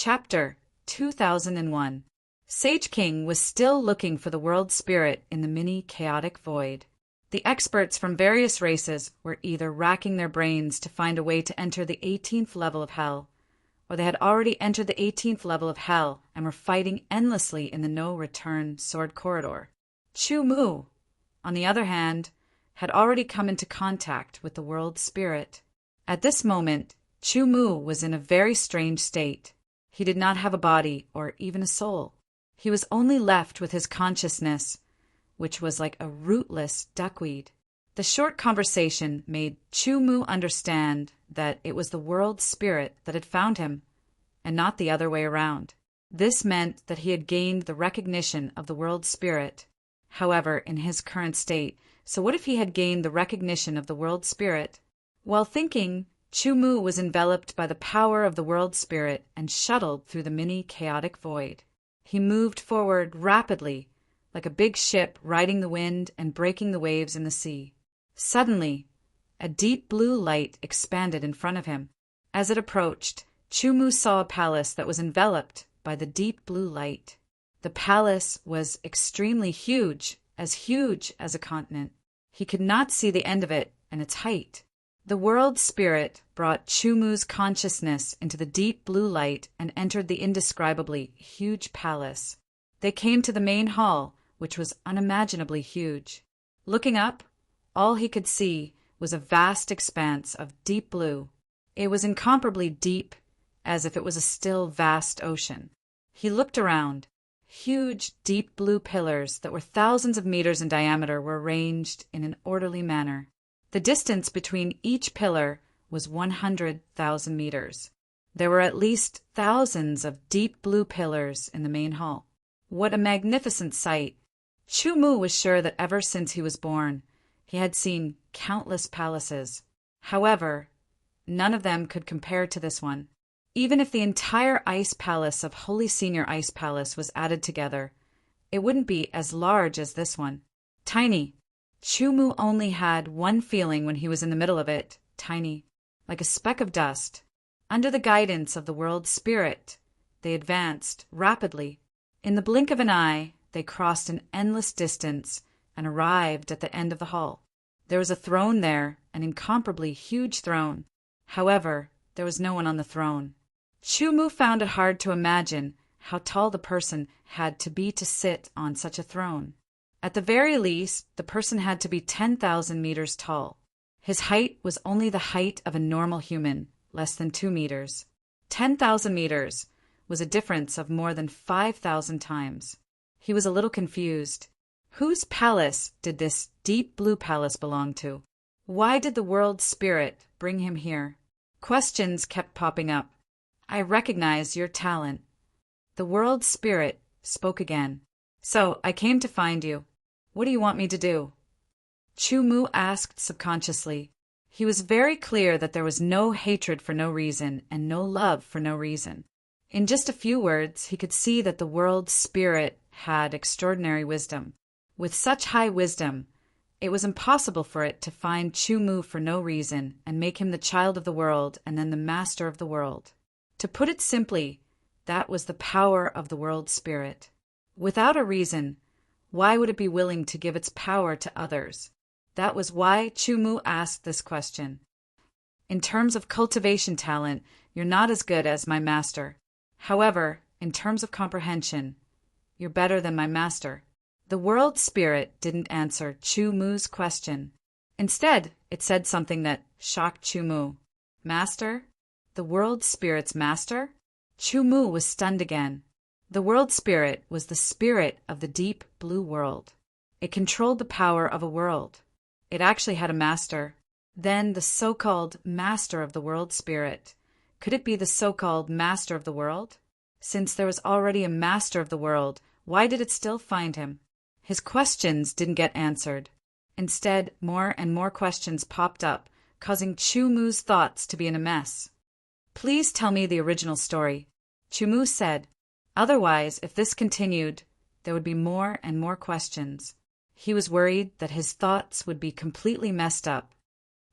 Chapter 2001. Sage King was still looking for the world spirit in the mini-chaotic void. The experts from various races were either racking their brains to find a way to enter the 18th level of hell, or they had already entered the 18th level of hell and were fighting endlessly in the no-return sword corridor. Chu Mu, on the other hand, had already come into contact with the world spirit. At this moment, Chu Mu was in a very strange state. He did not have a body or even a soul. He was only left with his consciousness, which was like a rootless duckweed. The short conversation made Chu Mu understand that it was the world spirit that had found him, and not the other way around. This meant that he had gained the recognition of the world spirit, however, in his current state. So what if he had gained the recognition of the world spirit? While thinking, Chu Mu was enveloped by the power of the world spirit and shuttled through the mini-chaotic void. He moved forward rapidly, like a big ship riding the wind and breaking the waves in the sea. Suddenly, a deep blue light expanded in front of him. As it approached, Chu Mu saw a palace that was enveloped by the deep blue light. The palace was extremely huge as a continent. He could not see the end of it and its height. The world spirit brought Chu Mu's consciousness into the deep blue light and entered the indescribably huge palace. They came to the main hall, which was unimaginably huge. Looking up, all he could see was a vast expanse of deep blue. It was incomparably deep, as if it was a still vast ocean. He looked around. Huge, deep blue pillars that were thousands of meters in diameter were arranged in an orderly manner. The distance between each pillar was 100,000 meters. There were at least thousands of deep blue pillars in the main hall. What a magnificent sight! Chu Mu was sure that ever since he was born, he had seen countless palaces. However, none of them could compare to this one. Even if the entire ice palace of Holy Senior Ice Palace was added together, it wouldn't be as large as this one. Tiny. Chu Mu only had one feeling when he was in the middle of it, tiny, like a speck of dust. Under the guidance of the world spirit, they advanced rapidly. In the blink of an eye, they crossed an endless distance and arrived at the end of the hall. There was a throne there, an incomparably huge throne. However, there was no one on the throne. Chu Mu found it hard to imagine how tall the person had to be to sit on such a throne. At the very least, the person had to be 10,000 meters tall. His height was only the height of a normal human, less than 2 meters. 10,000 meters was a difference of more than 5,000 times. He was a little confused. Whose palace did this deep blue palace belong to? Why did the world spirit bring him here? Questions kept popping up. I recognize your talent. The world spirit spoke again. So, I came to find you. What do you want me to do? Chu Mu asked subconsciously. He was very clear that there was no hatred for no reason and no love for no reason. In just a few words, he could see that the world spirit had extraordinary wisdom. With such high wisdom, it was impossible for it to find Chu Mu for no reason and make him the child of the world and then the master of the world. To put it simply, that was the power of the world spirit. Without a reason, why would it be willing to give its power to others? That was why Chu Mu asked this question. In terms of cultivation talent, you're not as good as my master. However, in terms of comprehension, you're better than my master. The world spirit didn't answer Chu Mu's question. Instead, it said something that shocked Chu Mu. Master? The world spirit's master? Chu Mu was stunned again. The world spirit was the spirit of the deep blue world. It controlled the power of a world. It actually had a master. Then the so-called master of the world spirit. Could it be the so-called master of the world? Since there was already a master of the world, why did it still find him? His questions didn't get answered. Instead, more and more questions popped up, causing Chu Mu's thoughts to be in a mess. Please tell me the original story, Chu Mu said. Otherwise, if this continued, there would be more and more questions. He was worried that his thoughts would be completely messed up.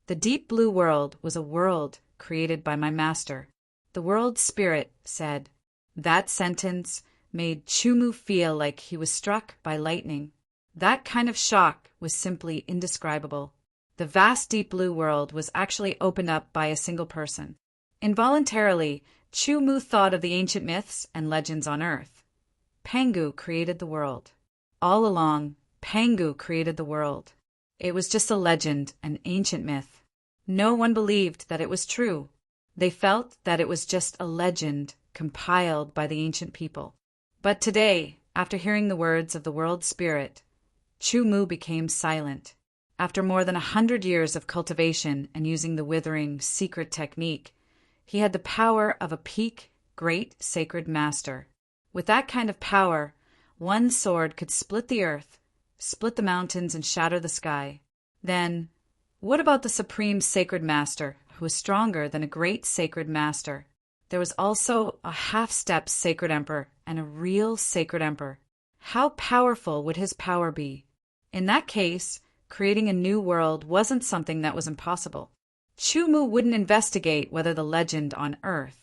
The deep blue world was a world created by my master. The world spirit said, That sentence made Chumu feel like he was struck by lightning. That kind of shock was simply indescribable. The vast deep blue world was actually opened up by a single person. Involuntarily, Chumu thought of the ancient myths and legends on Earth. Pangu created the world. All along, Pangu created the world. It was just a legend, an ancient myth. No one believed that it was true. They felt that it was just a legend compiled by the ancient people. But today, after hearing the words of the world spirit, Chumu became silent. After more than 100 years of cultivation and using the withering secret technique, he had the power of a peak, great sacred master. With that kind of power, one sword could split the earth, split the mountains, and shatter the sky. Then, what about the supreme sacred master, who was stronger than a great sacred master? There was also a half-step sacred emperor and a real sacred emperor. How powerful would his power be? In that case, creating a new world wasn't something that was impossible. Chumu wouldn't investigate whether the legend on Earth,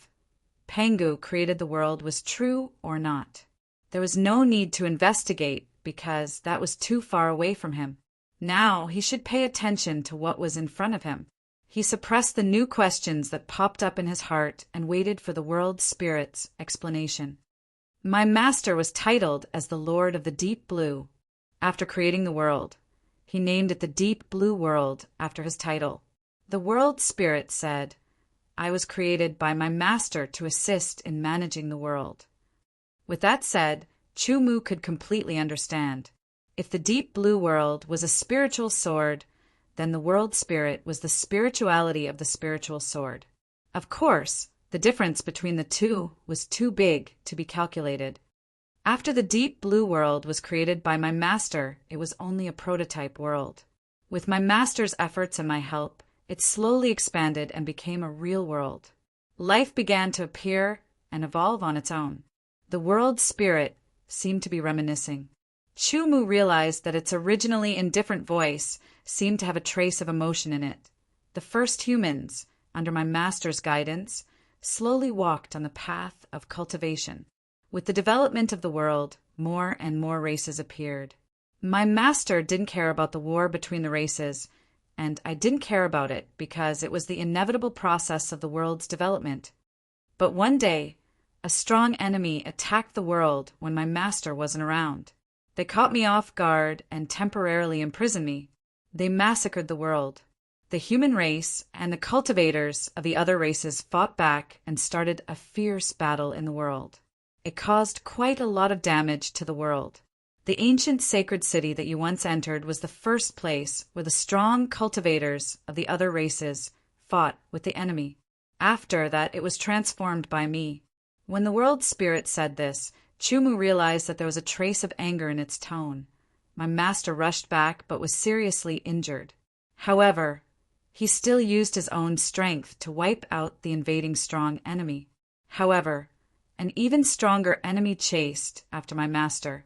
Pangu created the world, was true or not. There was no need to investigate because that was too far away from him. Now he should pay attention to what was in front of him. He suppressed the new questions that popped up in his heart and waited for the world spirit's explanation. My master was titled as the Lord of the Deep Blue. After creating the world, he named it the Deep Blue World after his title. The world spirit said, I was created by my master to assist in managing the world. With that said, Chumu could completely understand. If the Deep Blue World was a spiritual sword, then the world spirit was the spirituality of the spiritual sword. Of course, the difference between the two was too big to be calculated. After the Deep Blue World was created by my master, it was only a prototype world. With my master's efforts and my help, it slowly expanded and became a real world. Life began to appear and evolve on its own. The world spirit seemed to be reminiscing. Chumu realized that its originally indifferent voice seemed to have a trace of emotion in it. The first humans, under my master's guidance, slowly walked on the path of cultivation. With the development of the world, more and more races appeared. My master didn't care about the war between the races, and I didn't care about it because it was the inevitable process of the world's development. But one day, a strong enemy attacked the world when my master wasn't around. They caught me off guard and temporarily imprisoned me. They massacred the world. The human race and the cultivators of the other races fought back and started a fierce battle in the world. It caused quite a lot of damage to the world. The ancient sacred city that you once entered was the first place where the strong cultivators of the other races fought with the enemy. After that, it was transformed by me. When the world spirit said this, Chumu realized that there was a trace of anger in its tone. My master rushed back but was seriously injured. However, he still used his own strength to wipe out the invading strong enemy. However, an even stronger enemy chased after my master.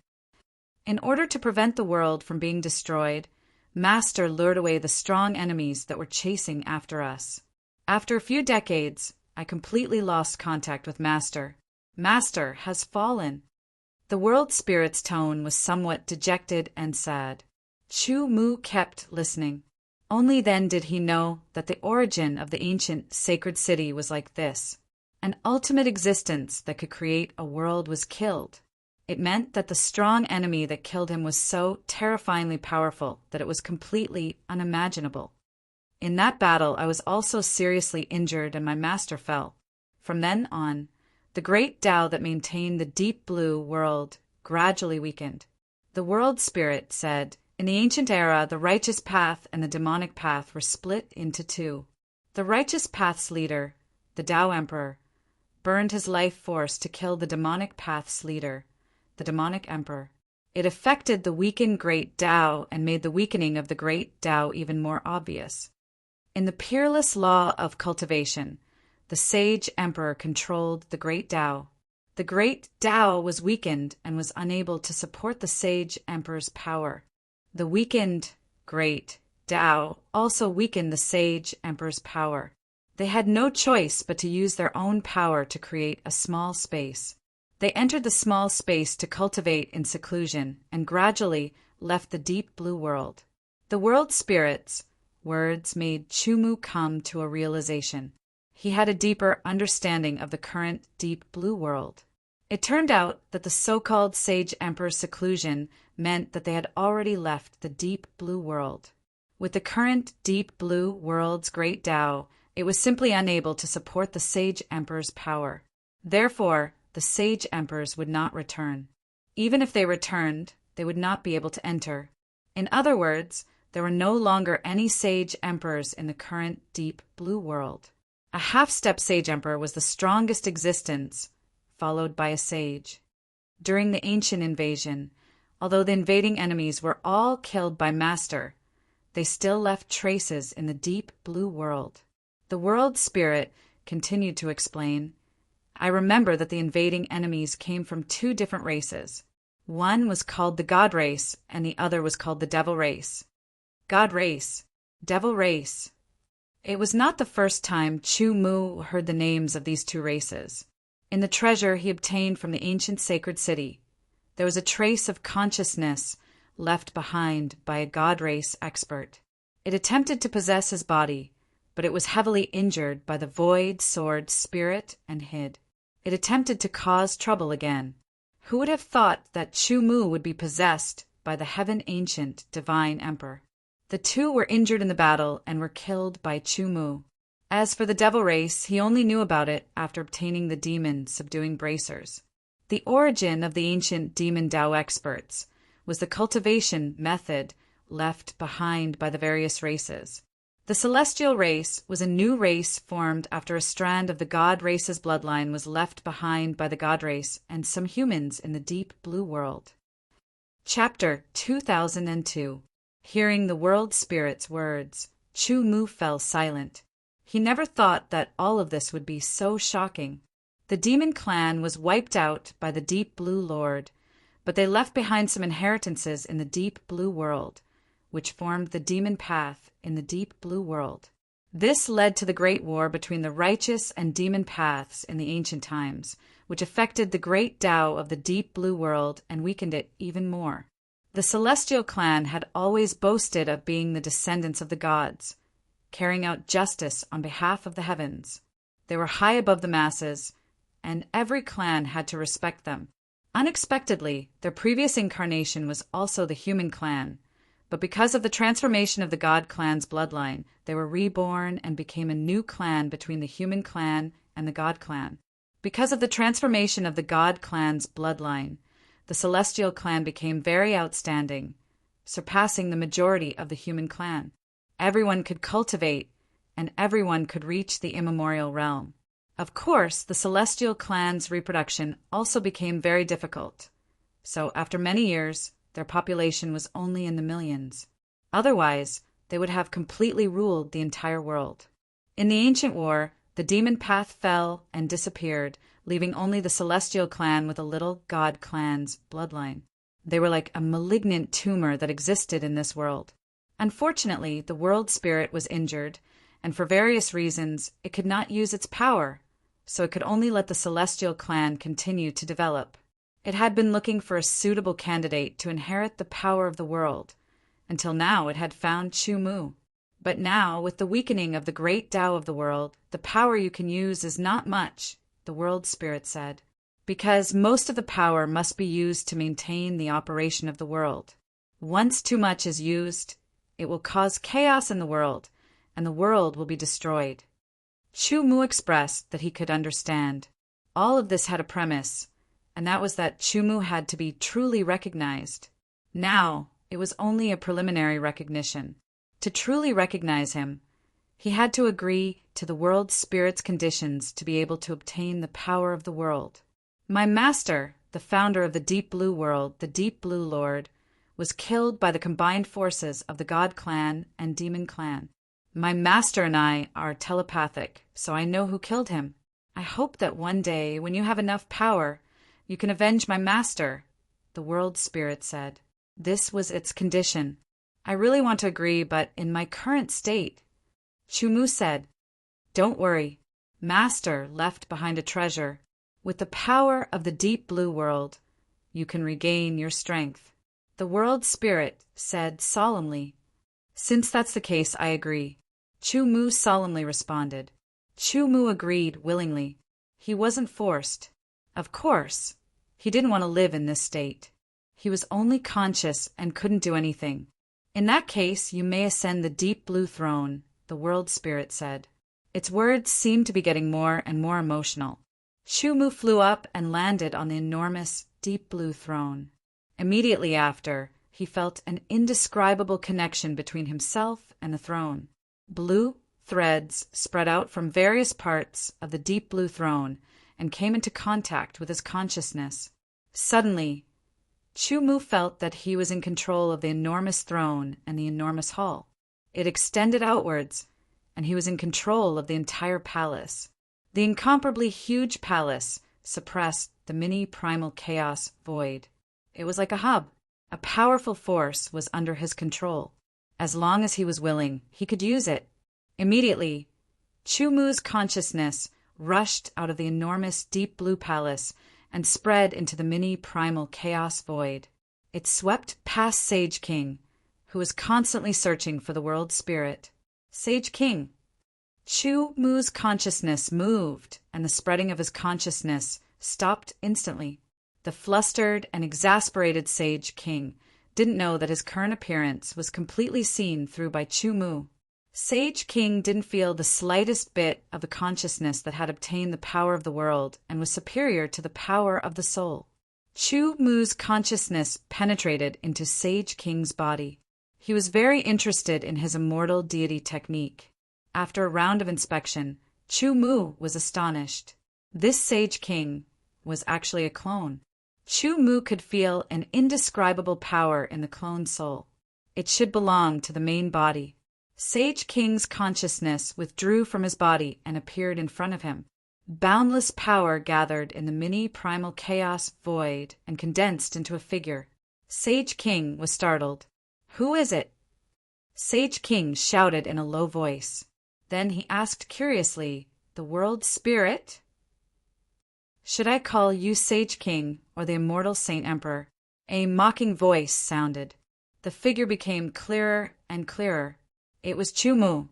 In order to prevent the world from being destroyed, Master lured away the strong enemies that were chasing after us. After a few decades, I completely lost contact with Master. Master has fallen. The world spirit's tone was somewhat dejected and sad. Chumu kept listening. Only then did he know that the origin of the ancient sacred city was like this. An ultimate existence that could create a world was killed. It meant that the strong enemy that killed him was so terrifyingly powerful that it was completely unimaginable. In that battle, I was also seriously injured and my master fell. From then on, the great Tao that maintained the deep blue world gradually weakened. The world spirit said, in the ancient era, the righteous path and the demonic path were split into two. The righteous path's leader, the Tao Emperor, burned his life force to kill the demonic path's leader, the demonic emperor. It affected the weakened great Tao and made the weakening of the great Tao even more obvious. In the peerless law of cultivation, the sage emperor controlled the great Tao. The great Tao was weakened and was unable to support the sage emperor's power. The weakened great Tao also weakened the sage emperor's power. They had no choice but to use their own power to create a small space. They entered the small space to cultivate in seclusion and gradually left the deep blue world. The world spirit's words made Chumu come to a realization. He had a deeper understanding of the current deep blue world. It turned out that the so-called Sage Emperor's seclusion meant that they had already left the deep blue world. With the current deep blue world's great Tao, it was simply unable to support the Sage Emperor's power. Therefore, the Sage Emperors would not return. Even if they returned, they would not be able to enter. In other words, there were no longer any Sage Emperors in the current deep blue world. A half-step Sage Emperor was the strongest existence, followed by a sage. During the ancient invasion, although the invading enemies were all killed by Master, they still left traces in the deep blue world. The world spirit continued to explain, I remember that the invading enemies came from two different races. One was called the God race, and the other was called the Devil race. God race, Devil race. It was not the first time Chu Mu heard the names of these two races. In the treasure he obtained from the ancient sacred city, there was a trace of consciousness left behind by a God race expert. It attempted to possess his body, but it was heavily injured by the void sword spirit and hid. It attempted to cause trouble again. Who would have thought that Chu Mu would be possessed by the heaven ancient divine emperor? The two were injured in the battle and were killed by Chu Mu. As for the Devil race, he only knew about it after obtaining the demon subduing bracers. The origin of the ancient demon Tao experts was the cultivation method left behind by the various races. The celestial race was a new race formed after a strand of the God race's bloodline was left behind by the God race and some humans in the deep blue world. Chapter 2002. Hearing the world spirit's words, Chu Mu fell silent. He never thought that all of this would be so shocking. The demon clan was wiped out by the deep blue lord, but they left behind some inheritances in the deep blue world, which formed the demon path in the deep blue world. This led to the great war between the righteous and demon paths in the ancient times, which affected the great Tao of the deep blue world and weakened it even more. The celestial clan had always boasted of being the descendants of the gods, carrying out justice on behalf of the heavens. They were high above the masses, and every clan had to respect them. Unexpectedly, their previous incarnation was also the human clan, but because of the transformation of the God clan's bloodline, they were reborn and became a new clan between the human clan and the God clan. Because of the transformation of the God clan's bloodline, the celestial clan became very outstanding, surpassing the majority of the human clan. Everyone could cultivate, and everyone could reach the immemorial realm. Of course, the celestial clan's reproduction also became very difficult. So, after many years, their population was only in the millions. Otherwise, they would have completely ruled the entire world. In the ancient war, the demon path fell and disappeared, leaving only the celestial clan with a little God clan's bloodline. They were like a malignant tumor that existed in this world. Unfortunately, the world spirit was injured, and for various reasons, it could not use its power, so it could only let the celestial clan continue to develop. It had been looking for a suitable candidate to inherit the power of the world. Until now, it had found Chu Mu. But now, with the weakening of the great Tao of the world, the power you can use is not much, the world spirit said, because most of the power must be used to maintain the operation of the world. Once too much is used, it will cause chaos in the world, and the world will be destroyed. Chu Mu expressed that he could understand. All of this had a premise, and that was that Chu Mu had to be truly recognized. Now, it was only a preliminary recognition. To truly recognize him, he had to agree to the world spirit's conditions to be able to obtain the power of the world. My master, the founder of the deep blue world, the deep blue lord, was killed by the combined forces of the God clan and demon clan. My master and I are telepathic, so I know who killed him. I hope that one day, when you have enough power, you can avenge my master, the world spirit said. This was its condition. I really want to agree, but in my current state, Chu Mu said, "Don't worry. Master left behind a treasure. With the power of the deep blue world, you can regain your strength. The world spirit said solemnly. Since that's the case, I agree. Chu Mu solemnly responded. Chu Mu agreed willingly. He wasn't forced. Of course, he didn't want to live in this state. He was only conscious and couldn't do anything. In that case, you may ascend the deep blue throne, the world spirit said. Its words seemed to be getting more and more emotional. Chu Mu flew up and landed on the enormous, deep blue throne. Immediately after, he felt an indescribable connection between himself and the throne. Blue threads spread out from various parts of the deep blue throne and came into contact with his consciousness. Suddenly, Chu Mu felt that he was in control of the enormous throne and the enormous hall. It extended outwards, and he was in control of the entire palace. The incomparably huge palace suppressed the mini primal chaos void. It was like a hub. A powerful force was under his control. As long as he was willing, he could use it. Immediately, Chu Mu's consciousness rushed out of the enormous deep blue palace and spread into the mini primal chaos void. It swept past Sage King, who was constantly searching for the world spirit. Sage King. Chu Mu's consciousness moved, and the spreading of his consciousness stopped instantly. The flustered and exasperated Sage King didn't know that his current appearance was completely seen through by Chu Mu. Sage King didn't feel the slightest bit of the consciousness that had obtained the power of the world and was superior to the power of the soul. Chu Mu's consciousness penetrated into Sage King's body. He was very interested in his immortal deity technique. After a round of inspection, Chu Mu was astonished. This Sage King was actually a clone. Chu Mu could feel an indescribable power in the clone soul. It should belong to the main body. Sage King's consciousness withdrew from his body and appeared in front of him. Boundless power gathered in the mini primal chaos void and condensed into a figure. Sage King was startled. Who is it? Sage King shouted in a low voice. Then he asked curiously, the world spirit? Should I call you Sage King or the immortal Saint Emperor? A mocking voice sounded. The figure became clearer and clearer. It was Chu Mu.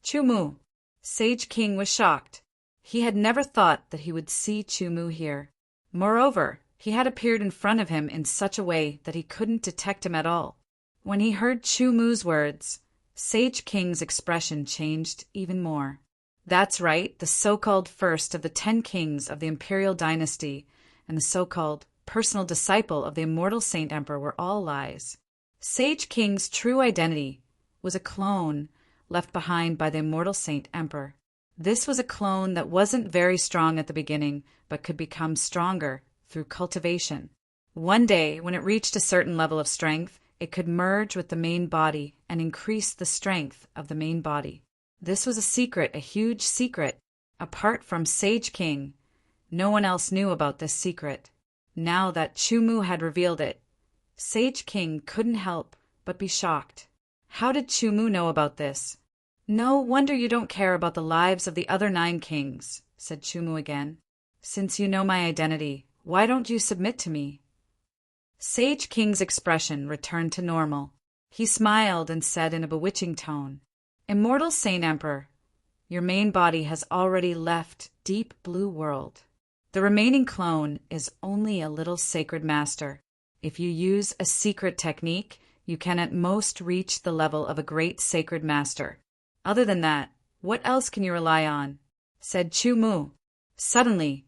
Chu Mu. Sage King was shocked. He had never thought that he would see Chu Mu here. Moreover, he had appeared in front of him in such a way that he couldn't detect him at all. When he heard Chu Mu's words, Sage King's expression changed even more. That's right, the so-called first of the 10 kings of the imperial dynasty and the so-called personal disciple of the immortal Saint Emperor were all lies. Sage King's true identity was a clone left behind by the immortal Saint Emperor. This was a clone that wasn't very strong at the beginning, but could become stronger through cultivation. One day, when it reached a certain level of strength, it could merge with the main body and increase the strength of the main body. This was a secret, a huge secret. Apart from Sage King, no one else knew about this secret. Now that Chu Mu had revealed it, Sage King couldn't help but be shocked. How did Chu Mu know about this? No wonder you don't care about the lives of the other 9 kings, said Chu Mu again. Since you know my identity, why don't you submit to me? Sage King's expression returned to normal. He smiled and said in a bewitching tone, Immortal Saint Emperor, your main body has already left deep blue world. The remaining clone is only a little sacred master. If you use a secret technique, you can at most reach the level of a great sacred master. Other than that, what else can you rely on? Said Chu Mu. Suddenly,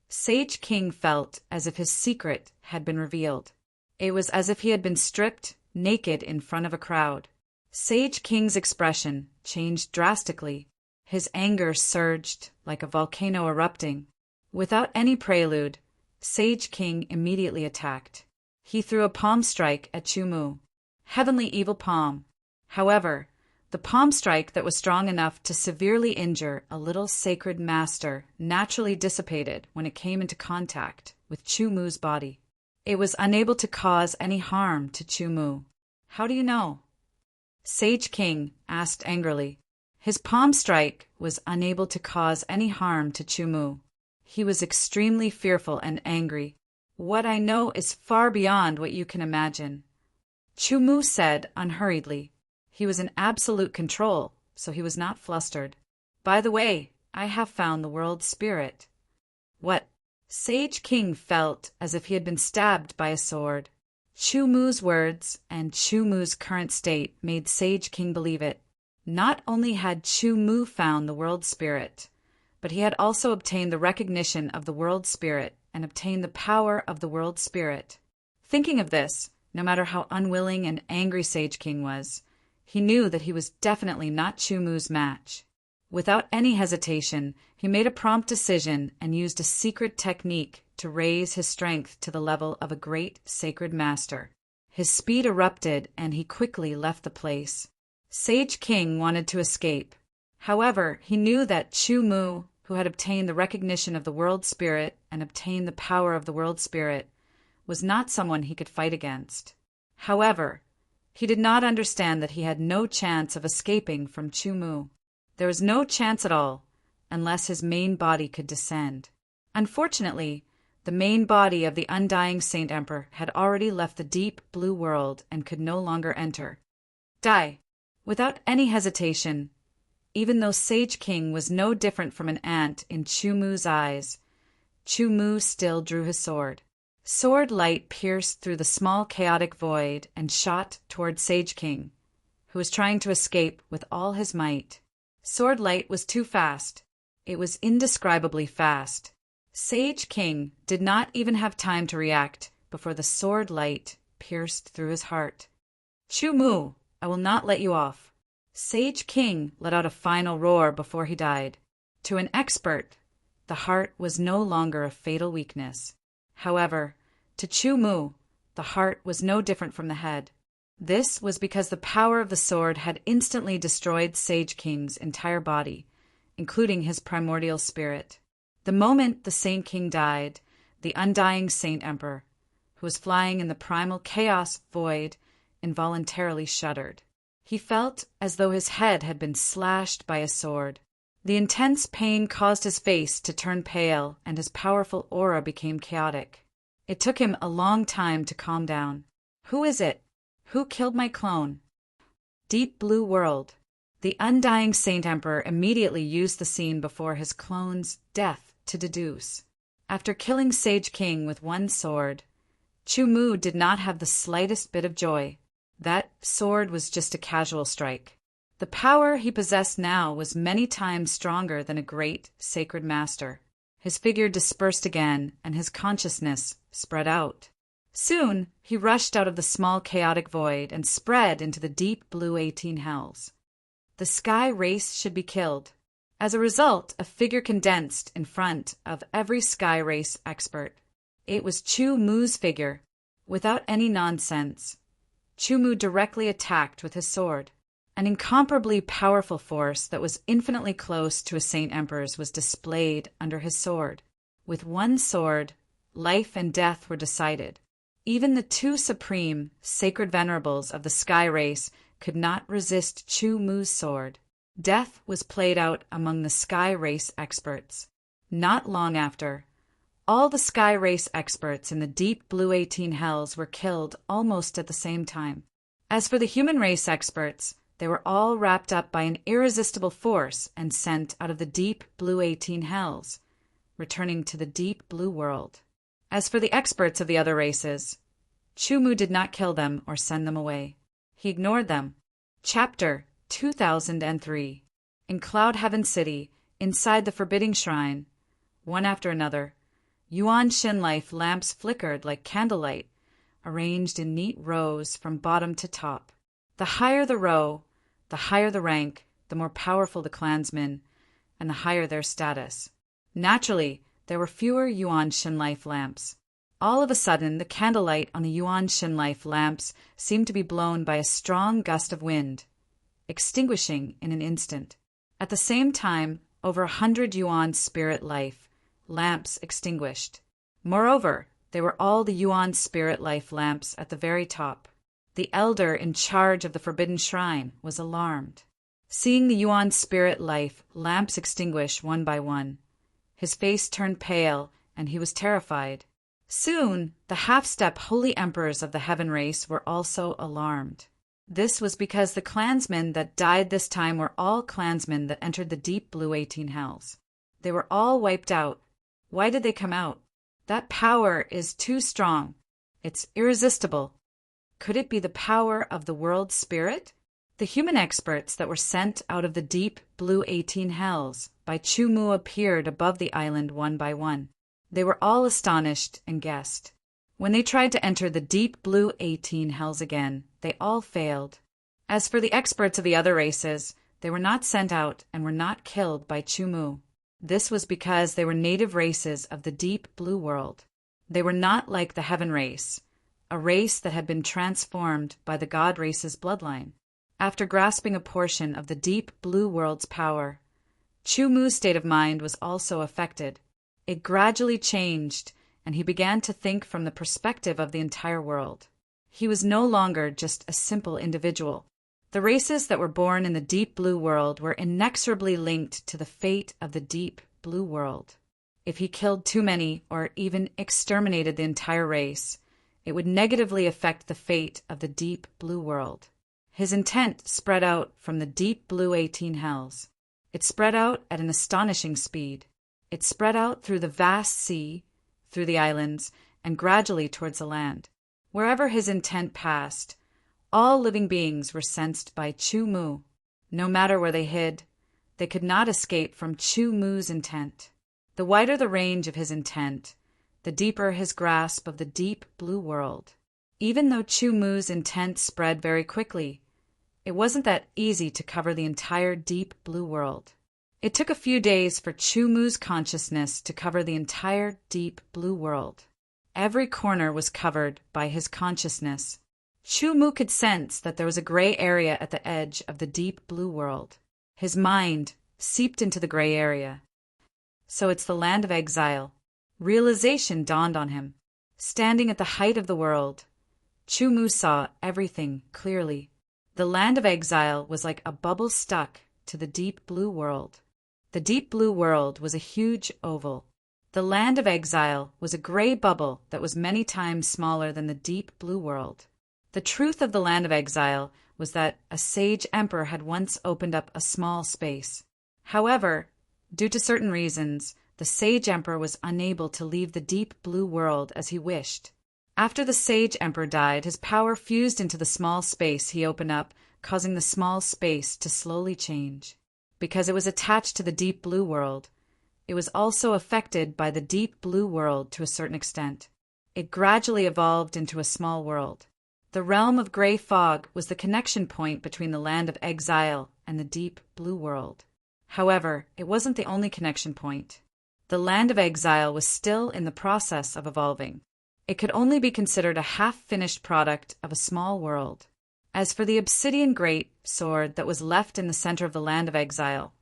Sage King felt as if his secret had been revealed. It was as if he had been stripped naked in front of a crowd. Sage King's expression changed drastically. His anger surged like a volcano erupting. Without any prelude, Sage King immediately attacked. He threw a palm strike at Chu Mu. Heavenly evil palm. However, the palm strike that was strong enough to severely injure a little sacred master naturally dissipated when it came into contact with Chu Mu's body. It was unable to cause any harm to Chu Mu. How do you know? Sage King asked angrily. His palm strike was unable to cause any harm to Chu Mu. He was extremely fearful and angry. "What I know is far beyond what you can imagine," Chu Mu said unhurriedly. He was in absolute control, so he was not flustered. "By the way, I have found the world spirit." "What?" Sage King felt as if he had been stabbed by a sword. Chu Mu's words and Chu Mu's current state made Sage King believe it. Not only had Chu Mu found the world spirit, but he had also obtained the recognition of the world spirit and obtained the power of the world spirit. Thinking of this, no matter how unwilling and angry Sage King was, he knew that he was definitely not Chu Mu's match. Without any hesitation, he made a prompt decision and used a secret technique to raise his strength to the level of a great sacred master. His speed erupted and he quickly left the place. Sage King wanted to escape. However, he knew that Chu Mu, who had obtained the recognition of the world spirit and obtained the power of the world spirit, was not someone he could fight against. However, he did not understand that he had no chance of escaping from Chu Mu. There was no chance at all, unless his main body could descend. Unfortunately, the main body of the undying Saint Emperor had already left the deep blue world and could no longer enter. Die! Without any hesitation, even though Sage King was no different from an ant in Chu Mu's eyes, Chu Mu still drew his sword. Sword light pierced through the small chaotic void and shot toward Sage King, who was trying to escape with all his might. Sword light was too fast. It was indescribably fast. Sage King did not even have time to react before the sword light pierced through his heart. "Chu Mu, I will not let you off." Sage King let out a final roar before he died. To an expert, the heart was no longer a fatal weakness. However, to Chu Mu, the heart was no different from the head. This was because the power of the sword had instantly destroyed Sage King's entire body, including his primordial spirit. The moment the Saint King died, the undying Saint Emperor, who was flying in the primal chaos void, involuntarily shuddered. He felt as though his head had been slashed by a sword. The intense pain caused his face to turn pale and his powerful aura became chaotic. It took him a long time to calm down. "Who is it? Who killed my clone?" Deep Blue World. The undying Saint Emperor immediately used the scene before his clone's death to deduce. After killing Sage King with one sword, Chu Mu did not have the slightest bit of joy. That sword was just a casual strike. The power he possessed now was many times stronger than a great sacred master. His figure dispersed again, and his consciousness spread out. Soon, he rushed out of the small chaotic void and spread into the deep blue 18 hells. The sky race should be killed. As a result, a figure condensed in front of every sky race expert. It was Chu Mu's figure. Without any nonsense, Chu Mu directly attacked with his sword. An incomparably powerful force that was infinitely close to a Saint Emperor's was displayed under his sword. With one sword, life and death were decided. Even the two supreme, sacred venerables of the sky race could not resist Chu Mu's sword. Death was played out among the sky race experts. Not long after, all the sky race experts in the deep blue 18 hells were killed almost at the same time. As for the human race experts, they were all wrapped up by an irresistible force and sent out of the deep blue 18 hells, returning to the deep blue world. As for the experts of the other races, Chu Mu did not kill them or send them away. He ignored them. Chapter 2003. In Cloud Heaven City, inside the Forbidding Shrine, one after another, Yuan Shin Life lamps flickered like candlelight, arranged in neat rows from bottom to top. The higher the row, the higher the rank, the more powerful the clansmen, and the higher their status. Naturally, there were fewer Yuan Shin Life lamps. All of a sudden, the candlelight on the Yuan Shin Life lamps seemed to be blown by a strong gust of wind, extinguishing in an instant. At the same time, over 100 Yuan Spirit Life lamps extinguished. Moreover, they were all the Yuan Spirit Life lamps at the very top. The elder in charge of the Forbidden Shrine was alarmed. Seeing the Yuan Spirit Life lamps extinguish one by one, His face turned pale, and he was terrified. Soon, the half-step holy emperors of the heaven race were also alarmed. This was because the clansmen that died this time were all clansmen that entered the deep blue 18 hells. They were all wiped out. Why did they come out? That power is too strong. It's irresistible. Could it be the power of the world spirit? The human experts that were sent out of the deep blue 18 hells by Chu-Mu appeared above the island one by one. They were all astonished and guessed. When they tried to enter the deep blue 18 hells again, they all failed. As for the experts of the other races, they were not sent out and were not killed by Chu-Mu. This was because they were native races of the deep blue world. They were not like the heaven race, a race that had been transformed by the god race's bloodline. After grasping a portion of the deep blue world's power, Chu-Mu's state of mind was also affected. It gradually changed, and he began to think from the perspective of the entire world. He was no longer just a simple individual. The races that were born in the deep blue world were inexorably linked to the fate of the deep blue world. If he killed too many or even exterminated the entire race, it would negatively affect the fate of the deep blue world. His intent spread out from the deep blue 18 hells. It spread out at an astonishing speed. It spread out through the vast sea, through the islands, and gradually towards the land. Wherever his intent passed, all living beings were sensed by Chu-Mu. No matter where they hid, they could not escape from Chu-Mu's intent. The wider the range of his intent, the deeper his grasp of the deep blue world. Even though Chu-Mu's intent spread very quickly, it wasn't that easy to cover the entire deep blue world. It took a few days for Chu-Mu's consciousness to cover the entire deep blue world. Every corner was covered by his consciousness. Chu-Mu could sense that there was a gray area at the edge of the deep blue world. His mind seeped into the gray area. So it's the land of exile. Realization dawned on him. Standing at the height of the world, Chu-Mu saw everything clearly. The land of exile was like a bubble stuck to the deep blue world. The deep blue world was a huge oval. The land of exile was a gray bubble that was many times smaller than the deep blue world. The truth of the land of exile was that a sage emperor had once opened up a small space. However, due to certain reasons, the sage emperor was unable to leave the deep blue world as he wished. After the sage emperor died, his power fused into the small space he opened up, causing the small space to slowly change. Because it was attached to the deep blue world, it was also affected by the deep blue world to a certain extent. It gradually evolved into a small world. The realm of gray fog was the connection point between the land of exile and the deep blue world. However, it wasn't the only connection point. The land of exile was still in the process of evolving. It could only be considered a half-finished product of a small world. As for the obsidian great sword that was left in the center of the land of exile,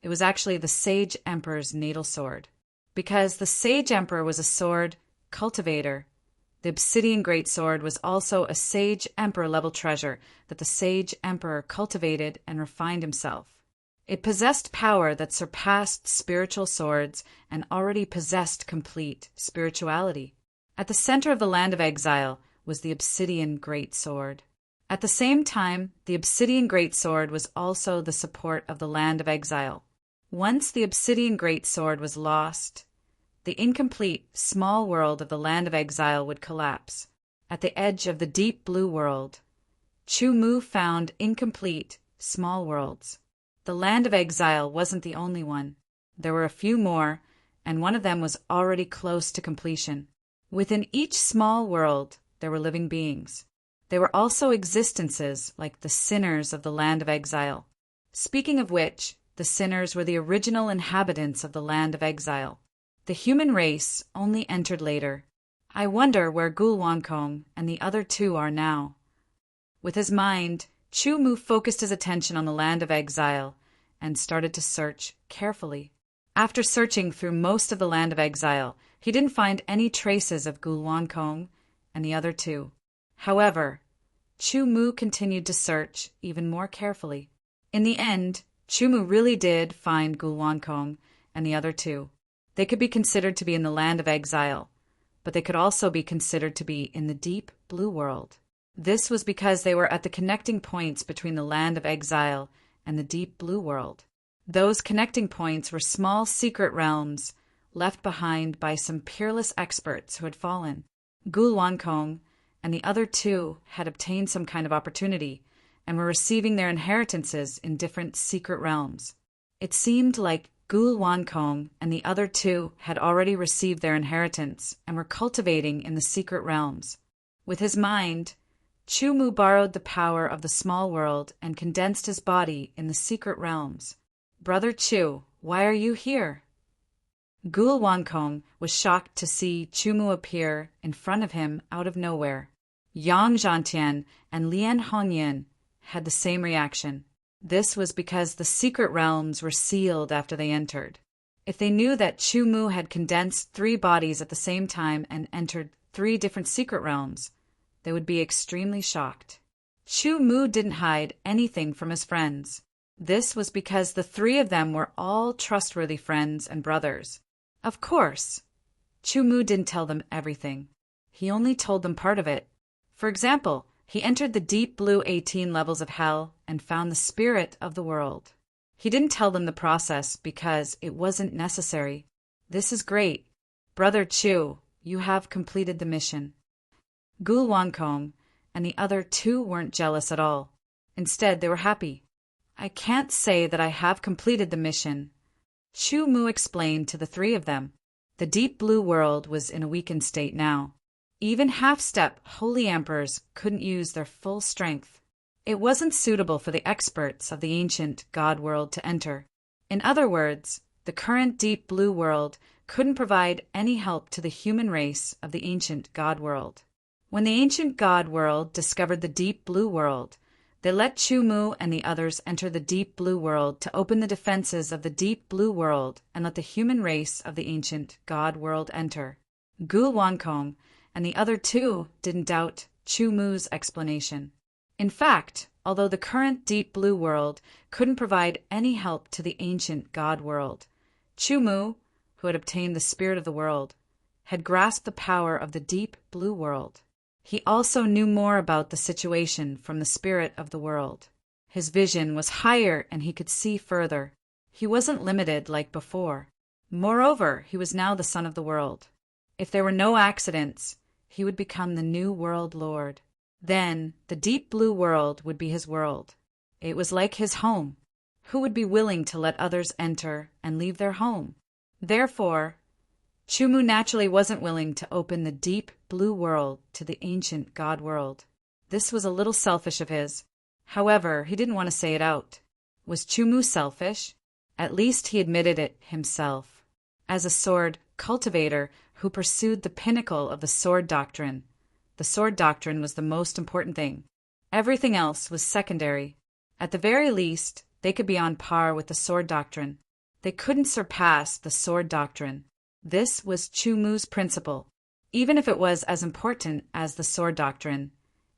it was actually the sage emperor's natal sword. Because the sage emperor was a sword cultivator, the obsidian great sword was also a sage emperor level treasure that the sage emperor cultivated and refined himself. It possessed power that surpassed spiritual swords and already possessed complete spirituality. At the center of the land of exile was the obsidian great sword. At the same time, the obsidian great sword was also the support of the land of exile. Once the obsidian great sword was lost, the incomplete, small world of the land of exile would collapse. At the edge of the deep blue world, Chu-Mu found incomplete, small worlds. The land of exile wasn't the only one. There were a few more, and one of them was already close to completion. Within each small world, there were living beings. There were also existences like the sinners of the land of exile. Speaking of which, the sinners were the original inhabitants of the land of exile. The human race only entered later. I wonder where Gulwankong and the other two are now. With his mind, Chu-Mu focused his attention on the land of exile and started to search carefully. After searching through most of the land of exile, he didn't find any traces of Gulwankong and the other two. However, Chu-Mu continued to search even more carefully. In the end, Chu-Mu really did find Gulwankong and the other two. They could be considered to be in the land of exile, but they could also be considered to be in the deep blue world. This was because they were at the connecting points between the land of exile and the deep blue world. Those connecting points were small secret realms left behind by some peerless experts who had fallen. Gu Wankong and the other two had obtained some kind of opportunity and were receiving their inheritances in different secret realms. It seemed like Gu Wankong and the other two had already received their inheritance and were cultivating in the secret realms. With his mind, Chu Mu borrowed the power of the small world and condensed his body in the secret realms. "Brother Chu, why are you here?" Gu Wankong was shocked to see Chu Mu appear in front of him out of nowhere. Yang Zhantian and Lian Hongyan had the same reaction. This was because the secret realms were sealed after they entered. If they knew that Chu Mu had condensed 3 bodies at the same time and entered 3 different secret realms, they would be extremely shocked. Chu Mu didn't hide anything from his friends. This was because the 3 of them were all trustworthy friends and brothers. Of course, Chu Mu didn't tell them everything. He only told them part of it. For example, he entered the deep blue 18 levels of hell and found the spirit of the world. He didn't tell them the process because it wasn't necessary. This is great. Brother Chu, you have completed the mission. Gu Wankong and the other 2 weren't jealous at all. Instead, they were happy. I can't say that I have completed the mission. Chu Mu explained to the 3 of them. The deep blue world was in a weakened state now. Even half-step holy emperors couldn't use their full strength. It wasn't suitable for the experts of the ancient God world to enter. In other words, the current deep blue world couldn't provide any help to the human race of the ancient God world. When the ancient God world discovered the deep blue world, they let Chu Mu and the others enter the deep blue world to open the defenses of the deep blue world and let the human race of the ancient God world enter. Gu Wankong and the other 2 didn't doubt Chu Mu's explanation. In fact, although the current deep blue world couldn't provide any help to the ancient God world, Chu Mu, who had obtained the spirit of the world, had grasped the power of the deep blue world. He also knew more about the situation from the spirit of the world. His vision was higher and he could see further. He wasn't limited like before. Moreover, he was now the son of the world. If there were no accidents, he would become the new world lord. Then the deep blue world would be his world. It was like his home. Who would be willing to let others enter and leave their home? Therefore, Chu Mu naturally wasn't willing to open the deep blue world to the ancient God world. This was a little selfish of his. However, he didn't want to say it out. Was Chu Mu selfish? At least he admitted it himself. As a sword cultivator who pursued the pinnacle of the sword doctrine, the sword doctrine was the most important thing. Everything else was secondary. At the very least, they could be on par with the sword doctrine. They couldn't surpass the sword doctrine. This was Chu Mu's principle. Even if it was as important as the sword doctrine,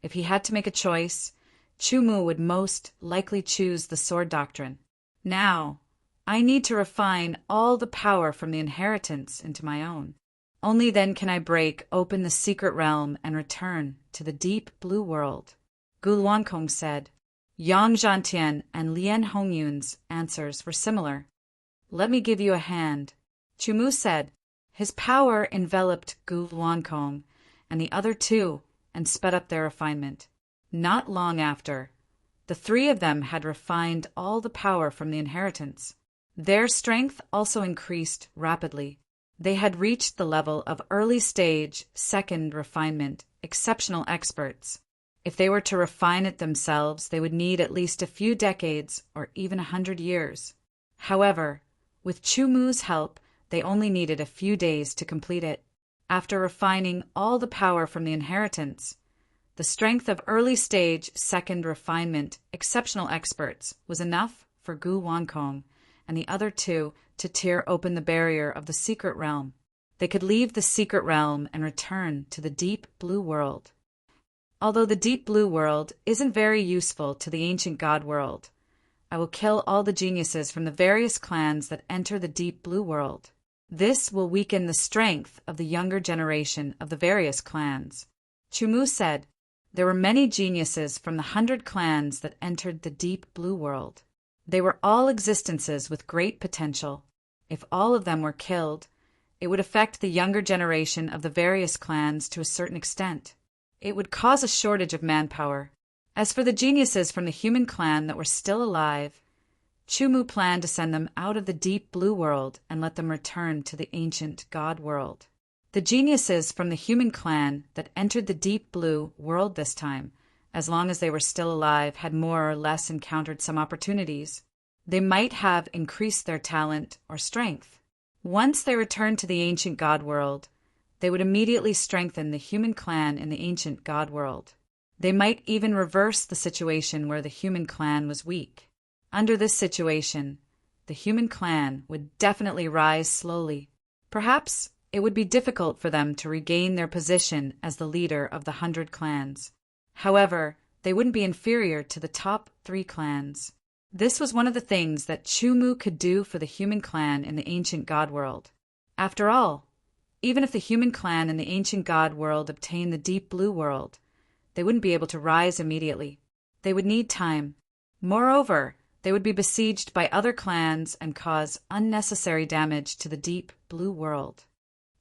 if he had to make a choice, Chu Mu would most likely choose the sword doctrine. Now, I need to refine all the power from the inheritance into my own. Only then can I break open the secret realm and return to the deep blue world. Gu Luankong said. Yang Zhantian and Lian Hongyun's answers were similar. Let me give you a hand. Chu Mu said. His power enveloped Gu Luankong and the other 2 and sped up their refinement. Not long after, the 3 of them had refined all the power from the inheritance. Their strength also increased rapidly. They had reached the level of early stage, second refinement, exceptional experts. If they were to refine it themselves, they would need at least a few decades or even 100 years. However, with Chu Mu's help, they only needed a few days to complete it. After refining all the power from the inheritance, the strength of early stage, second refinement, exceptional experts was enough for Gu Wankong and the other 2 to tear open the barrier of the secret realm. They could leave the secret realm and return to the deep blue world. Although the deep blue world isn't very useful to the ancient God world, I will kill all the geniuses from the various clans that enter the deep blue world. This will weaken the strength of the younger generation of the various clans. Chumu said, there were many geniuses from the 100 clans that entered the deep blue world. They were all existences with great potential. If all of them were killed, it would affect the younger generation of the various clans to a certain extent. It would cause a shortage of manpower. As for the geniuses from the human clan that were still alive, Chumu planned to send them out of the deep blue world and let them return to the ancient god world. The geniuses from the human clan that entered the deep blue world this time, as long as they were still alive, had more or less encountered some opportunities. They might have increased their talent or strength. Once they returned to the ancient god world, they would immediately strengthen the human clan in the ancient god world. They might even reverse the situation where the human clan was weak. Under this situation, the human clan would definitely rise slowly. Perhaps it would be difficult for them to regain their position as the leader of the 100 clans. However, they wouldn't be inferior to the top 3 clans. This was one of the things that Chumu could do for the human clan in the ancient god world. After all, even if the human clan in the ancient god world obtained the deep blue world, they wouldn't be able to rise immediately. They would need time. Moreover, they would be besieged by other clans and cause unnecessary damage to the deep blue world.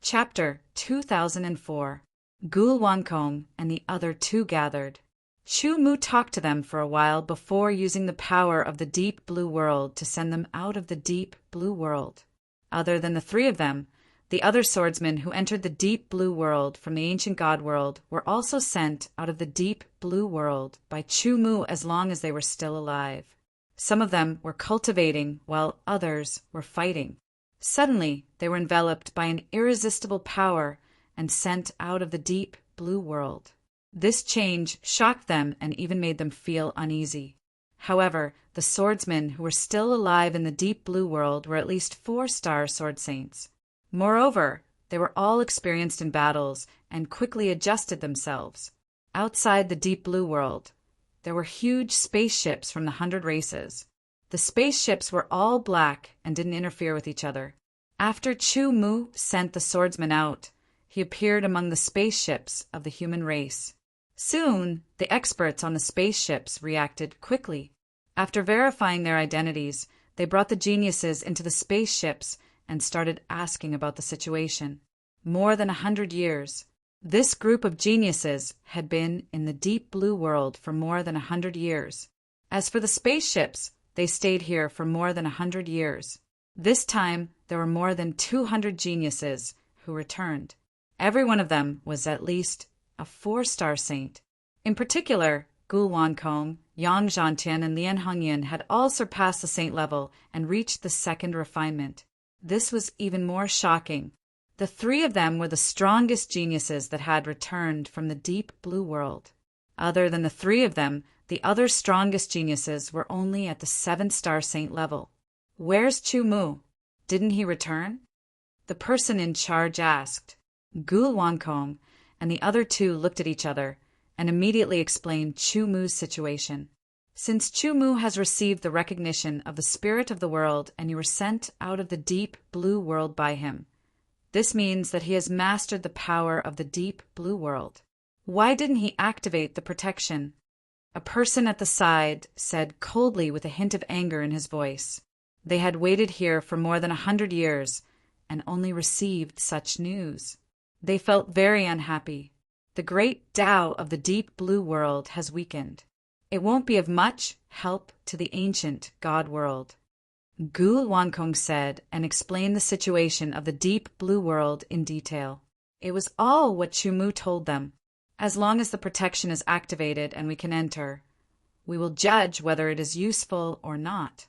Chapter 2004. Gulwankong and the other 2 gathered. Chumu talked to them for a while before using the power of the deep blue world to send them out of the deep blue world. Other than the 3 of them, the other swordsmen who entered the deep blue world from the ancient god world were also sent out of the deep blue world by Chumu as long as they were still alive. Some of them were cultivating while others were fighting. Suddenly, they were enveloped by an irresistible power and sent out of the deep blue world. This change shocked them and even made them feel uneasy. However, the swordsmen who were still alive in the deep blue world were at least 4-star sword saints. Moreover, they were all experienced in battles and quickly adjusted themselves. Outside the deep blue world, there were huge spaceships from the 100 races. The spaceships were all black and didn't interfere with each other. After Chumu sent the swordsman out, he appeared among the spaceships of the human race. Soon, the experts on the spaceships reacted quickly. After verifying their identities, they brought the geniuses into the spaceships and started asking about the situation. More than 100 years. This group of geniuses had been in the deep blue world for more than 100 years. As for the spaceships, they stayed here for more than 100 years. This time, there were more than 200 geniuses who returned. Every one of them was at least a 4-star saint. In particular, Gulwankong, Yang Zhantian, and Lian Hongyan had all surpassed the saint level and reached the 2nd refinement. This was even more shocking. The 3 of them were the strongest geniuses that had returned from the deep blue world. Other than the 3 of them, the other strongest geniuses were only at the 7-star saint level. Where's Chumu? Didn't he return? The person in charge asked. Gulwankong and the other 2 looked at each other and immediately explained Chumu's situation. Since Chumu has received the recognition of the spirit of the world and you were sent out of the deep blue world by him, this means that he has mastered the power of the deep blue world. Why didn't he activate the protection? A person at the side said coldly with a hint of anger in his voice. They had waited here for more than 100 years and only received such news. They felt very unhappy. The great Tao of the deep blue world has weakened. It won't be of much help to the ancient god world. Gulwankong said and explained the situation of the deep blue world in detail. It was all what Chumu told them. As long as the protection is activated and we can enter, we will judge whether it is useful or not.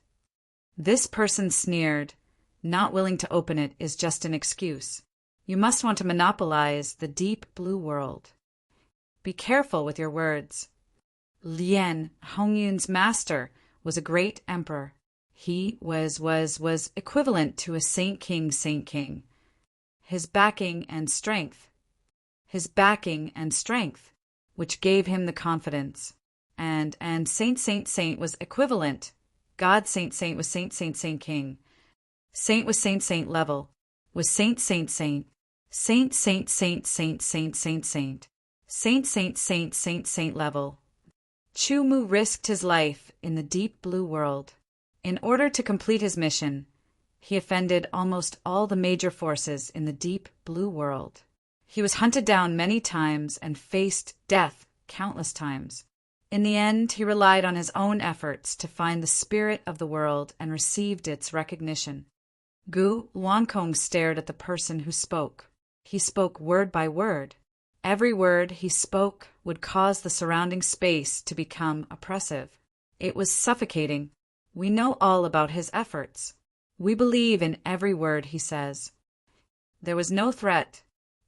This person sneered. Not willing to open it is just an excuse. You must want to monopolize the deep blue world. Be careful with your words. Lian Hongyun's master was a great emperor. He was equivalent to a saint king. His backing and strength, which gave him the confidence. And saint was equivalent. God saint was saint king. Saint was saint level. was Saint Saint Saint, Saint Saint Saint Saint Saint Saint Saint, Saint Saint Saint Saint Saint level. Chu Mu risked his life in the deep blue world. In order to complete his mission, he offended almost all the major forces in the deep blue world. He was hunted down many times and faced death countless times. In the end, he relied on his own efforts to find the spirit of the world and received its recognition. Gu Wankong stared at the person who spoke. He spoke word by word. Every word he spoke would cause the surrounding space to become oppressive. It was suffocating. We know all about his efforts. We believe in every word he says. There was no threat.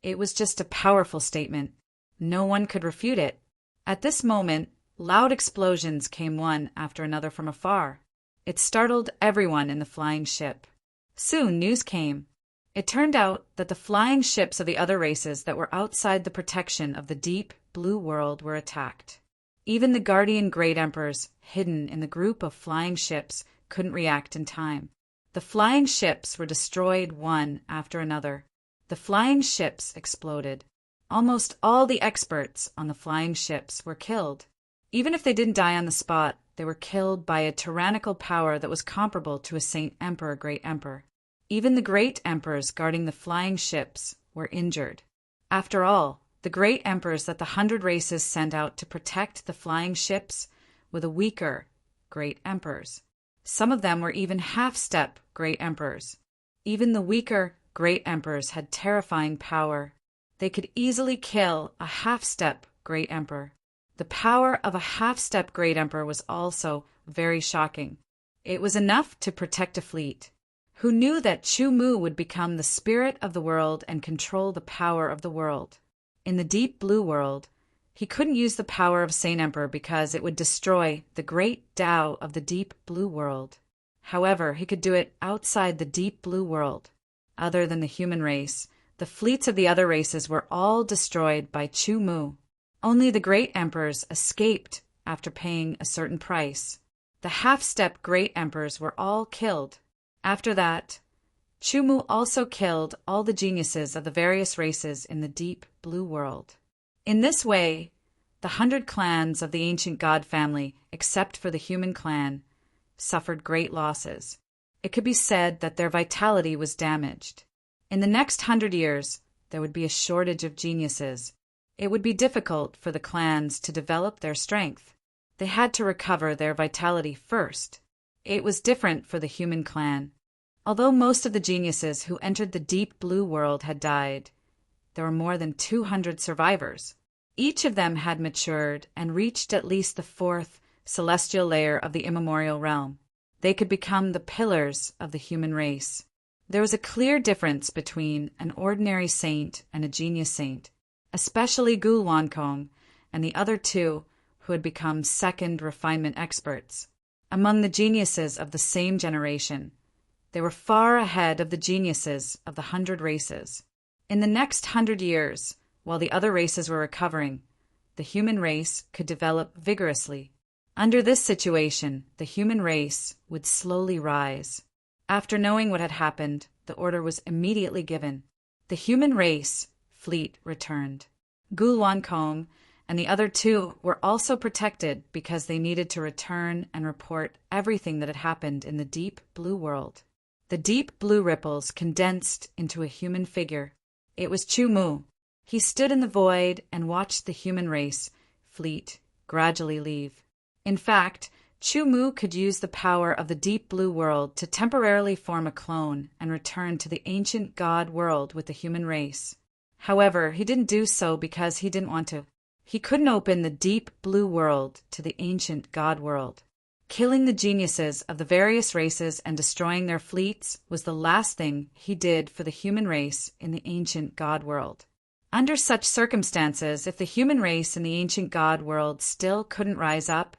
It was just a powerful statement. No one could refute it. At this moment, loud explosions came one after another from afar. It startled everyone in the flying ship. Soon news came. It turned out that the flying ships of the other races that were outside the protection of the deep blue world were attacked. Even the guardian great emperors, hidden in the group of flying ships, couldn't react in time. The flying ships were destroyed one after another. The flying ships exploded. Almost all the experts on the flying ships were killed. Even if they didn't die on the spot, they were killed by a tyrannical power that was comparable to a Saint Emperor Great Emperor. Even the great emperors guarding the flying ships were injured. After all, the great emperors that the 100 races sent out to protect the flying ships were the weaker great emperors. Some of them were even half-step great emperors. Even the weaker great emperors had terrifying power. They could easily kill a half-step great emperor. The power of a half-step great emperor was also very shocking. It was enough to protect a fleet. Who knew that Chu Mu would become the spirit of the world and control the power of the world? In the deep blue world, he couldn't use the power of Saint Emperor because it would destroy the great Tao of the deep blue world. However, he could do it outside the deep blue world. Other than the human race, the fleets of the other races were all destroyed by Chu Mu. Only the great emperors escaped after paying a certain price. The half-step great emperors were all killed. After that, Chu Mu also killed all the geniuses of the various races in the deep blue world. In this way, the 100 clans of the ancient god family, except for the human clan, suffered great losses. It could be said that their vitality was damaged. In the next 100 years, there would be a shortage of geniuses. It would be difficult for the clans to develop their strength. They had to recover their vitality first. It was different for the human clan. Although most of the geniuses who entered the deep blue world had died, there were more than 200 survivors. Each of them had matured and reached at least the 4th celestial layer of the immemorial realm. They could become the pillars of the human race. There was a clear difference between an ordinary saint and a genius saint, especially Gu Wankong and the other two who had become second refinement experts. Among the geniuses of the same generation, they were far ahead of the geniuses of the 100 races. In the next 100 years, while the other races were recovering, the human race could develop vigorously. Under this situation, the human race would slowly rise. After knowing what had happened, the order was immediately given. The human race fleet returned. Gu Wankong and the other two were also protected because they needed to return and report everything that had happened in the deep blue world. The deep blue ripples condensed into a human figure. It was Chu Mu. He stood in the void and watched the human race fleet gradually leave. In fact, Chu Mu could use the power of the deep blue world to temporarily form a clone and return to the ancient god world with the human race. However, he didn't do so because he didn't want to. He couldn't open the deep blue world to the ancient god world. Killing the geniuses of the various races and destroying their fleets was the last thing he did for the human race in the ancient god world. Under such circumstances, if the human race in the ancient god world still couldn't rise up,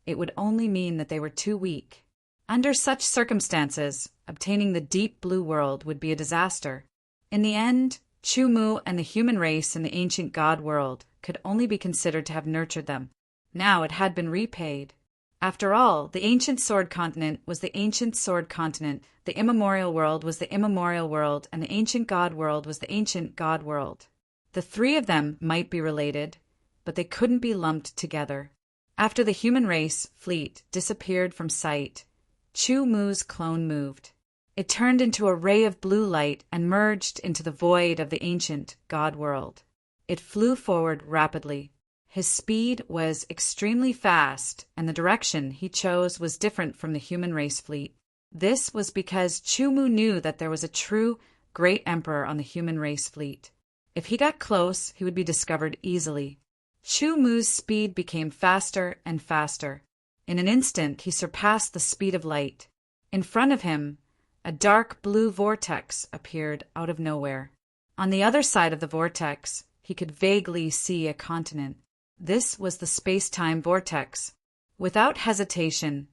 it would only mean that they were too weak. Under such circumstances, obtaining the deep blue world would be a disaster. In the end, Chu Mu and the human race in the ancient god world could only be considered to have nurtured them. Now it had been repaid. After all, the ancient sword continent was the ancient sword continent, the immemorial world was the immemorial world, and the ancient god world was the ancient god world. The three of them might be related, but they couldn't be lumped together. After the human race fleet disappeared from sight, Chu Mu's clone moved. It turned into a ray of blue light and merged into the void of the ancient god world. It flew forward rapidly. His speed was extremely fast, and the direction he chose was different from the human race fleet. This was because Chu Mu knew that there was a true great emperor on the human race fleet. If he got close, he would be discovered easily. Chu Mu's speed became faster and faster. In an instant, he surpassed the speed of light. In front of him, a dark blue vortex appeared out of nowhere. On the other side of the vortex, he could vaguely see a continent. This was the space-time vortex. Without hesitation,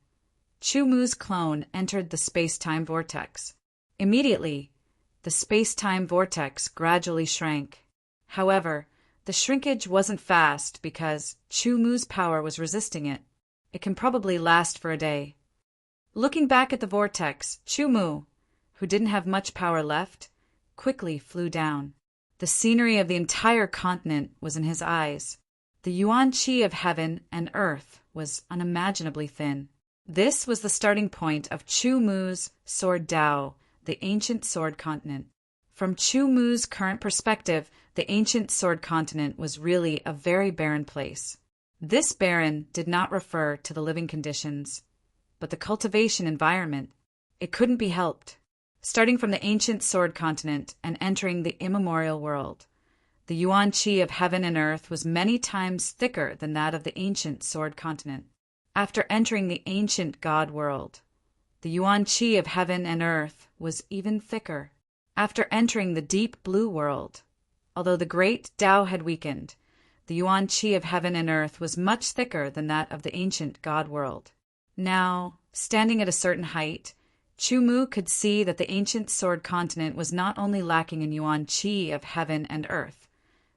Chu Mu's clone entered the space-time vortex. Immediately, the space-time vortex gradually shrank. However, the shrinkage wasn't fast because Chu Mu's power was resisting it. It can probably last for a day. Looking back at the vortex, Chu Mu, who didn't have much power left, quickly flew down. The scenery of the entire continent was in his eyes. The yuan qi of heaven and earth was unimaginably thin. This was the starting point of Chu Mu's sword Dao, the ancient sword continent. From Chu Mu's current perspective, the ancient sword continent was really a very barren place. This barren did not refer to the living conditions, but the cultivation environment. It couldn't be helped. Starting from the ancient sword continent and entering the immemorial world, the yuan qi of heaven and earth was many times thicker than that of the ancient sword continent. After entering the ancient god world, the yuan qi of heaven and earth was even thicker. After entering the deep blue world, although the great Tao had weakened, the yuan qi of heaven and earth was much thicker than that of the ancient god world. Now, standing at a certain height, Chu Mu could see that the ancient sword continent was not only lacking in yuan qi of heaven and earth,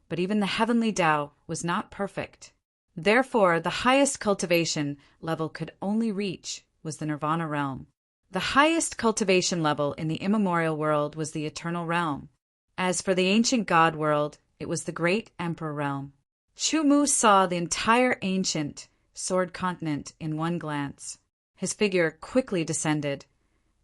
but even the heavenly Tao was not perfect. Therefore, the highest cultivation level could only reach was the nirvana realm. The highest cultivation level in the immemorial world was the eternal realm. As for the ancient god world, it was the great emperor realm. Chu Mu saw the entire ancient sword continent in one glance. His figure quickly descended,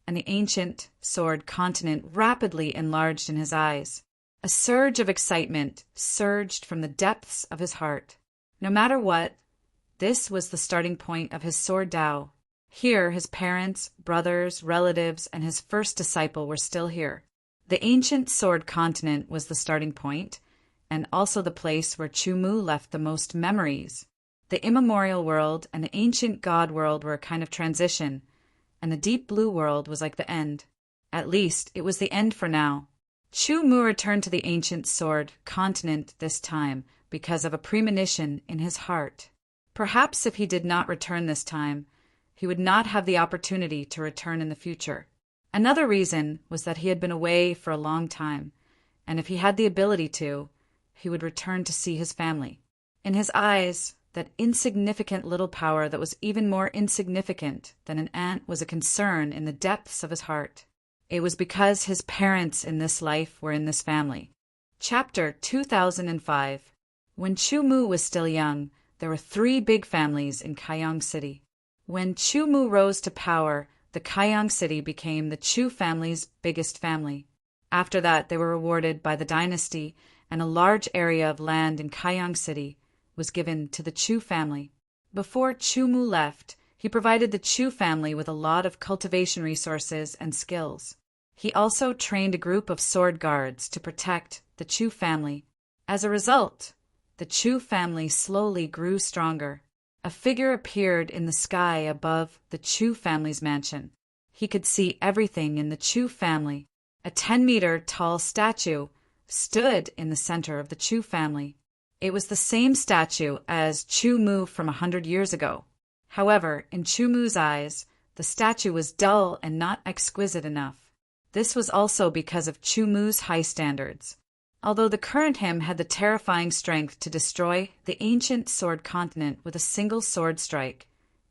and the ancient sword continent rapidly enlarged in his eyes. A surge of excitement surged from the depths of his heart. No matter what, this was the starting point of his sword Tao. Here, his parents, brothers, relatives, and his first disciple were still here. The ancient sword continent was the starting point, and also the place where Chu Mu left the most memories. The immemorial world and the ancient god world were a kind of transition, and the deep blue world was like the end. At least, it was the end for now. Chu Mu returned to the ancient sword continent this time because of a premonition in his heart. Perhaps if he did not return this time, he would not have the opportunity to return in the future. Another reason was that he had been away for a long time, and if he had the ability to, he would return to see his family. In his eyes, that insignificant little power that was even more insignificant than an ant was a concern in the depths of his heart. It was because his parents in this life were in this family. Chapter 2005. When Chu Mu was still young, there were 3 big families in Kaiyang City. When Chu Mu rose to power, the Kaiyang City became the Chu family's biggest family. After that, they were rewarded by the dynasty, and a large area of land in Kaiyang City was given to the Chu family. Before Chu Mu left, he provided the Chu family with a lot of cultivation resources and skills. He also trained a group of sword guards to protect the Chu family. As a result, the Chu family slowly grew stronger. A figure appeared in the sky above the Chu family's mansion. He could see everything in the Chu family. A 10-meter tall statue stood in the center of the Chu family. It was the same statue as Chu Mu from 100 years ago. However, in Chu Mu's eyes, the statue was dull and not exquisite enough. This was also because of Chu Mu's high standards. Although the current him had the terrifying strength to destroy the ancient sword continent with a single sword strike,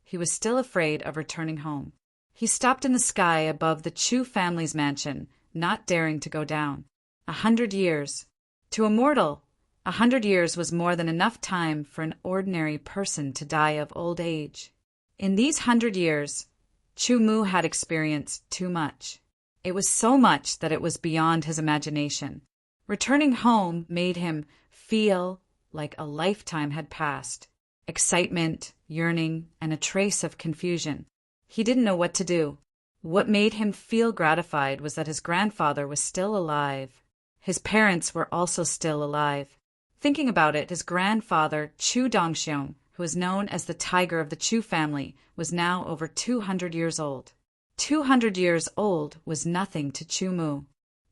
he was still afraid of returning home. He stopped in the sky above the Chu family's mansion, not daring to go down. 100 years. To a mortal, 100 years was more than enough time for an ordinary person to die of old age. In these 100 years, Chu Mu had experienced too much. It was so much that it was beyond his imagination. Returning home made him feel like a lifetime had passed. Excitement, yearning, and a trace of confusion. He didn't know what to do. What made him feel gratified was that his grandfather was still alive. His parents were also still alive. Thinking about it, his grandfather, Chu Dongxiong, who was known as the Tiger of the Chu family, was now over 200 years old. 200 years old was nothing to Chu Mu.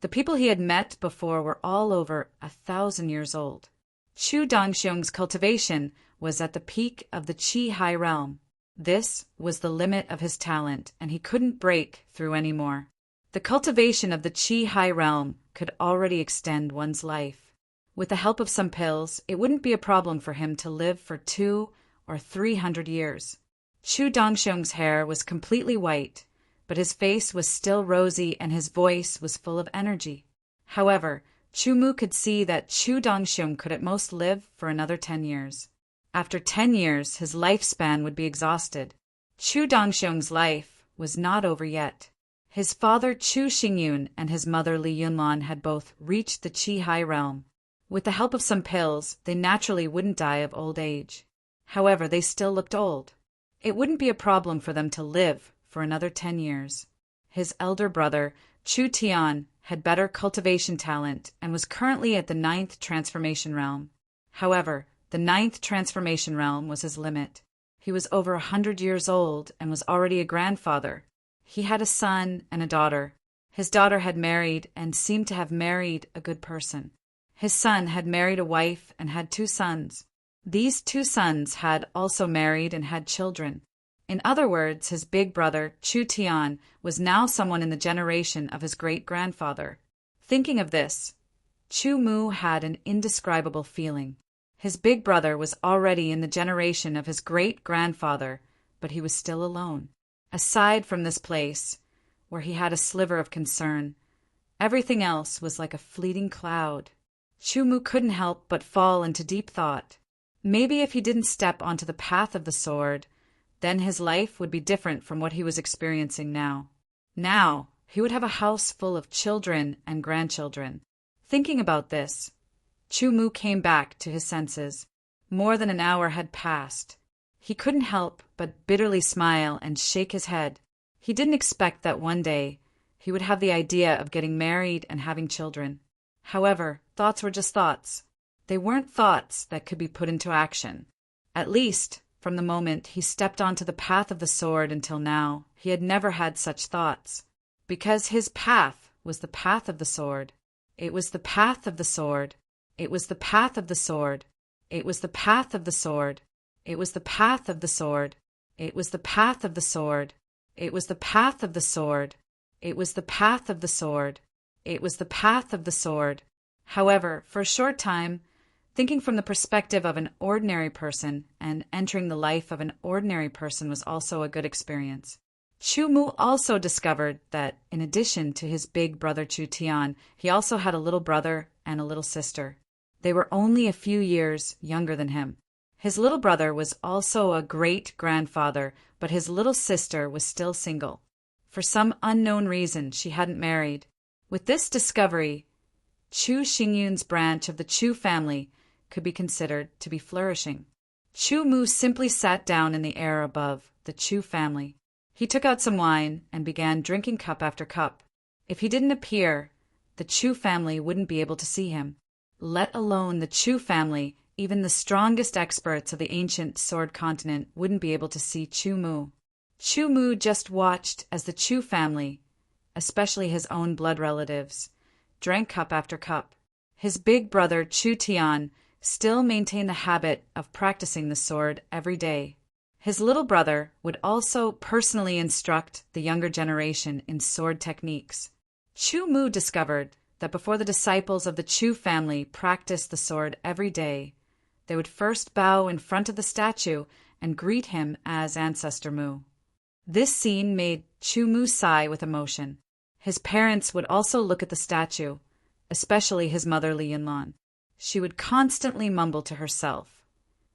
The people he had met before were all over 1,000 years old. Chu Dongxiong's cultivation was at the peak of the Qi High Realm. This was the limit of his talent, and he couldn't break through any more. The cultivation of the Qi High Realm could already extend one's life. With the help of some pills, it wouldn't be a problem for him to live for 200 or 300 years. Chu Dongxiong's hair was completely white, but his face was still rosy and his voice was full of energy. However, Chu Mu could see that Chu Dongxiong could at most live for another 10 years. After 10 years, his lifespan would be exhausted. Chu Dongxiong's life was not over yet. His father Chu Xingyun and his mother Li Yunlan had both reached the Qi High Realm. With the help of some pills, they naturally wouldn't die of old age. However, they still looked old. It wouldn't be a problem for them to live for another 10 years. His elder brother, Chu Tian, had better cultivation talent and was currently at the 9th transformation realm. However, the 9th transformation realm was his limit. He was over 100 years old and was already a grandfather. He had a son and a daughter. His daughter had married and seemed to have married a good person. His son had married a wife and had 2 sons. These 2 sons had also married and had children. In other words, his big brother, Chu Tian, was now someone in the generation of his great-grandfather. Thinking of this, Chu Mu had an indescribable feeling. His big brother was already in the generation of his great-grandfather, but he was still alone. Aside from this place, where he had a sliver of concern, everything else was like a fleeting cloud. Chu Mu couldn't help but fall into deep thought. Maybe if he didn't step onto the path of the sword, then his life would be different from what he was experiencing now. Now, he would have a house full of children and grandchildren. Thinking about this, Chu Mu came back to his senses. More than an hour had passed. He couldn't help but bitterly smile and shake his head. He didn't expect that one day he would have the idea of getting married and having children. However, thoughts were just thoughts. They weren't thoughts that could be put into action. At least, from the moment he stepped onto the path of the sword until now, he had never had such thoughts. Because his path was the path of the sword. It was the path of the sword. It was the path of the sword. It was the path of the sword. It was the path of the sword. It was the path of the sword. It was the path of the sword. It was the path of the sword. It was the path of the sword. However, for a short time, thinking from the perspective of an ordinary person and entering the life of an ordinary person was also a good experience. Chu Mu also discovered that, in addition to his big brother Chu Tian, he also had a little brother and a little sister. They were only a few years younger than him. His little brother was also a great-grandfather, but his little sister was still single. For some unknown reason, she hadn't married. With this discovery, Chu Xingyun's branch of the Chu family could be considered to be flourishing. Chu Mu simply sat down in the air above the Chu family. He took out some wine and began drinking cup after cup. If he didn't appear, the Chu family wouldn't be able to see him. Let alone the Chu family, even the strongest experts of the ancient sword continent wouldn't be able to see Chu Mu. Chu Mu just watched as the Chu family, especially his own blood relatives, drank cup after cup. His big brother Chu Tian still maintained the habit of practicing the sword every day. His little brother would also personally instruct the younger generation in sword techniques. Chu Mu discovered that before the disciples of the Chu family practiced the sword every day, they would first bow in front of the statue and greet him as Ancestor Mu. This scene made Chu Mu sigh with emotion. His parents would also look at the statue, especially his mother Li Yunlan. She would constantly mumble to herself,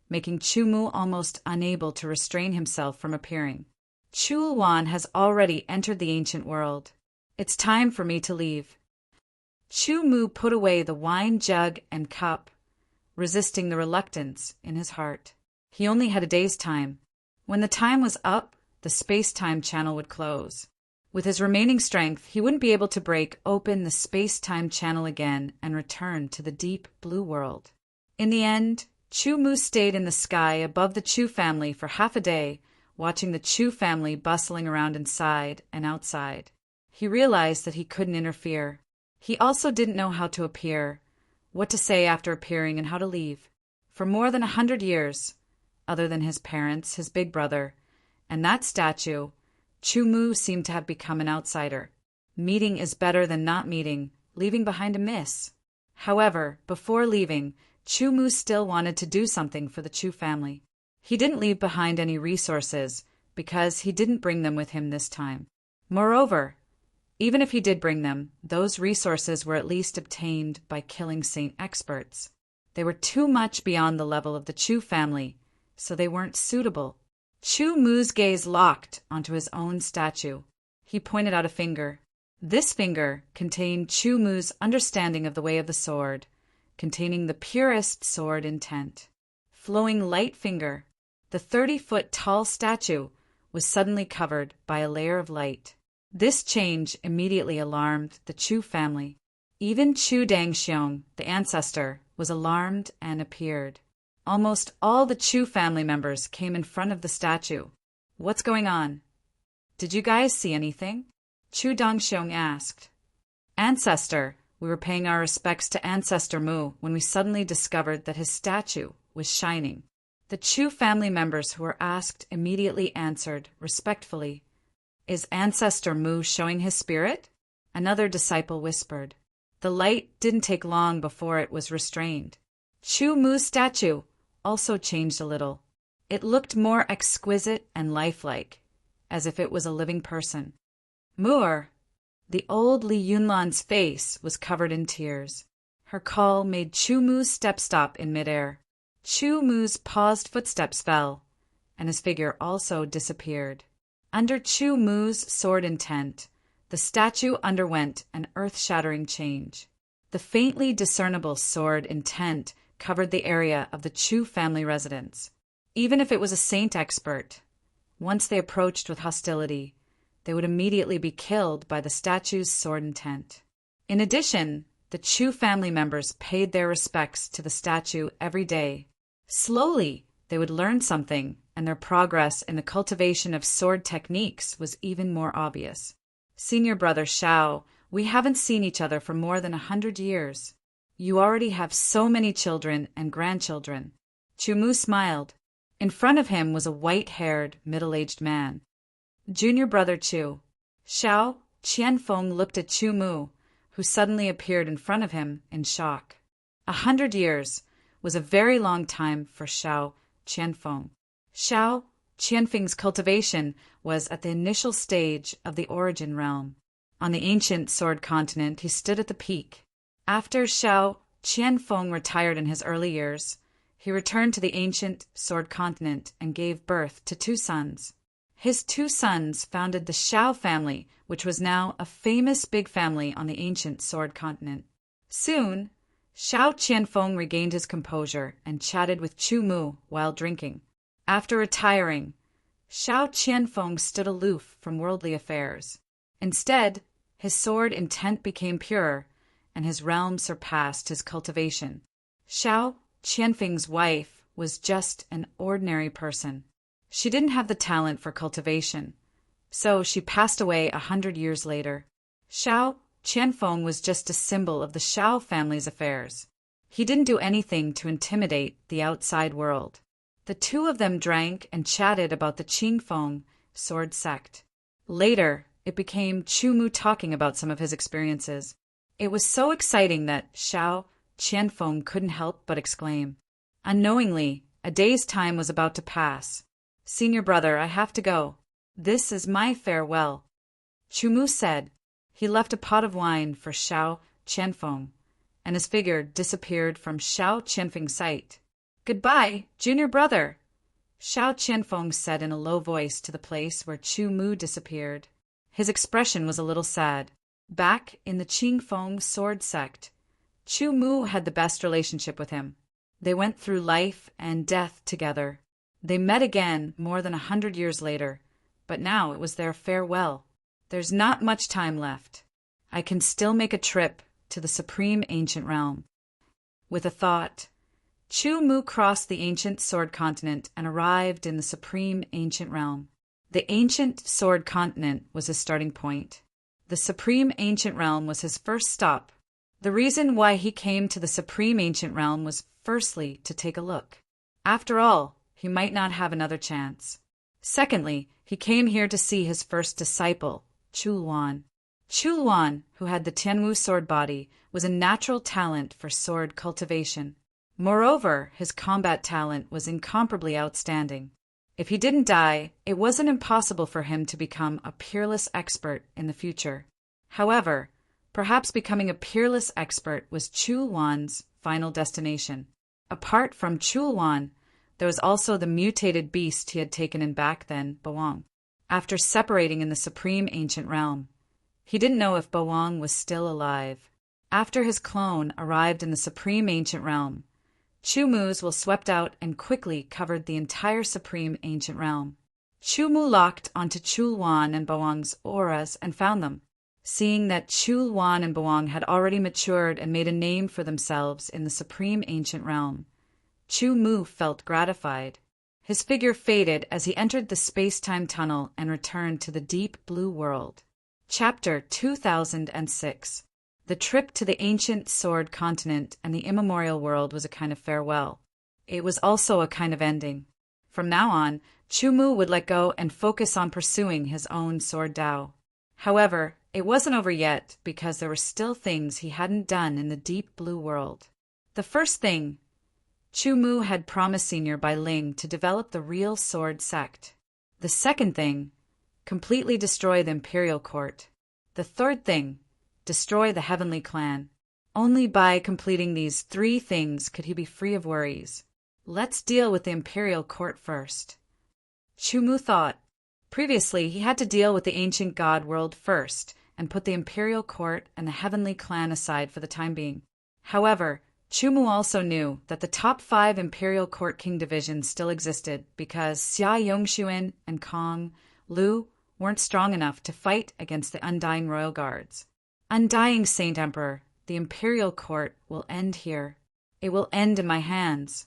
making Chu Mu almost unable to restrain himself from appearing. Chu Wan has already entered the ancient world. It's time for me to leave. Chu Mu put away the wine jug and cup, resisting the reluctance in his heart. He only had a day's time. When the time was up, the space-time channel would close. With his remaining strength, he wouldn't be able to break open the space-time channel again and return to the deep blue world. In the end, Chu Mu stayed in the sky above the Chu family for half a day, watching the Chu family bustling around inside and outside. He realized that he couldn't interfere. He also didn't know how to appear, what to say after appearing, and how to leave. For more than 100 years, other than his parents, his big brother, and that statue, Chu Mu seemed to have become an outsider. Meeting is better than not meeting, leaving behind a miss. However, before leaving, Chu Mu still wanted to do something for the Chu family. He didn't leave behind any resources, because he didn't bring them with him this time. Moreover, even if he did bring them, those resources were at least obtained by killing saint experts. They were too much beyond the level of the Chu family, so they weren't suitable. Chu Mu's gaze locked onto his own statue. He pointed out a finger. This finger contained Chu Mu's understanding of the way of the sword, containing the purest sword intent. Flowing light finger, the 30-foot tall statue was suddenly covered by a layer of light. This change immediately alarmed the Chu family. Even Chu Dangxiong, the ancestor, was alarmed and appeared. Almost all the Chu family members came in front of the statue. What's going on? Did you guys see anything? Chu Dangxiong asked. Ancestor, we were paying our respects to Ancestor Mu when we suddenly discovered that his statue was shining. The Chu family members who were asked immediately answered, respectfully, Is Ancestor Mu showing his spirit? Another disciple whispered. The light didn't take long before it was restrained. Chu Mu's statue also changed a little. It looked more exquisite and lifelike, as if it was a living person. Mu'er, the old Li Yunlan's face was covered in tears. Her call made Chu Mu's step stop in midair. Chu Mu's paused footsteps fell, and his figure also disappeared. Under Chu Mu's sword intent, the statue underwent an earth-shattering change. The faintly discernible sword intent covered the area of the Chu family residence. Even if it was a saint expert, once they approached with hostility, they would immediately be killed by the statue's sword intent. In addition, the Chu family members paid their respects to the statue every day. Slowly, they would learn something, and their progress in the cultivation of sword techniques was even more obvious. Senior brother Shao, we haven't seen each other for more than 100 years. You already have so many children and grandchildren. Chu Mu smiled. In front of him was a white-haired, middle-aged man. Junior brother Chu. Shao Qianfeng looked at Chu Mu, who suddenly appeared in front of him in shock. 100 years was a very long time for Shao Qianfeng. Shao Qianfeng's cultivation was at the initial stage of the origin realm. On the ancient sword continent, he stood at the peak. After Shao Qianfeng retired in his early years, he returned to the ancient sword continent and gave birth to 2 sons. His 2 sons founded the Shao family, which was now a famous big family on the ancient sword continent. Soon, Shao Qianfeng regained his composure and chatted with Chu Mu while drinking. After retiring, Shao Qianfeng stood aloof from worldly affairs. Instead, his sword intent became pure, and his realm surpassed his cultivation. Shao Qianfeng's wife was just an ordinary person. She didn't have the talent for cultivation, so she passed away 100 years later. Shao Qianfeng was just a symbol of the Shao family's affairs. He didn't do anything to intimidate the outside world. The 2 of them drank and chatted about the Qingfeng sword sect. Later, it became Chu Mu talking about some of his experiences. It was so exciting that Shao Qianfeng couldn't help but exclaim. Unknowingly, a day's time was about to pass. Senior brother, I have to go. This is my farewell. Chumu said. He left a pot of wine for Xiao Qianfeng, and his figure disappeared from Xiao Qianfeng's sight. Goodbye, junior brother, Xiao Qianfeng said in a low voice to the place where Chumu disappeared. His expression was a little sad. Back in the Qingfeng sword sect, Chumu had the best relationship with him. They went through life and death together. They met again more than 100 years later, but now it was their farewell. There's not much time left. I can still make a trip to the supreme ancient realm. With a thought, Chumu crossed the ancient sword continent and arrived in the supreme ancient realm. The ancient sword continent was his starting point. The supreme ancient realm was his first stop. The reason why he came to the supreme ancient realm was firstly to take a look. After all, he might not have another chance. Secondly, he came here to see his first disciple, Chulwan. Chulwan, who had the Tianwu sword body, was a natural talent for sword cultivation. Moreover, his combat talent was incomparably outstanding. If he didn't die, it wasn't impossible for him to become a peerless expert in the future. However, perhaps becoming a peerless expert was Chulwan's final destination. Apart from Chulwan, there was also the mutated beast he had taken in back then, Bawang. After separating in the supreme ancient realm, he didn't know if Bawang was still alive. After his clone arrived in the supreme ancient realm, Chumu's will swept out and quickly covered the entire supreme ancient realm. Chumu locked onto Chulwan and Bawang's auras and found them. Seeing that Chulwan and Bawang had already matured and made a name for themselves in the supreme ancient realm, Chumu felt gratified. His figure faded as he entered the space-time tunnel and returned to the deep blue world. Chapter 2006. The trip to the ancient sword continent and the immemorial world was a kind of farewell. It was also a kind of ending. From now on, Chumu would let go and focus on pursuing his own sword Dao. However, it wasn't over yet because there were still things he hadn't done in the deep blue world. The first thing, Chumu had promised Senior Bai Ling to develop the real sword sect. The second thing, completely destroy the imperial court. The third thing, destroy the heavenly clan. Only by completing these three things could he be free of worries. Let's deal with the imperial court first. Chumu thought. Previously, he had to deal with the ancient god world first and put the imperial court and the heavenly clan aside for the time being. However, Chumu also knew that the top 5 imperial court king divisions still existed because Xia Yongxuan and Kong Lu weren't strong enough to fight against the Undying Royal Guards. Undying Saint Emperor, the imperial court will end here. It will end in my hands.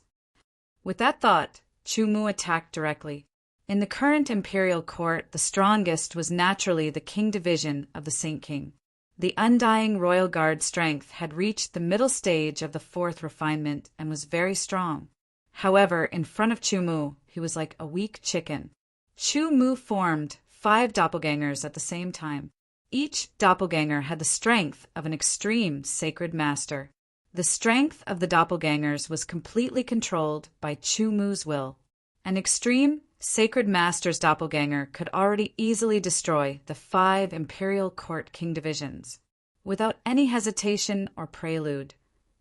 With that thought, Chumu attacked directly. In the current imperial court, the strongest was naturally the king division of the Saint King. The Undying Royal Guard strength had reached the middle stage of the 4th refinement and was very strong. However, in front of Chumu, he was like a weak chicken. Chumu formed 5 doppelgangers at the same time. Each doppelganger had the strength of an extreme sacred master. The strength of the doppelgangers was completely controlled by Chumu's will. An extreme sacred master's doppelganger could already easily destroy the 5 imperial court king divisions. Without any hesitation or prelude,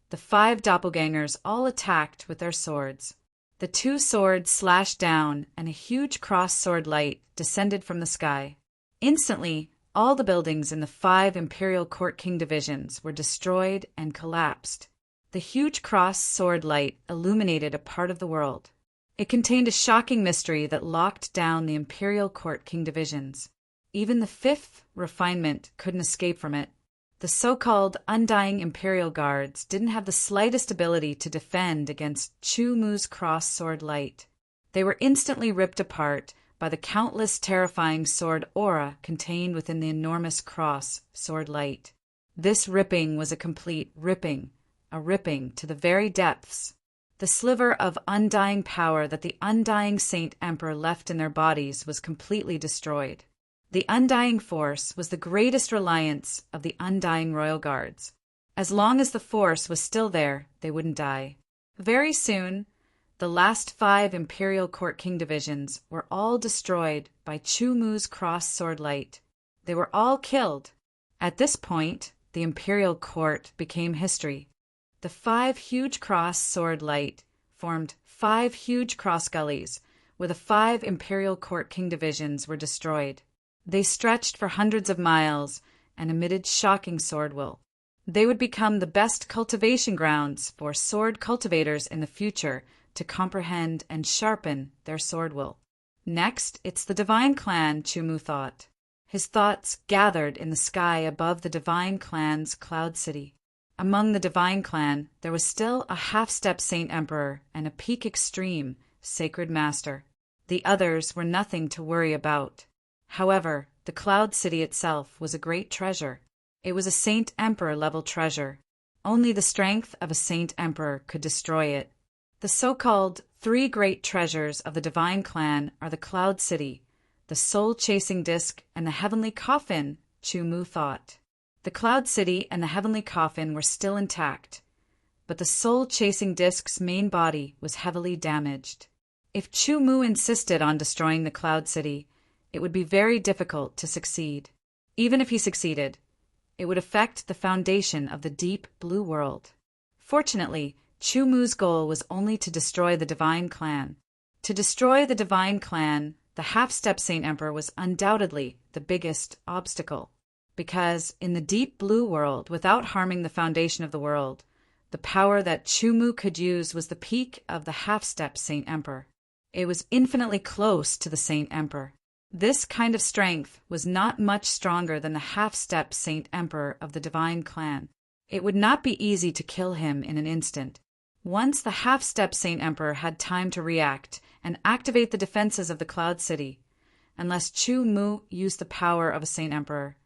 the 5 doppelgangers all attacked with their swords. The 2 swords slashed down and a huge cross-sword light descended from the sky. Instantly, all the buildings in the 5 imperial court king divisions were destroyed and collapsed. The huge cross-sword light illuminated a part of the world. It contained a shocking mystery that locked down the imperial court king divisions. Even the 5th refinement couldn't escape from it. The so-called Undying Imperial Guards didn't have the slightest ability to defend against Chumu's cross-sword light. They were instantly ripped apart by the countless terrifying sword aura contained within the enormous cross-sword light. This ripping was a complete ripping, a ripping to the very depths. The sliver of undying power that the Undying Saint Emperor left in their bodies was completely destroyed. The undying force was the greatest reliance of the Undying Royal Guards. As long as the force was still there, they wouldn't die. Very soon, The last 5 Imperial Court King divisions were all destroyed by Chu Mu's cross-sword light. They were all killed. At this point, the Imperial Court became history. The 5 huge cross-sword light formed 5 huge cross gullies, where the 5 Imperial Court King divisions were destroyed. They stretched for hundreds of miles and emitted shocking sword will. They would become the best cultivation grounds for sword cultivators in the future to comprehend and sharpen their sword will. Next, it's the Divine Clan, Chu Mu thought. His thoughts gathered in the sky above the Divine Clan's Cloud City. Among the Divine Clan, there was still a half-step Saint Emperor and a peak extreme Sacred Master. The others were nothing to worry about. However, the Cloud City itself was a great treasure. It was a Saint Emperor level treasure. Only the strength of a Saint Emperor could destroy it. The so-called 3 great treasures of the Divine Clan are the Cloud City, the soul-chasing disc, and the heavenly coffin, Chu Mu thought. The Cloud City and the heavenly coffin were still intact, but the soul-chasing disc's main body was heavily damaged. If Chu Mu insisted on destroying the Cloud City, it would be very difficult to succeed. Even if he succeeded, it would affect the foundation of the deep blue world. Fortunately, Chu Mu's goal was only to destroy the Divine Clan. To destroy the Divine Clan, the half-step Saint Emperor was undoubtedly the biggest obstacle. Because in the deep blue world, without harming the foundation of the world, the power that Chu Mu could use was the peak of the half-step Saint Emperor. It was infinitely close to the Saint Emperor. This kind of strength was not much stronger than the half-step Saint Emperor of the Divine Clan. It would not be easy to kill him in an instant. Once the half-step Saint Emperor had time to react and activate the defenses of the Cloud City, unless Chu Mu used the power of a Saint Emperor,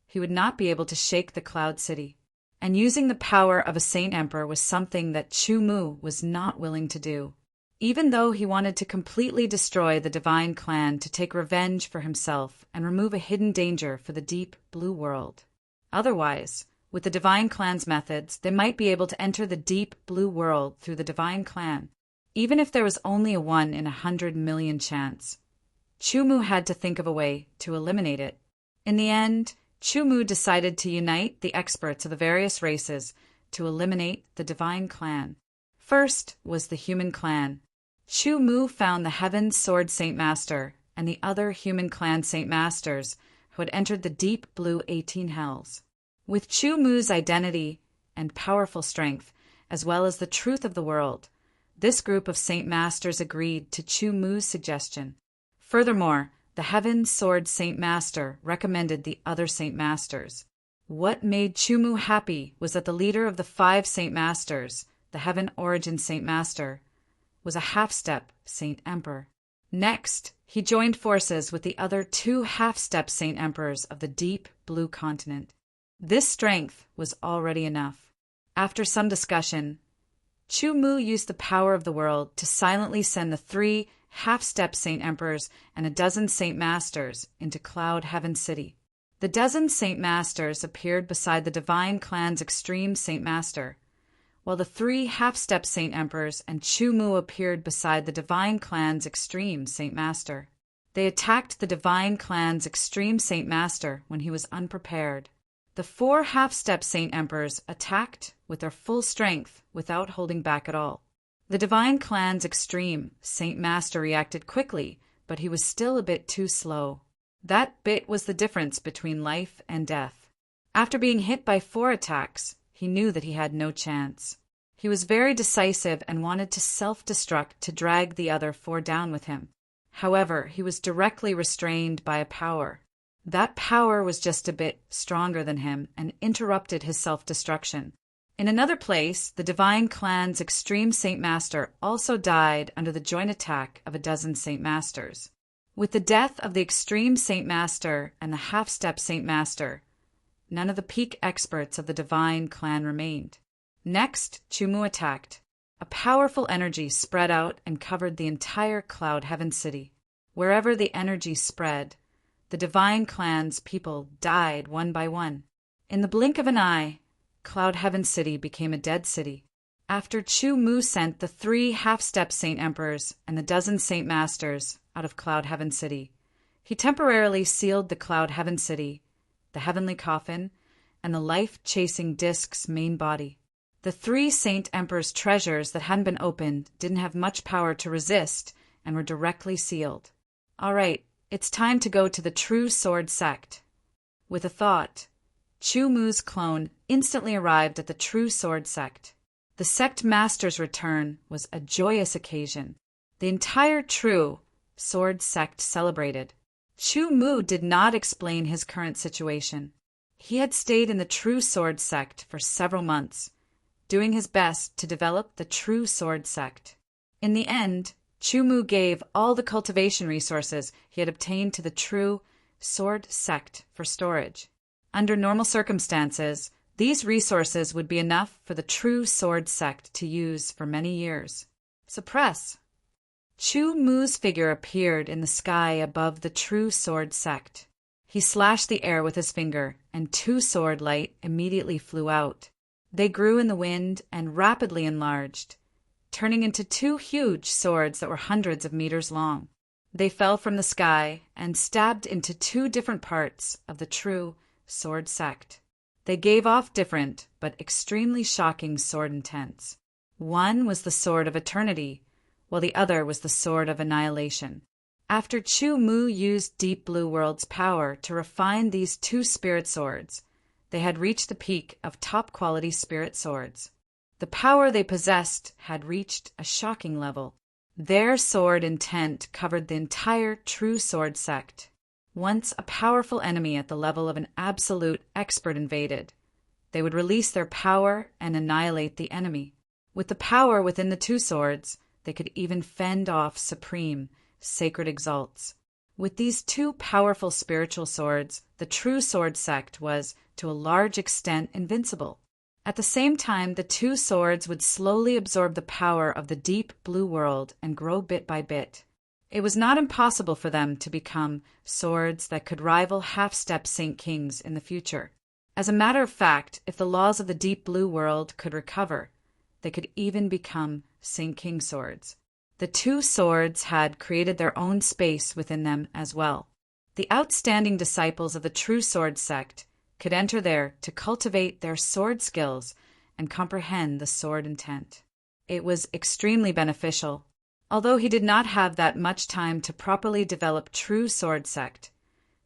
he would not be able to shake the Cloud City. And using the power of a Saint Emperor was something that Chu Mu was not willing to do. Even though he wanted to completely destroy the Divine Clan to take revenge for himself and remove a hidden danger for the deep blue world. Otherwise, with the Divine Clan's methods, they might be able to enter the deep blue world through the Divine Clan, even if there was only a 1 in 100 million chance. Chu Mu had to think of a way to eliminate it. In the end, Chu Mu decided to unite the experts of the various races to eliminate the Divine Clan. First was the Human Clan. Chu Mu found the Heaven Sword Saint Master and the other Human Clan Saint Masters who had entered the deep blue 18 Hells. With Chu Mu's identity and powerful strength, as well as the truth of the world, this group of Saint Masters agreed to Chu Mu's suggestion. Furthermore, the Heaven Sword Saint Master recommended the other Saint Masters. What made Chu Mu happy was that the leader of the 5 Saint Masters, the Heaven Origin Saint Master, was a half-step Saint Emperor. Next, he joined forces with the other 2 half-step Saint Emperors of the deep blue continent. This strength was already enough. After some discussion, Chu Mu used the power of the world to silently send the 3 half-step Saint Emperors and a dozen Saint Masters into Cloud Heaven City. The dozen Saint Masters appeared beside the Divine Clan's extreme Saint Master, while the 3 half-step Saint Emperors and Chu Mu appeared beside the Divine Clan's extreme Saint Master. They attacked the Divine Clan's extreme Saint Master when he was unprepared. The 4 half-step Saint Emperors attacked with their full strength without holding back at all. The Divine Clan's extreme Saint Master reacted quickly, but he was still a bit too slow. That bit was the difference between life and death. After being hit by 4 attacks, he knew that he had no chance. He was very decisive and wanted to self-destruct to drag the other 4 down with him. However, he was directly restrained by a power. That power was just a bit stronger than him and interrupted his self-destruction. In another place, the Divine Clan's extreme Saint Master also died under the joint attack of a dozen Saint Masters. With the death of the extreme Saint Master and the half-step Saint Master, none of the peak experts of the Divine Clan remained. Next, Chu Mu attacked. A powerful energy spread out and covered the entire Cloud Heaven City. Wherever the energy spread, the Divine Clan's people died one by one. In the blink of an eye, Cloud Heaven City became a dead city. After Chu Mu sent the 3 half-step Saint Emperors and the dozen Saint Masters out of Cloud Heaven City, he temporarily sealed the Cloud Heaven City, the heavenly coffin, and the life-chasing disk's main body. The 3 Saint Emperors' treasures that hadn't been opened didn't have much power to resist and were directly sealed. All right, it's time to go to the True Sword Sect. With a thought, Chu Mu's clone instantly arrived at the True Sword Sect. The sect master's return was a joyous occasion. The entire True Sword Sect celebrated. Chu Mu did not explain his current situation. He had stayed in the True Sword Sect for several months, doing his best to develop the True Sword Sect. In the end, Chu Mu gave all the cultivation resources he had obtained to the True Sword Sect for storage. Under normal circumstances, these resources would be enough for the True Sword Sect to use for many years. Suppress. Chu Mu's figure appeared in the sky above the True Sword Sect. He slashed the air with his finger, and 2 sword light immediately flew out. They grew in the wind and rapidly enlarged, turning into 2 huge swords that were hundreds of meters long. They fell from the sky and stabbed into 2 different parts of the True Sword Sect. They gave off different but extremely shocking sword intents. One was the Sword of Eternity, while the other was the Sword of Annihilation. After Chu Mu used Deep Blue World's power to refine these 2 spirit swords, they had reached the peak of top-quality spirit swords. The power they possessed had reached a shocking level. Their sword intent covered the entire True Sword Sect. Once a powerful enemy at the level of an absolute expert invaded, they would release their power and annihilate the enemy. With the power within the 2 swords, they could even fend off supreme, sacred exalts. With these 2 powerful spiritual swords, the True Sword Sect was, to a large extent, invincible. At the same time, the 2 swords would slowly absorb the power of the Deep Blue World and grow bit by bit. It was not impossible for them to become swords that could rival half-step Saint Kings in the future. As a matter of fact, if the laws of the Deep Blue World could recover, they could even become Saint King swords. The 2 swords had created their own space within them as well. The outstanding disciples of the True Sword Sect could enter there to cultivate their sword skills and comprehend the sword intent. It was extremely beneficial. Although he did not have that much time to properly develop True Sword Sect,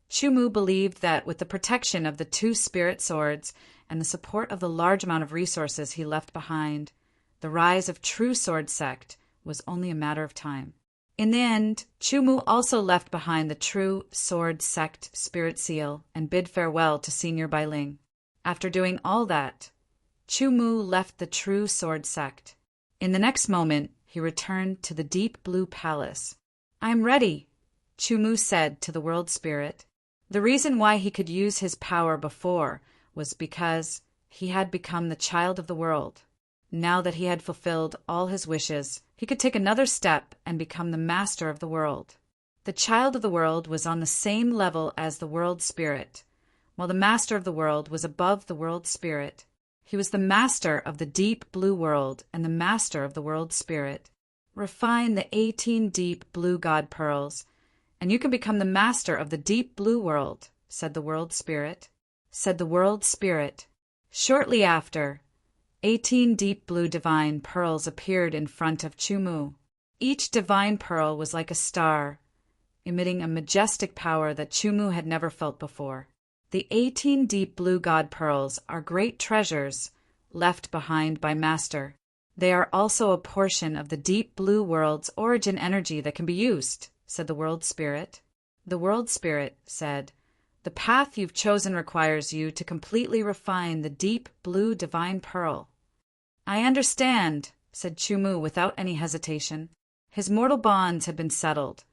Chu Mu believed that with the protection of the 2 spirit swords and the support of the large amount of resources he left behind, the rise of True Sword Sect was only a matter of time. In the end, Chu Mu also left behind the True Sword Sect spirit seal and bid farewell to Senior Bai Ling. After doing all that, Chu Mu left the True Sword Sect. In the next moment, he returned to the Deep Blue Palace. "I am ready," Chu Mu said to the World Spirit. The reason why he could use his power before was because he had become the child of the world. Now that he had fulfilled all his wishes, he could take another step and become the master of the world. The child of the world was on the same level as the World Spirit, while the master of the world was above the World Spirit. He was the master of the Deep Blue World and the master of the World Spirit. Refine the 18 Deep Blue God Pearls, and you can become the master of the Deep Blue World, said the World Spirit. Shortly after, 18 deep blue divine pearls appeared in front of Chu Mu. Each divine pearl was like a star, emitting a majestic power that Chu Mu had never felt before. The 18 deep blue God pearls are great treasures left behind by Master. They are also a portion of the Deep Blue World's origin energy that can be used, said the World Spirit. The World Spirit said, "The path you've chosen requires you to completely refine the Deep Blue Divine Pearl." "I understand," said Chu Mu without any hesitation. His mortal bonds had been settled,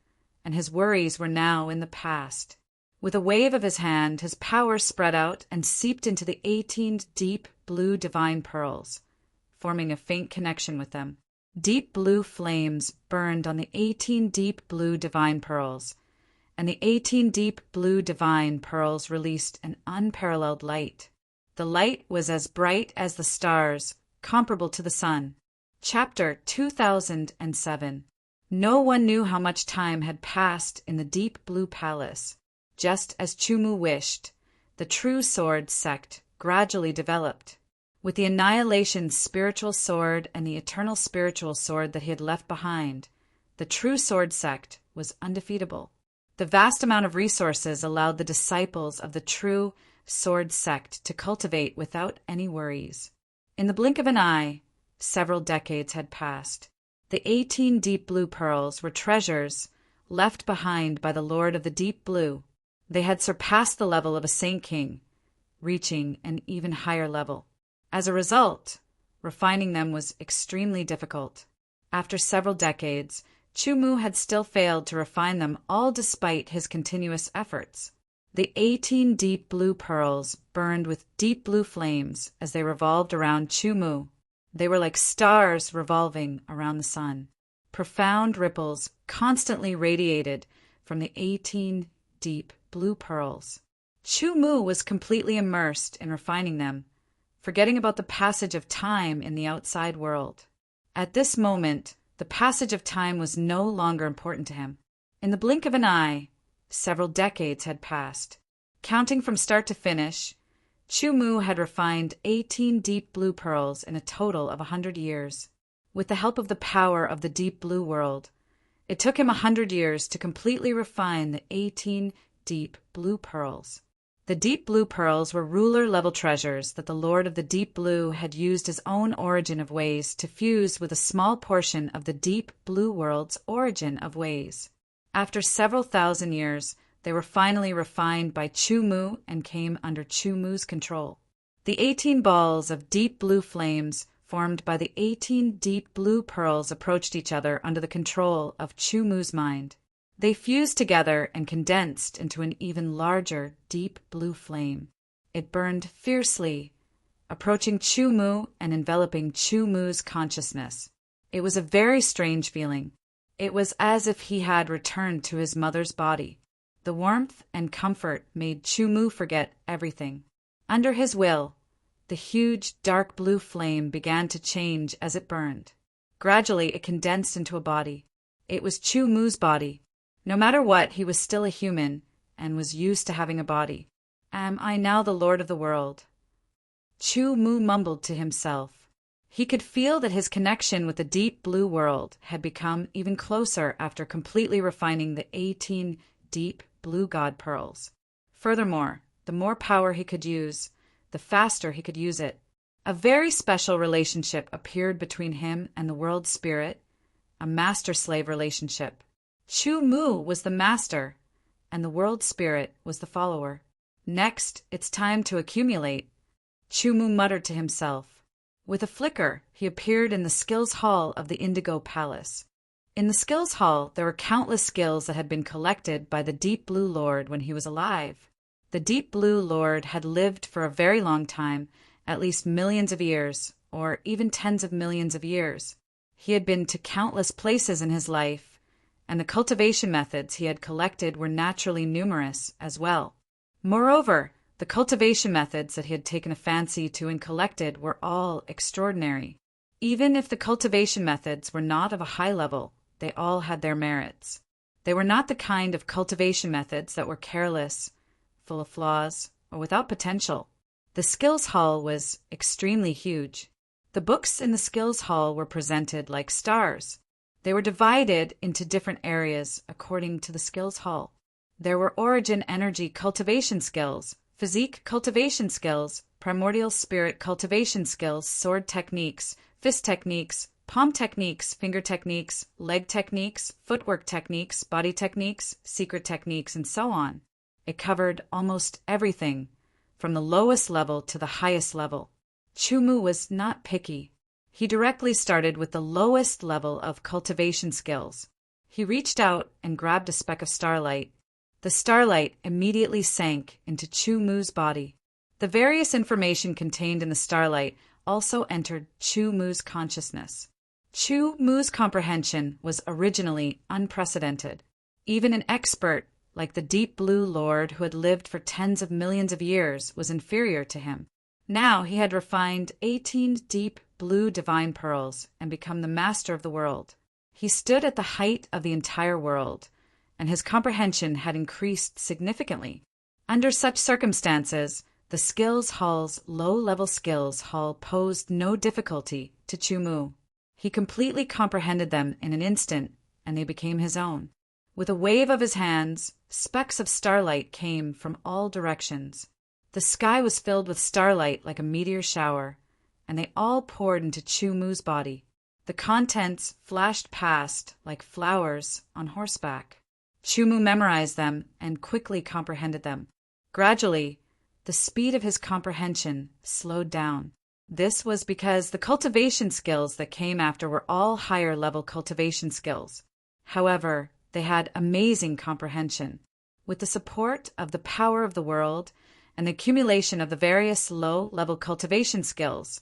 and his worries were now in the past. With a wave of his hand, his power spread out and seeped into the 18 deep blue divine pearls, forming a faint connection with them. Deep blue flames burned on the 18 deep blue divine pearls, and the 18 deep blue divine pearls released an unparalleled light. The light was as bright as the stars, comparable to the sun. Chapter 2007. No one knew how much time had passed in the deep blue palace. Just as Chumu wished, the true sword sect gradually developed. With the annihilation spiritual sword and the eternal spiritual sword that he had left behind, the true sword sect was undefeatable. The vast amount of resources allowed the disciples of the true sword sect to cultivate without any worries. In the blink of an eye, several decades had passed. The 18 deep blue pearls were treasures left behind by the Lord of the Deep Blue. They had surpassed the level of a Saint King, reaching an even higher level. As a result, refining them was extremely difficult. After several decades, Chumu had still failed to refine them, all despite his continuous efforts. The 18 deep blue pearls burned with deep blue flames as they revolved around Chumu. They were like stars revolving around the sun. Profound ripples constantly radiated from the 18 deep blue pearls. Chumu was completely immersed in refining them, forgetting about the passage of time in the outside world. At this moment, the passage of time was no longer important to him. In the blink of an eye, several decades had passed. Counting from start to finish, Chumu had refined 18 deep blue pearls in a total of 100 years. With the help of the power of the deep blue world, it took him 100 years to completely refine the 18 deep blue pearls. The deep blue pearls were ruler-level treasures that the Lord of the Deep Blue had used his own origin of ways to fuse with a small portion of the deep blue world's origin of ways. After several thousand years, they were finally refined by Chumu and came under Chumu's control. The 18 balls of deep blue flames formed by the 18 deep blue pearls approached each other under the control of Chumu's mind. They fused together and condensed into an even larger deep blue flame. It burned fiercely, approaching Chumu and enveloping Chumu's consciousness. It was a very strange feeling. It was as if he had returned to his mother's body. The warmth and comfort made Chumu forget everything. Under his will, the huge dark blue flame began to change as it burned. Gradually, it condensed into a body. It was Chumu's body. No matter what, he was still a human and was used to having a body. Am I now the Lord of the world? Chumu mumbled to himself. He could feel that his connection with the deep blue world had become even closer after completely refining the 18 deep blue god pearls. Furthermore, the more power he could use, the faster he could use it. A very special relationship appeared between him and the world spirit, a master-slave relationship. Chumu was the master, and the world spirit was the follower. Next, it's time to accumulate, Chumu muttered to himself. With a flicker, he appeared in the skills hall of the Indigo Palace. In the skills hall, there were countless skills that had been collected by the Deep Blue Lord when he was alive. The Deep Blue Lord had lived for a very long time, at least millions of years, or even tens of millions of years. He had been to countless places in his life, and the cultivation methods he had collected were naturally numerous as well. Moreover, the cultivation methods that he had taken a fancy to and collected were all extraordinary. Even if the cultivation methods were not of a high level, they all had their merits. They were not the kind of cultivation methods that were careless, full of flaws, or without potential. The skills hall was extremely huge. The books in the skills hall were presented like stars. They were divided into different areas according to the skills hall. There were origin energy cultivation skills, physique cultivation skills, primordial spirit cultivation skills, sword techniques, fist techniques, palm techniques, finger techniques, leg techniques, footwork techniques, body techniques, secret techniques, and so on. It covered almost everything, from the lowest level to the highest level. Chumu was not picky. He directly started with the lowest level of cultivation skills. He reached out and grabbed a speck of starlight. The starlight immediately sank into Chumu's body. The various information contained in the starlight also entered Chumu's consciousness. Chumu's comprehension was originally unprecedented. Even an expert like the Deep Blue Lord, who had lived for tens of millions of years, was inferior to him. Now he had refined 18 deep blue divine pearls and become the master of the world. He stood at the height of the entire world, and his comprehension had increased significantly. Under such circumstances, the Skills Hall's low-level skills hall posed no difficulty to Chu-Mu. He completely comprehended them in an instant, and they became his own. With a wave of his hands, specks of starlight came from all directions. The sky was filled with starlight like a meteor shower, and they all poured into Chu-Mu's body. The contents flashed past like flowers on horseback. Chu-Mu memorized them and quickly comprehended them. Gradually, the speed of his comprehension slowed down. This was because the cultivation skills that came after were all higher-level cultivation skills. However, they had amazing comprehension. With the support of the power of the world and the accumulation of the various low-level cultivation skills,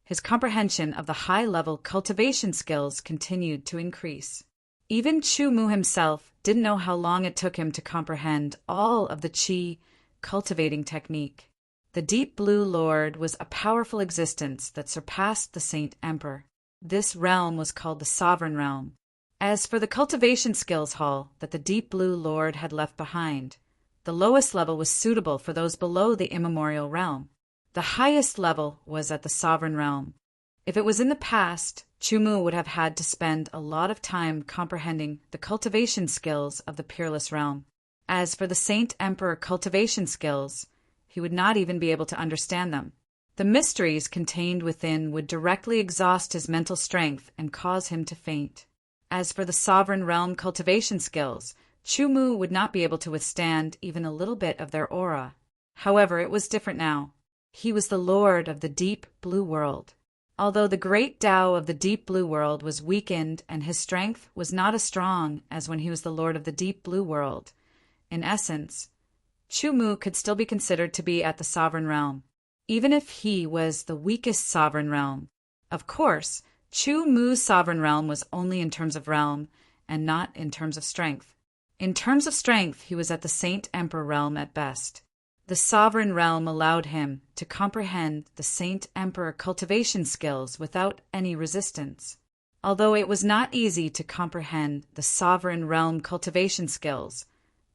his comprehension of the high-level cultivation skills continued to increase. Even Chu-Mu himself didn't know how long it took him to comprehend all of the qi cultivating technique. The Deep Blue Lord was a powerful existence that surpassed the Saint Emperor. This realm was called the Sovereign Realm. As for the cultivation skills hall that the Deep Blue Lord had left behind, the lowest level was suitable for those below the immemorial realm. The highest level was at the Sovereign Realm. If it was in the past, Chu-Mu would have had to spend a lot of time comprehending the cultivation skills of the Peerless Realm. As for the Saint Emperor cultivation skills, he would not even be able to understand them. The mysteries contained within would directly exhaust his mental strength and cause him to faint. As for the Sovereign Realm cultivation skills, Chu-Mu would not be able to withstand even a little bit of their aura. However, it was different now. He was the Lord of the Deep Blue World. Although the great Tao of the Deep Blue World was weakened and his strength was not as strong as when he was the Lord of the Deep Blue World, in essence, Chu-Mu could still be considered to be at the Sovereign Realm, even if he was the weakest Sovereign Realm. Of course, Chu-Mu's Sovereign Realm was only in terms of realm and not in terms of strength. In terms of strength, he was at the Saint Emperor Realm at best. The Sovereign Realm allowed him to comprehend the Saint Emperor cultivation skills without any resistance. Although it was not easy to comprehend the Sovereign Realm cultivation skills,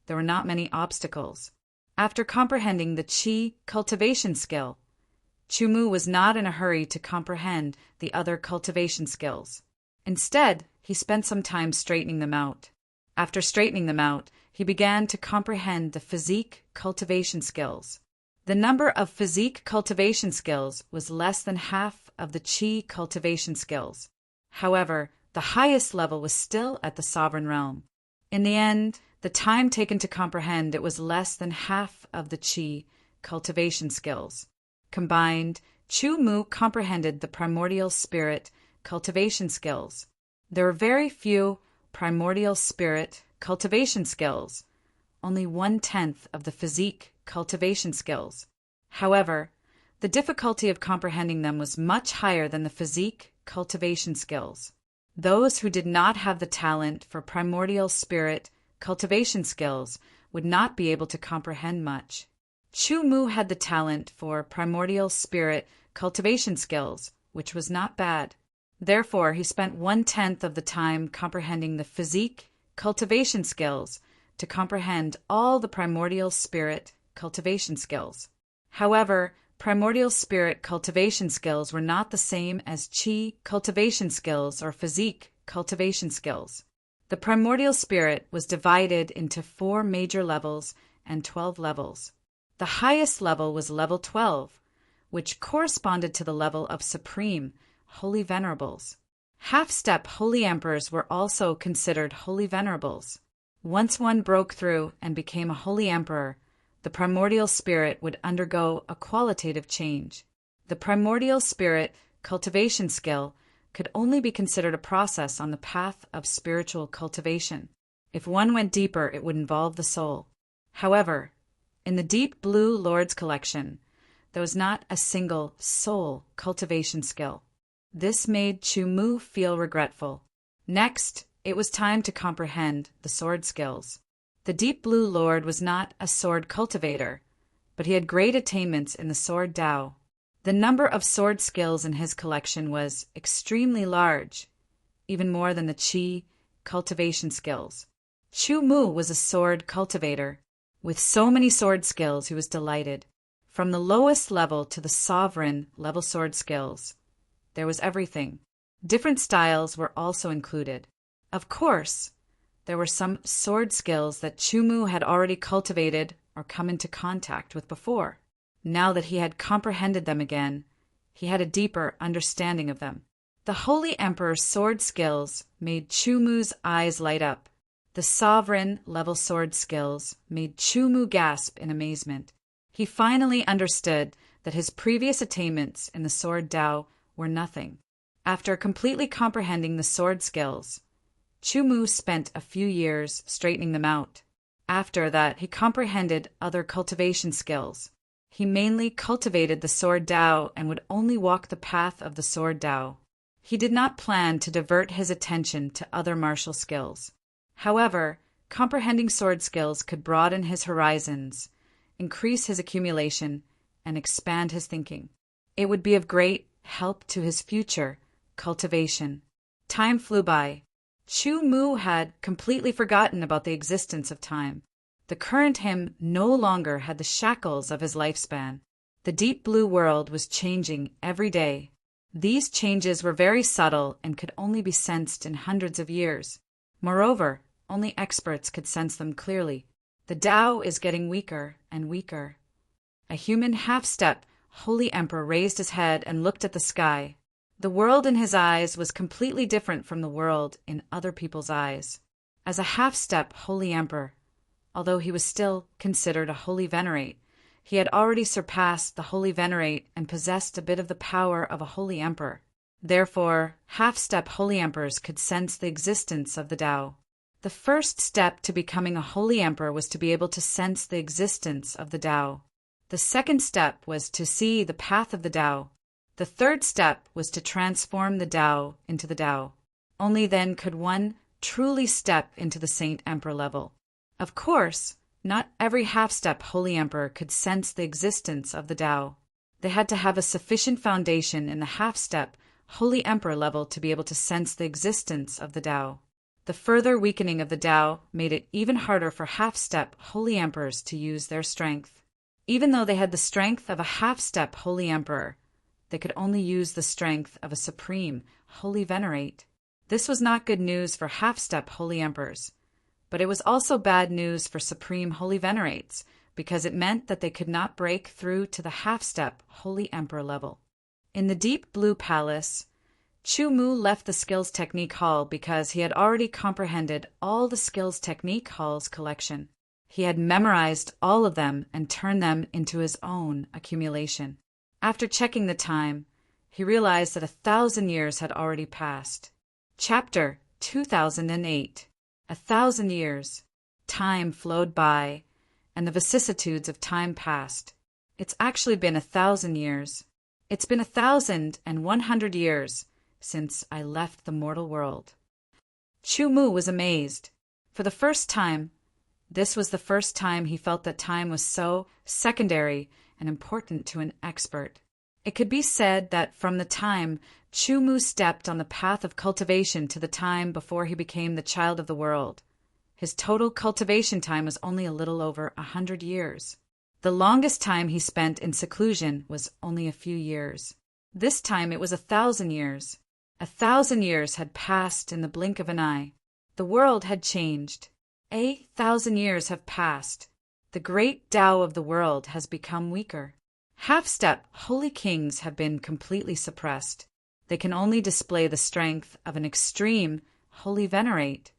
there were not many obstacles. After comprehending the Qi cultivation skill, Chu-Mu was not in a hurry to comprehend the other cultivation skills. Instead, he spent some time straightening them out. After straightening them out, he began to comprehend the physique cultivation skills. The number of physique cultivation skills was less than half of the qi cultivation skills. However, the highest level was still at the Sovereign Realm. In the end, the time taken to comprehend it was less than half of the qi cultivation skills. Combined, Chu-Mu comprehended the primordial spirit cultivation skills. There were very few primordial spirit cultivation skills, only 1/10 of the physique cultivation skills. However, the difficulty of comprehending them was much higher than the physique cultivation skills. Those who did not have the talent for primordial spirit cultivation skills would not be able to comprehend much. Chu-Mu had the talent for primordial spirit cultivation skills, which was not bad. Therefore, he spent 1/10 of the time comprehending the physique cultivation skills to comprehend all the primordial spirit cultivation skills. However, primordial spirit cultivation skills were not the same as qi cultivation skills or physique cultivation skills. The primordial spirit was divided into 4 major levels and 12 levels. The highest level was level 12, which corresponded to the level of supreme holy venerables. Half-step holy emperors were also considered holy venerables. Once one broke through and became a holy emperor, the primordial spirit would undergo a qualitative change. The primordial spirit cultivation skill could only be considered a process on the path of spiritual cultivation. If one went deeper, it would involve the soul. However, in the Deep Blue Lord's collection, there was not a single soul cultivation skill. This made Chu-Mu feel regretful. Next, it was time to comprehend the sword skills. The Deep Blue Lord was not a sword cultivator, but he had great attainments in the sword Tao. The number of sword skills in his collection was extremely large, even more than the qi cultivation skills. Chu Mu was a sword cultivator. With so many sword skills, he was delighted. From the lowest level to the sovereign level sword skills, there was everything. Different styles were also included. Of course, there were some sword skills that Chu Mu had already cultivated or come into contact with before. Now that he had comprehended them again, he had a deeper understanding of them. The Holy Emperor's sword skills made Chu Mu's eyes light up. The sovereign level sword skills made Chu Mu gasp in amazement. He finally understood that his previous attainments in the sword Tao were nothing. After completely comprehending the sword skills, Chu Mu spent a few years straightening them out. After that, he comprehended other cultivation skills. He mainly cultivated the sword Tao and would only walk the path of the sword Tao. He did not plan to divert his attention to other martial skills. However, comprehending sword skills could broaden his horizons, increase his accumulation, and expand his thinking. It would be of great help to his future cultivation. Time flew by. Chu Mu had completely forgotten about the existence of time. The current him no longer had the shackles of his lifespan. The deep blue world was changing every day. These changes were very subtle and could only be sensed in hundreds of years. Moreover, only experts could sense them clearly. The Tao is getting weaker and weaker. A human half-step Holy Emperor raised his head and looked at the sky. The world in his eyes was completely different from the world in other people's eyes. As a half-step Holy Emperor, although he was still considered a Holy Venerate, he had already surpassed the Holy Venerate and possessed a bit of the power of a Holy Emperor. Therefore, half-step Holy Emperors could sense the existence of the Tao. The first step to becoming a Holy Emperor was to be able to sense the existence of the Tao. The second step was to see the path of the Tao. The third step was to transform the Tao into the Tao. Only then could one truly step into the Saint Emperor level. Of course, not every half-step Holy Emperor could sense the existence of the Tao. They had to have a sufficient foundation in the half-step Holy Emperor level to be able to sense the existence of the Tao. The further weakening of the Tao made it even harder for half-step Holy Emperors to use their strength. Even though they had the strength of a half-step Holy Emperor, they could only use the strength of a supreme Holy Venerate. This was not good news for half-step Holy Emperors, but it was also bad news for supreme Holy Venerates, because it meant that they could not break through to the half-step Holy Emperor level. In the deep blue palace, Chu Mu left the Skills Technique Hall because he had already comprehended all the Skills Technique Hall's collection. He had memorized all of them and turned them into his own accumulation. After checking the time, he realized that 1,000 years had already passed. Chapter 2008. 1,000 years. Time flowed by, and the vicissitudes of time passed. It's actually been 1,000 years. It's been 1,100 years since I left the mortal world. Chu Mu was amazed. For the first time, this was the first time he felt that time was so secondary and important to an expert. It could be said that from the time Chu Mu stepped on the path of cultivation to the time before he became the child of the world, his total cultivation time was only a little over 100 years. The longest time he spent in seclusion was only a few years. This time it was 1,000 years. 1,000 years had passed in the blink of an eye. The world had changed. 1,000 years have passed. The great Tao of the world has become weaker. Half-step Holy Kings have been completely suppressed. They can only display the strength of an extreme Holy Venerate.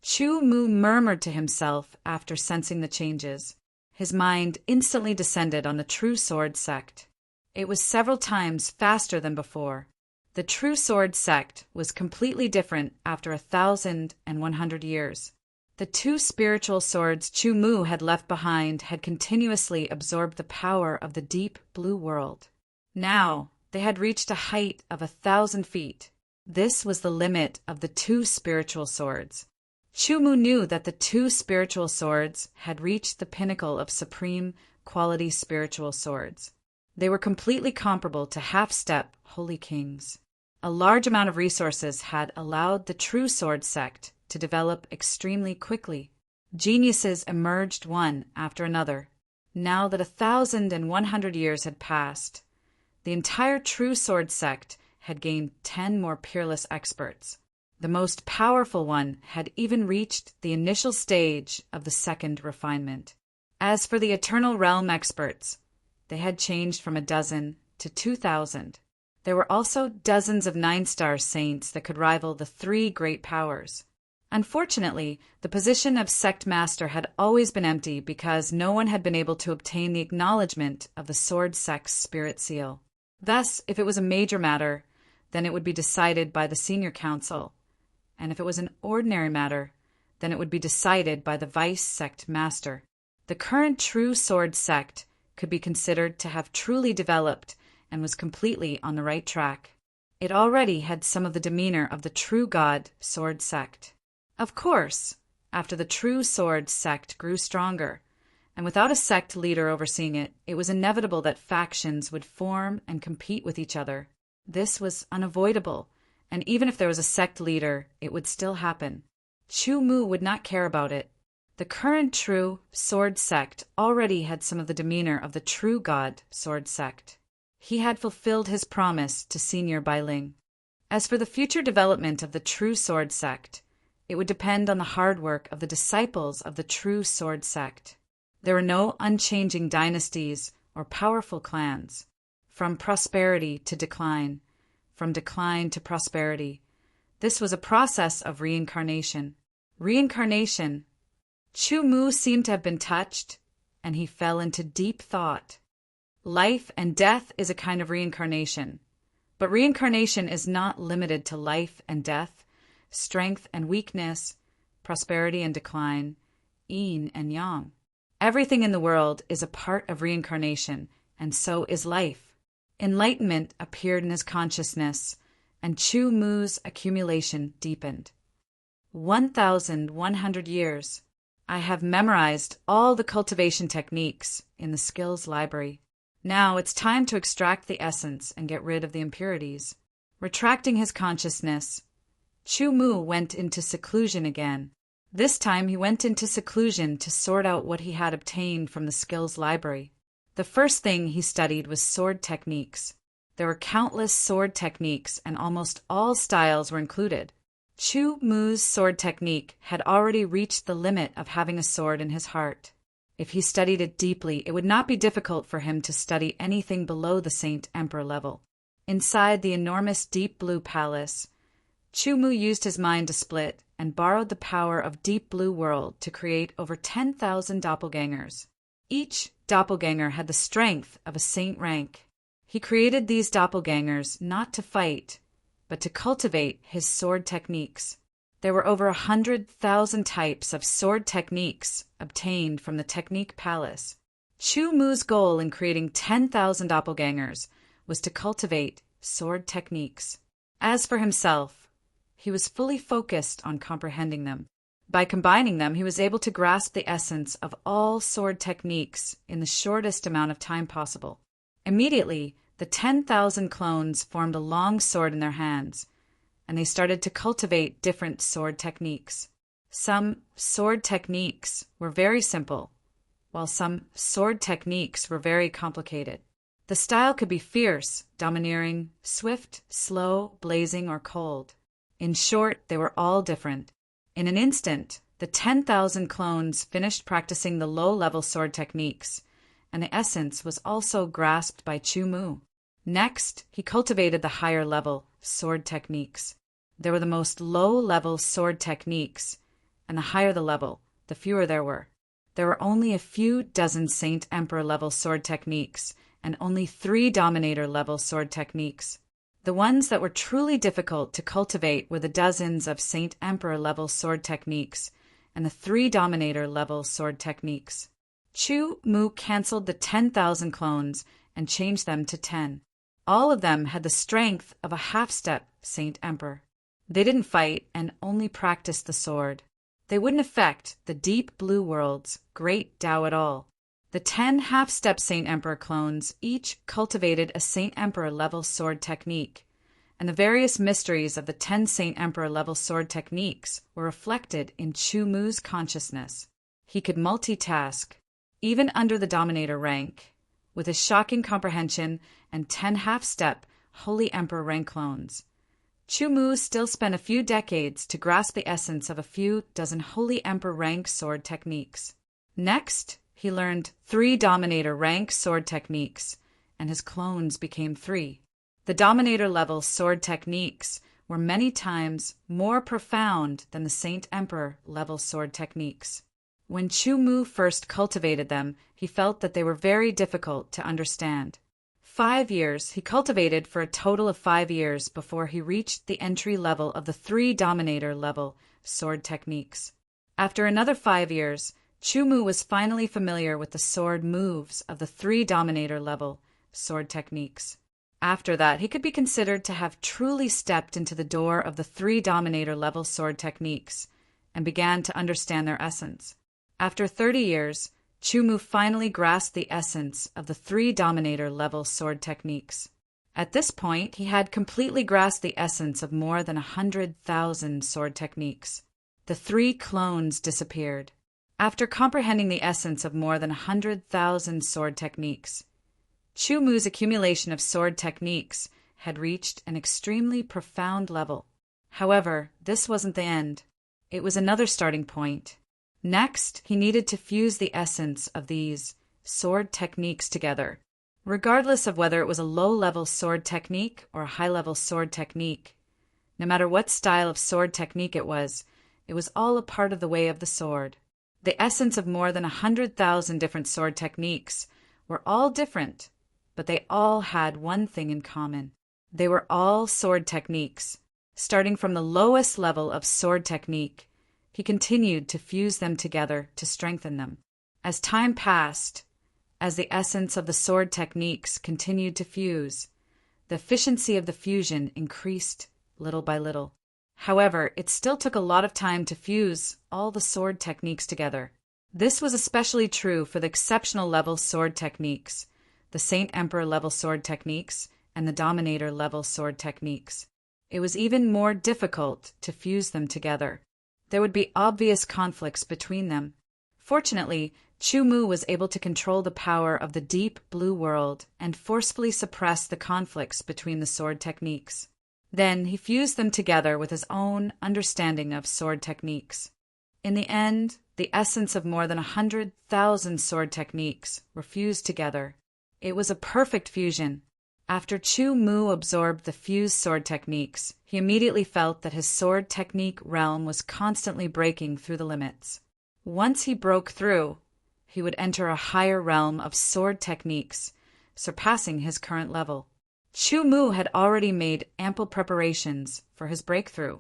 Chu Mu murmured to himself after sensing the changes. His mind instantly descended on the True Sword sect. It was several times faster than before. The True Sword sect was completely different after 1,100 years. The two spiritual swords Chu Mu had left behind had continuously absorbed the power of the deep blue world. Now, they had reached a height of 1,000 feet. This was the limit of the two spiritual swords. Chu Mu knew that the two spiritual swords had reached the pinnacle of supreme quality spiritual swords. They were completely comparable to half-step holy kings. A large amount of resources had allowed the true sword sect to develop extremely quickly. Geniuses emerged one after another. Now that 1,100 years had passed, the entire true sword sect had gained 10 more peerless experts. The most powerful one had even reached the initial stage of the second refinement. As for the Eternal Realm experts, they had changed from a dozen to 2,000. There were also dozens of 9-star saints that could rival the 3 great powers. Unfortunately, the position of sect master had always been empty because no one had been able to obtain the acknowledgement of the sword sect's spirit seal. Thus, if it was a major matter, then it would be decided by the senior council, and if it was an ordinary matter, then it would be decided by the vice sect master. The current true sword sect could be considered to have truly developed and was completely on the right track. It already had some of the demeanor of the true god sword sect. Of course, after the true sword sect grew stronger, and without a sect leader overseeing it, it was inevitable that factions would form and compete with each other. This was unavoidable, and even if there was a sect leader, it would still happen. Chu Mu would not care about it. The current true sword sect already had some of the demeanor of the true god sword sect. He had fulfilled his promise to Senior Bai Ling. As for the future development of the true sword sect, it would depend on the hard work of the disciples of the true sword sect. There were no unchanging dynasties or powerful clans. From prosperity to decline, from decline to prosperity. This was a process of reincarnation. Reincarnation. Chu Mu seemed to have been touched, and he fell into deep thought. Life and death is a kind of reincarnation, but reincarnation is not limited to life and death, strength and weakness, prosperity and decline, yin and yang. Everything in the world is a part of reincarnation, and so is life. Enlightenment appeared in his consciousness, and Chu Mu's accumulation deepened. 1,100 years. I have memorized all the cultivation techniques in the skills library. Now it's time to extract the essence and get rid of the impurities. Retracting his consciousness, Chu Mu went into seclusion again. This time he went into seclusion to sort out what he had obtained from the skills library. The first thing he studied was sword techniques. There were countless sword techniques, and almost all styles were included. Chu Mu's sword technique had already reached the limit of having a sword in his heart. If he studied it deeply, it would not be difficult for him to study anything below the Saint Emperor level. Inside the enormous deep blue palace, Chu Mu used his mind to split and borrowed the power of Deep Blue World to create over 10,000 doppelgangers. Each doppelganger had the strength of a saint rank. He created these doppelgangers not to fight, but to cultivate his sword techniques. There were over 100,000 types of sword techniques obtained from the Technique Palace. Chu Mu's goal in creating 10,000 doppelgangers was to cultivate sword techniques. As for himself, he was fully focused on comprehending them. By combining them, he was able to grasp the essence of all sword techniques in the shortest amount of time possible. Immediately, the 10,000 clones formed a long sword in their hands, and they started to cultivate different sword techniques. Some sword techniques were very simple, while some sword techniques were very complicated. The style could be fierce, domineering, swift, slow, blazing, or cold. In short, they were all different. In an instant, the 10,000 clones finished practicing the low-level sword techniques, and the essence was also grasped by Chu Mu. Next, he cultivated the higher-level sword techniques. There were the most low-level sword techniques, and the higher the level, the fewer there were. There were only a few dozen Saint Emperor-level sword techniques, and only 3 Dominator-level sword techniques. The ones that were truly difficult to cultivate were the dozens of Saint Emperor-level sword techniques and the 3 Dominator-level sword techniques. Chu Mu cancelled the 10,000 clones and changed them to 10. All of them had the strength of a half-step Saint Emperor. They didn't fight and only practiced the sword. They wouldn't affect the deep blue world's great Tao at all. The 10 half-step Saint Emperor clones each cultivated a Saint Emperor level sword technique, and the various mysteries of the 10 Saint Emperor level sword techniques were reflected in Chu Mu's consciousness. He could multitask, even under the Dominator rank, with his shocking comprehension and 10 half-step Holy Emperor rank clones. Chu Mu still spent a few decades to grasp the essence of a few dozen Holy Emperor rank sword techniques. Next, he learned 3 Dominator rank sword techniques, and his clones became 3. The Dominator level sword techniques were many times more profound than the Saint Emperor level sword techniques. When Chu Mu first cultivated them, he felt that they were very difficult to understand. 5 years he cultivated for a total of 5 years before he reached the entry level of the 3 Dominator level sword techniques. After another 5 years, Chu Mu was finally familiar with the sword moves of the 3 Dominator level sword techniques. After that, he could be considered to have truly stepped into the door of the 3 Dominator level sword techniques and began to understand their essence. After 30 years, Chu Mu finally grasped the essence of the 3 Dominator level sword techniques. At this point, he had completely grasped the essence of more than 100,000 sword techniques. The 3 clones disappeared. After comprehending the essence of more than 100,000 sword techniques, Chu Mu's accumulation of sword techniques had reached an extremely profound level. However, this wasn't the end. It was another starting point. Next, he needed to fuse the essence of these sword techniques together. Regardless of whether it was a low-level sword technique or a high-level sword technique, no matter what style of sword technique it was all a part of the way of the sword. The essence of more than 100,000 different sword techniques were all different, but they all had one thing in common. They were all sword techniques. Starting from the lowest level of sword technique, he continued to fuse them together to strengthen them. As time passed, as the essence of the sword techniques continued to fuse, the efficiency of the fusion increased little by little. However, it still took a lot of time to fuse all the sword techniques together. This was especially true for the exceptional level sword techniques, the Saint Emperor level sword techniques, and the Dominator level sword techniques. It was even more difficult to fuse them together. There would be obvious conflicts between them. Fortunately, Chu Mu was able to control the power of the deep blue world and forcefully suppress the conflicts between the sword techniques. Then he fused them together with his own understanding of sword techniques. In the end, the essence of more than 100,000 sword techniques were fused together. It was a perfect fusion. After Chu Mu absorbed the fused sword techniques, he immediately felt that his sword technique realm was constantly breaking through the limits. Once he broke through, he would enter a higher realm of sword techniques, surpassing his current level. Chu Mu had already made ample preparations for his breakthrough.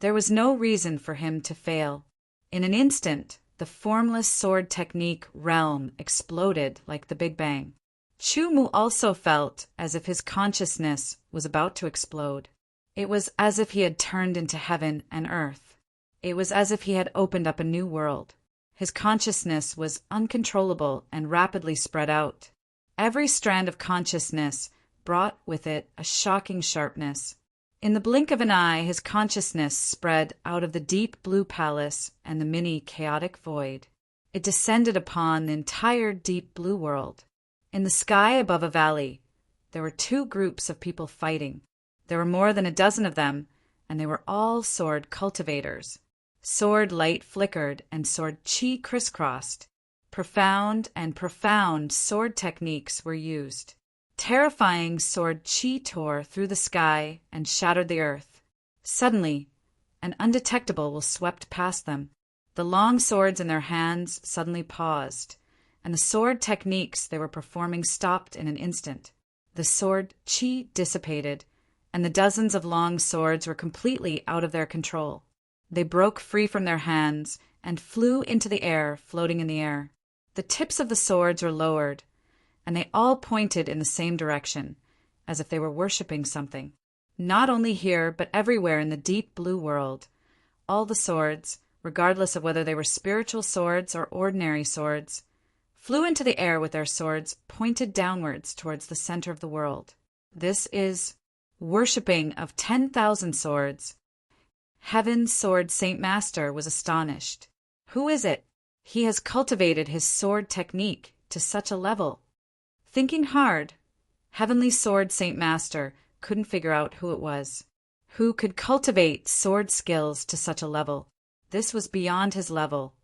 There was no reason for him to fail. In an instant, the formless sword technique realm exploded like the Big Bang. Chu Mu also felt as if his consciousness was about to explode. It was as if he had turned into heaven and earth. It was as if he had opened up a new world. His consciousness was uncontrollable and rapidly spread out. Every strand of consciousness brought with it a shocking sharpness. In the blink of an eye, his consciousness spread out of the deep blue palace and the mini chaotic void. It descended upon the entire deep blue world. In the sky above a valley, there were 2 groups of people fighting. There were more than a dozen of them, and they were all sword cultivators. Sword light flickered and sword chi crisscrossed. Profound sword techniques were used. Terrifying sword chi tore through the sky and shattered the earth. Suddenly, an undetectable will swept past them. The long swords in their hands suddenly paused, and the sword techniques they were performing stopped in an instant. The sword chi dissipated, and the dozens of long swords were completely out of their control. They broke free from their hands and flew into the air, floating in the air. The tips of the swords were lowered, and they all pointed in the same direction, as if they were worshipping something. Not only here, but everywhere in the deep blue world, all the swords, regardless of whether they were spiritual swords or ordinary swords, flew into the air with their swords pointed downwards towards the center of the world. This is worshipping of 10,000 swords. Heaven's sword Saint Master was astonished. Who is it? He has cultivated his sword technique to such a level. Thinking hard, Heavenly Sword Saint Master couldn't figure out who it was. Who could cultivate sword skills to such a level? This was beyond his level,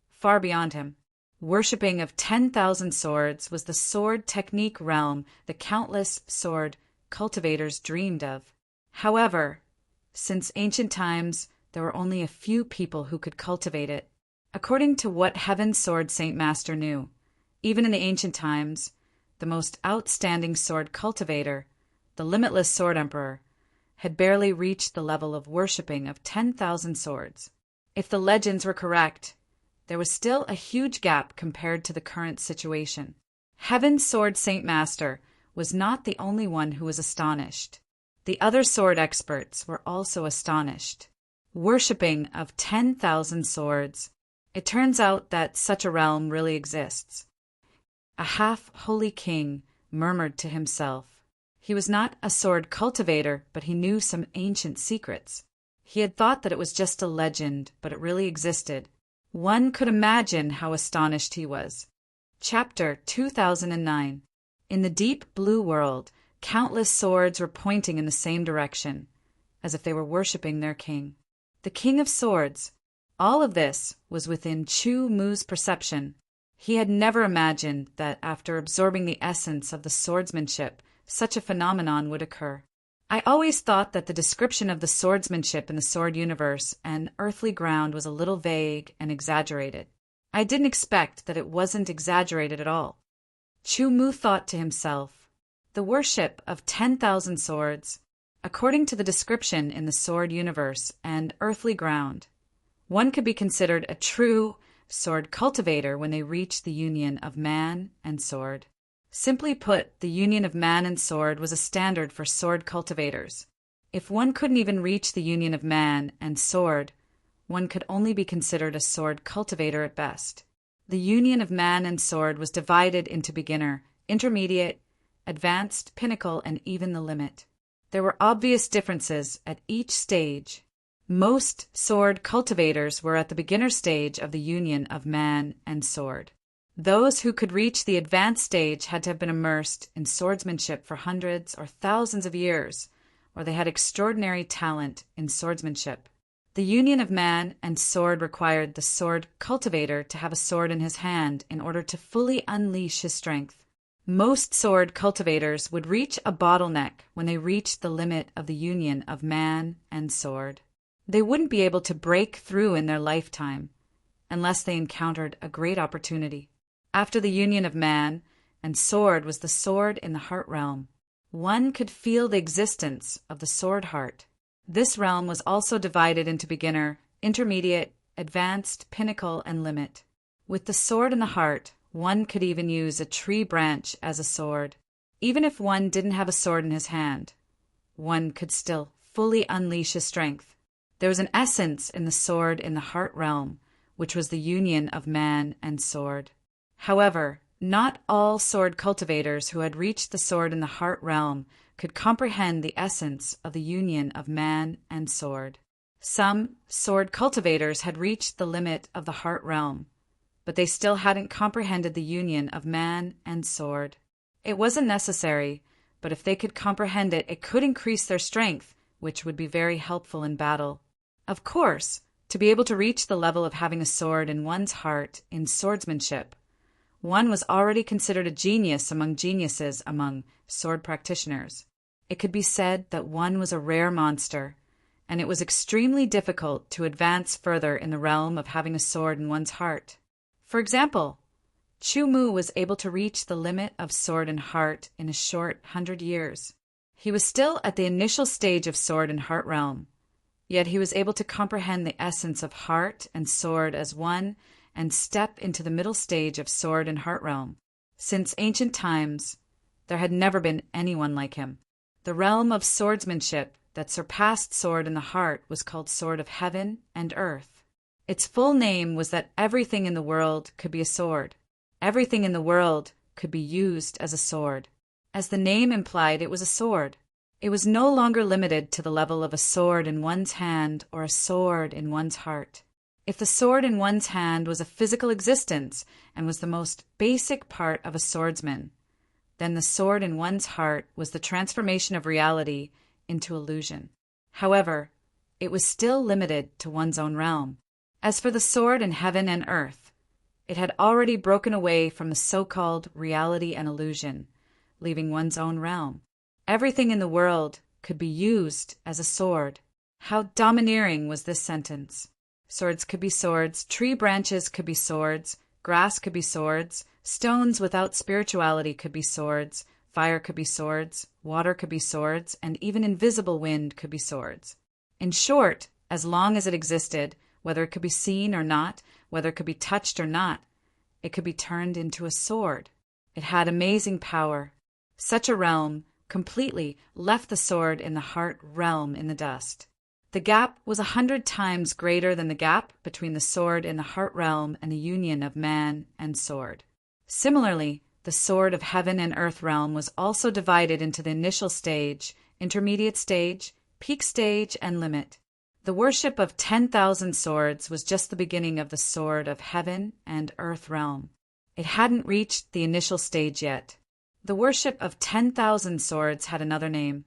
far beyond him. Worshipping of 10,000 swords was the sword technique realm the countless sword cultivators dreamed of. However, since ancient times, there were only a few people who could cultivate it. According to what Heaven's Sword Saint Master knew, even in the ancient times, the most outstanding sword cultivator, the limitless Sword Emperor, had barely reached the level of worshipping of 10,000 swords. If the legends were correct, there was still a huge gap compared to the current situation. Heaven's Sword Saint Master was not the only one who was astonished. The other sword experts were also astonished. Worshipping of 10,000 swords. It turns out that such a realm really exists. A half-holy king murmured to himself. He was not a sword cultivator, but he knew some ancient secrets. He had thought that it was just a legend, but it really existed. One could imagine how astonished he was. Chapter 2009. In the deep blue world, countless swords were pointing in the same direction, as if they were worshipping their king. The King of Swords. All of this was within Chu Mu's perception. He had never imagined that after absorbing the essence of the swordsmanship, such a phenomenon would occur. I always thought that the description of the swordsmanship in the sword universe and earthly ground was a little vague and exaggerated. I didn't expect that it wasn't exaggerated at all. Chu Mu thought to himself, the worship of 10,000 swords, according to the description in the sword universe and earthly ground, one could be considered a true sword cultivator when they reach the union of man and sword. Simply put, the union of man and sword was a standard for sword cultivators. If one couldn't even reach the union of man and sword, one could only be considered a sword cultivator at best. The union of man and sword was divided into beginner, intermediate, advanced, pinnacle, and even the limit. There were obvious differences at each stage. Most sword cultivators were at the beginner stage of the union of man and sword. Those who could reach the advanced stage had to have been immersed in swordsmanship for hundreds or thousands of years, or they had extraordinary talent in swordsmanship. The union of man and sword required the sword cultivator to have a sword in his hand in order to fully unleash his strength. Most sword cultivators would reach a bottleneck when they reached the limit of the union of man and sword. They wouldn't be able to break through in their lifetime unless they encountered a great opportunity. After the union of man and sword was the sword in the heart realm. One could feel the existence of the sword heart. This realm was also divided into beginner, intermediate, advanced, pinnacle, and limit. With the sword in the heart, one could even use a tree branch as a sword. Even if one didn't have a sword in his hand, one could still fully unleash his strength. There was an essence in the sword in the heart realm, which was the union of man and sword. However, not all sword cultivators who had reached the sword in the heart realm could comprehend the essence of the union of man and sword. Some sword cultivators had reached the limit of the heart realm, but they still hadn't comprehended the union of man and sword. It wasn't necessary, but if they could comprehend it, it could increase their strength, which would be very helpful in battle. Of course, to be able to reach the level of having a sword in one's heart in swordsmanship, one was already considered a genius among geniuses among sword practitioners. It could be said that one was a rare monster, and it was extremely difficult to advance further in the realm of having a sword in one's heart. For example, Chu Mu was able to reach the limit of sword and heart in a short 100 years. He was still at the initial stage of sword and heart realm, yet he was able to comprehend the essence of heart and sword as one and step into the middle stage of sword and heart realm. Since ancient times, there had never been anyone like him. The realm of swordsmanship that surpassed sword in the heart was called Sword of Heaven and Earth. Its full name was that everything in the world could be a sword. Everything in the world could be used as a sword. As the name implied, it was a sword. It was no longer limited to the level of a sword in one's hand or a sword in one's heart. If the sword in one's hand was a physical existence and was the most basic part of a swordsman, then the sword in one's heart was the transformation of reality into illusion. However, it was still limited to one's own realm. As for the sword in heaven and earth, it had already broken away from the so-called reality and illusion, leaving one's own realm. Everything in the world could be used as a sword. How domineering was this sentence! Swords could be swords, tree branches could be swords, grass could be swords, stones without spirituality could be swords, fire could be swords, water could be swords, and even invisible wind could be swords. In short, as long as it existed, whether it could be seen or not, whether it could be touched or not, it could be turned into a sword. It had amazing power. Such a realm completely left the sword in the heart realm in the dust. The gap was 100 times greater than the gap between the sword in the heart realm and the union of man and sword. Similarly, the sword of heaven and earth realm was also divided into the initial stage, intermediate stage, peak stage, and limit. The worship of 10,000 swords was just the beginning of the sword of heaven and earth realm. It hadn't reached the initial stage yet. The worship of 10,000 swords had another name.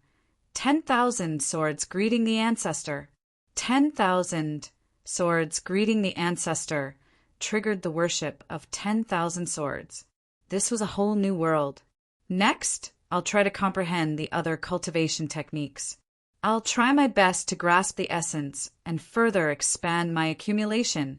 10,000 swords greeting the ancestor. 10,000 swords greeting the ancestor triggered the worship of 10,000 swords. This was a whole new world. Next, I'll try to comprehend the other cultivation techniques. I'll try my best to grasp the essence and further expand my accumulation,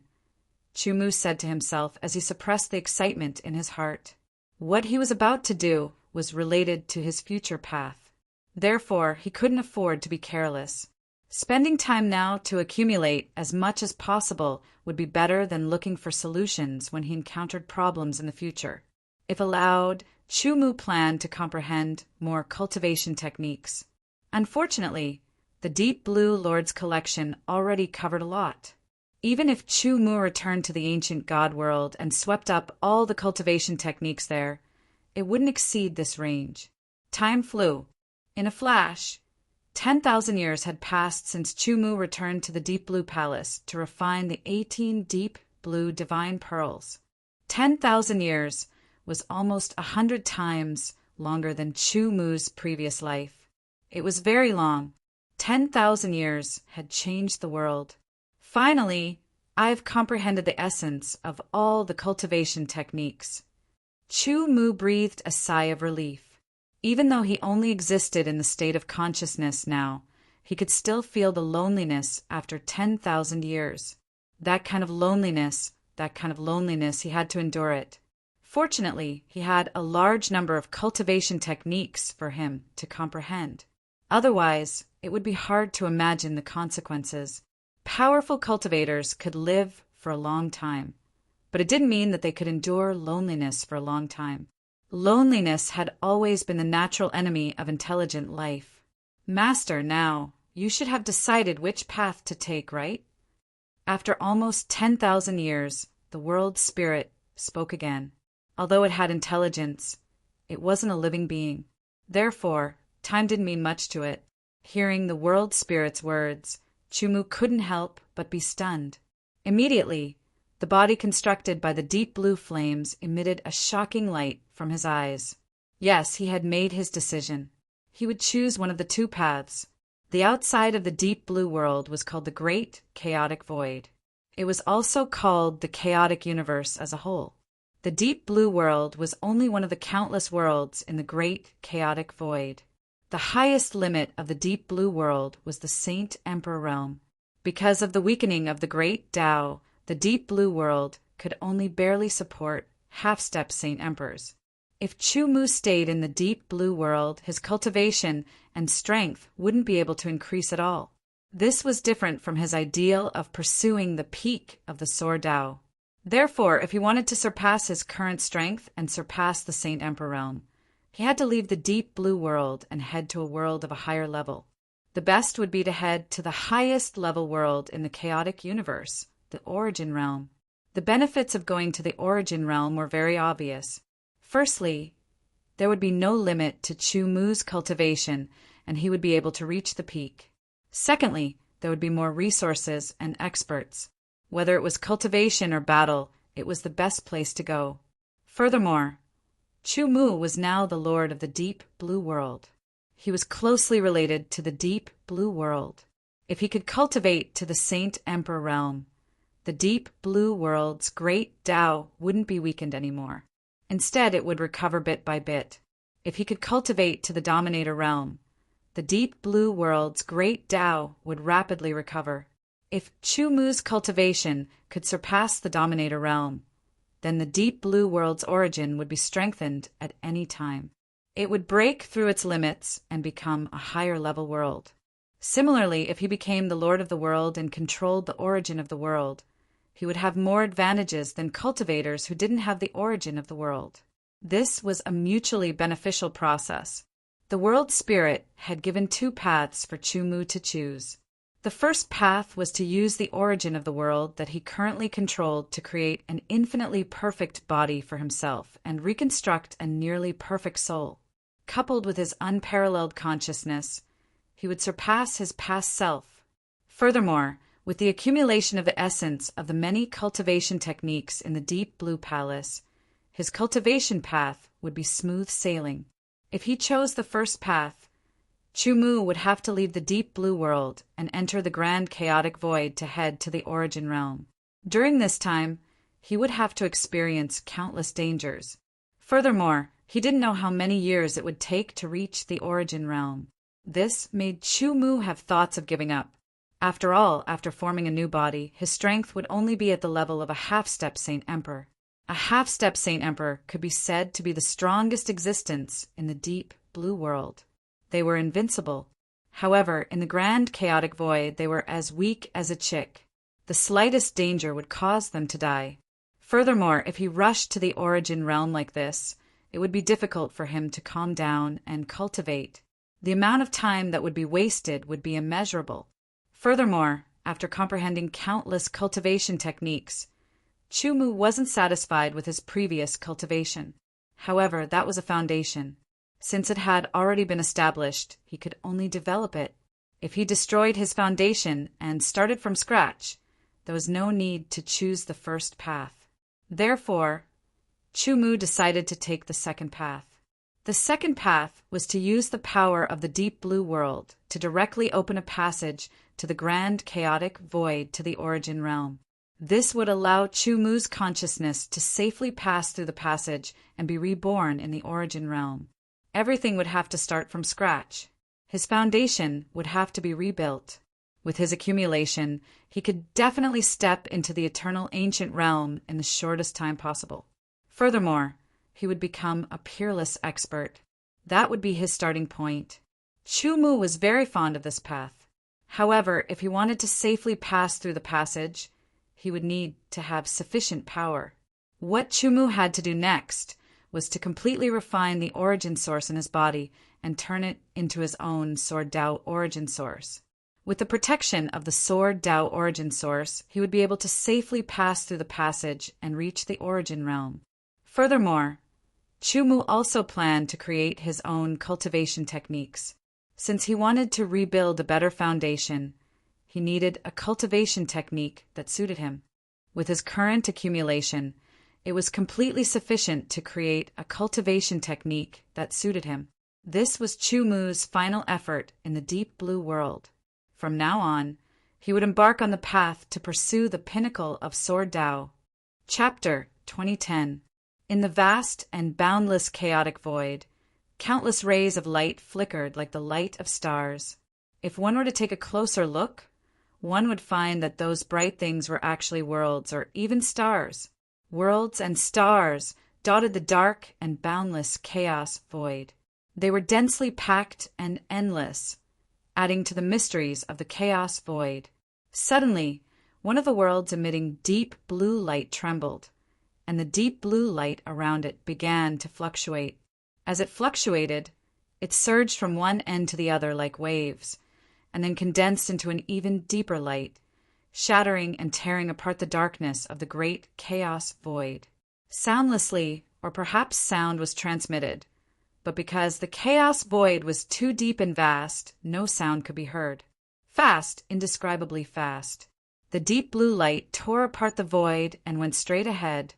Chumu said to himself as he suppressed the excitement in his heart. What he was about to do was related to his future path. Therefore, he couldn't afford to be careless. Spending time now to accumulate as much as possible would be better than looking for solutions when he encountered problems in the future. If allowed, Chumu planned to comprehend more cultivation techniques. Unfortunately, the Deep Blue Lord's collection already covered a lot. Even if Chumu returned to the ancient god world and swept up all the cultivation techniques there, it wouldn't exceed this range. Time flew. In a flash, 10,000 years had passed since Chumu returned to the Deep Blue Palace to refine the 18 deep blue divine pearls. 10,000 years was almost 100 times longer than Chumu's previous life. It was very long. 10,000 years had changed the world. Finally, I've comprehended the essence of all the cultivation techniques. Chumu breathed a sigh of relief. Even though he only existed in the state of consciousness now, he could still feel the loneliness after 10,000 years. That kind of loneliness, he had to endure it. Fortunately, he had a large number of cultivation techniques for him to comprehend. Otherwise, it would be hard to imagine the consequences. Powerful cultivators could live for a long time, but it didn't mean that they could endure loneliness for a long time. Loneliness had always been the natural enemy of intelligent life. Master, now, you should have decided which path to take, right? After almost 10,000 years, the world spirit spoke again. Although it had intelligence, it wasn't a living being. Therefore, time didn't mean much to it. Hearing the world spirit's words, Chumu couldn't help but be stunned. Immediately, the body constructed by the deep blue flames emitted a shocking light from his eyes. Yes, he had made his decision. He would choose one of the two paths. The outside of the deep blue world was called the Great Chaotic Void. It was also called the chaotic universe as a whole. The deep blue world was only one of the countless worlds in the Great Chaotic Void. The highest limit of the deep blue world was the Saint Emperor realm. Because of the weakening of the Great Tao, the deep blue world could only barely support half-step Saint Emperors. If Chumu stayed in the deep blue world, his cultivation and strength wouldn't be able to increase at all. This was different from his ideal of pursuing the peak of the Sword Tao. Therefore, if he wanted to surpass his current strength and surpass the Saint Emperor realm, he had to leave the deep blue world and head to a world of a higher level. The best would be to head to the highest level world in the chaotic universe, the origin realm. The benefits of going to the origin realm were very obvious. Firstly, there would be no limit to Chu Mu's cultivation, and he would be able to reach the peak. Secondly, there would be more resources and experts. Whether it was cultivation or battle, it was the best place to go. Furthermore, Chu Mu was now the lord of the deep blue world. He was closely related to the deep blue world. If he could cultivate to the Saint Emperor realm, the deep blue world's great Tao wouldn't be weakened anymore. Instead, it would recover bit by bit. If he could cultivate to the Dominator realm, the deep blue world's great Tao would rapidly recover. If Chu Mu's cultivation could surpass the Dominator realm, then the deep blue world's origin would be strengthened at any time. It would break through its limits and become a higher level world. Similarly, if he became the lord of the world and controlled the origin of the world, he would have more advantages than cultivators who didn't have the origin of the world. This was a mutually beneficial process. The world spirit had given two paths for Chu Mu to choose. The first path was to use the origin of the world that he currently controlled to create an infinitely perfect body for himself and reconstruct a nearly perfect soul. Coupled with his unparalleled consciousness, he would surpass his past self. Furthermore, with the accumulation of the essence of the many cultivation techniques in the Deep Blue Palace, his cultivation path would be smooth sailing. If he chose the first path, Chu Mu would have to leave the Deep Blue world and enter the Grand Chaotic Void to head to the Origin Realm. During this time, he would have to experience countless dangers. Furthermore, he didn't know how many years it would take to reach the Origin Realm. This made Chu Mu have thoughts of giving up. After all, after forming a new body, his strength would only be at the level of a half-step Saint Emperor. A half-step Saint Emperor could be said to be the strongest existence in the Deep Blue world. They were invincible. However, in the Grand Chaotic Void, they were as weak as a chick. The slightest danger would cause them to die. Furthermore, if he rushed to the Origin Realm like this, it would be difficult for him to calm down and cultivate. The amount of time that would be wasted would be immeasurable. Furthermore, after comprehending countless cultivation techniques, Chu Mu wasn't satisfied with his previous cultivation. However, that was a foundation. Since it had already been established, he could only develop it. If he destroyed his foundation and started from scratch, there was no need to choose the first path. Therefore, Chu Mu decided to take the second path. The second path was to use the power of the Deep Blue world to directly open a passage to the Grand Chaotic Void to the Origin Realm. This would allow Chu Mu's consciousness to safely pass through the passage and be reborn in the Origin Realm. Everything would have to start from scratch. His foundation would have to be rebuilt. With his accumulation, he could definitely step into the eternal ancient realm in the shortest time possible. Furthermore, he would become a peerless expert. That would be his starting point. Chu Mu was very fond of this path. However, if he wanted to safely pass through the passage, he would need to have sufficient power. What Chu Mu had to do next was to completely refine the origin source in his body and turn it into his own Sword Dao origin source. With the protection of the Sword Dao origin source, he would be able to safely pass through the passage and reach the Origin Realm. Furthermore, Chu Mu also planned to create his own cultivation techniques. Since he wanted to rebuild a better foundation, he needed a cultivation technique that suited him. With his current accumulation, it was completely sufficient to create a cultivation technique that suited him. This was Chu Mu's final effort in the Deep Blue world. From now on, he would embark on the path to pursue the pinnacle of Sword Dao. Chapter 2010. In the vast and boundless chaotic void, countless rays of light flickered like the light of stars. If one were to take a closer look, one would find that those bright things were actually worlds or even stars. Worlds and stars dotted the dark and boundless chaos void. They were densely packed and endless, adding to the mysteries of the chaos void. Suddenly, one of the worlds emitting deep blue light trembled, and the deep blue light around it began to fluctuate. As it fluctuated, it surged from one end to the other like waves, and then condensed into an even deeper light, shattering and tearing apart the darkness of the great chaos void. Soundlessly, or perhaps sound was transmitted, but because the chaos void was too deep and vast, no sound could be heard. Fast, indescribably fast, the deep blue light tore apart the void and went straight ahead,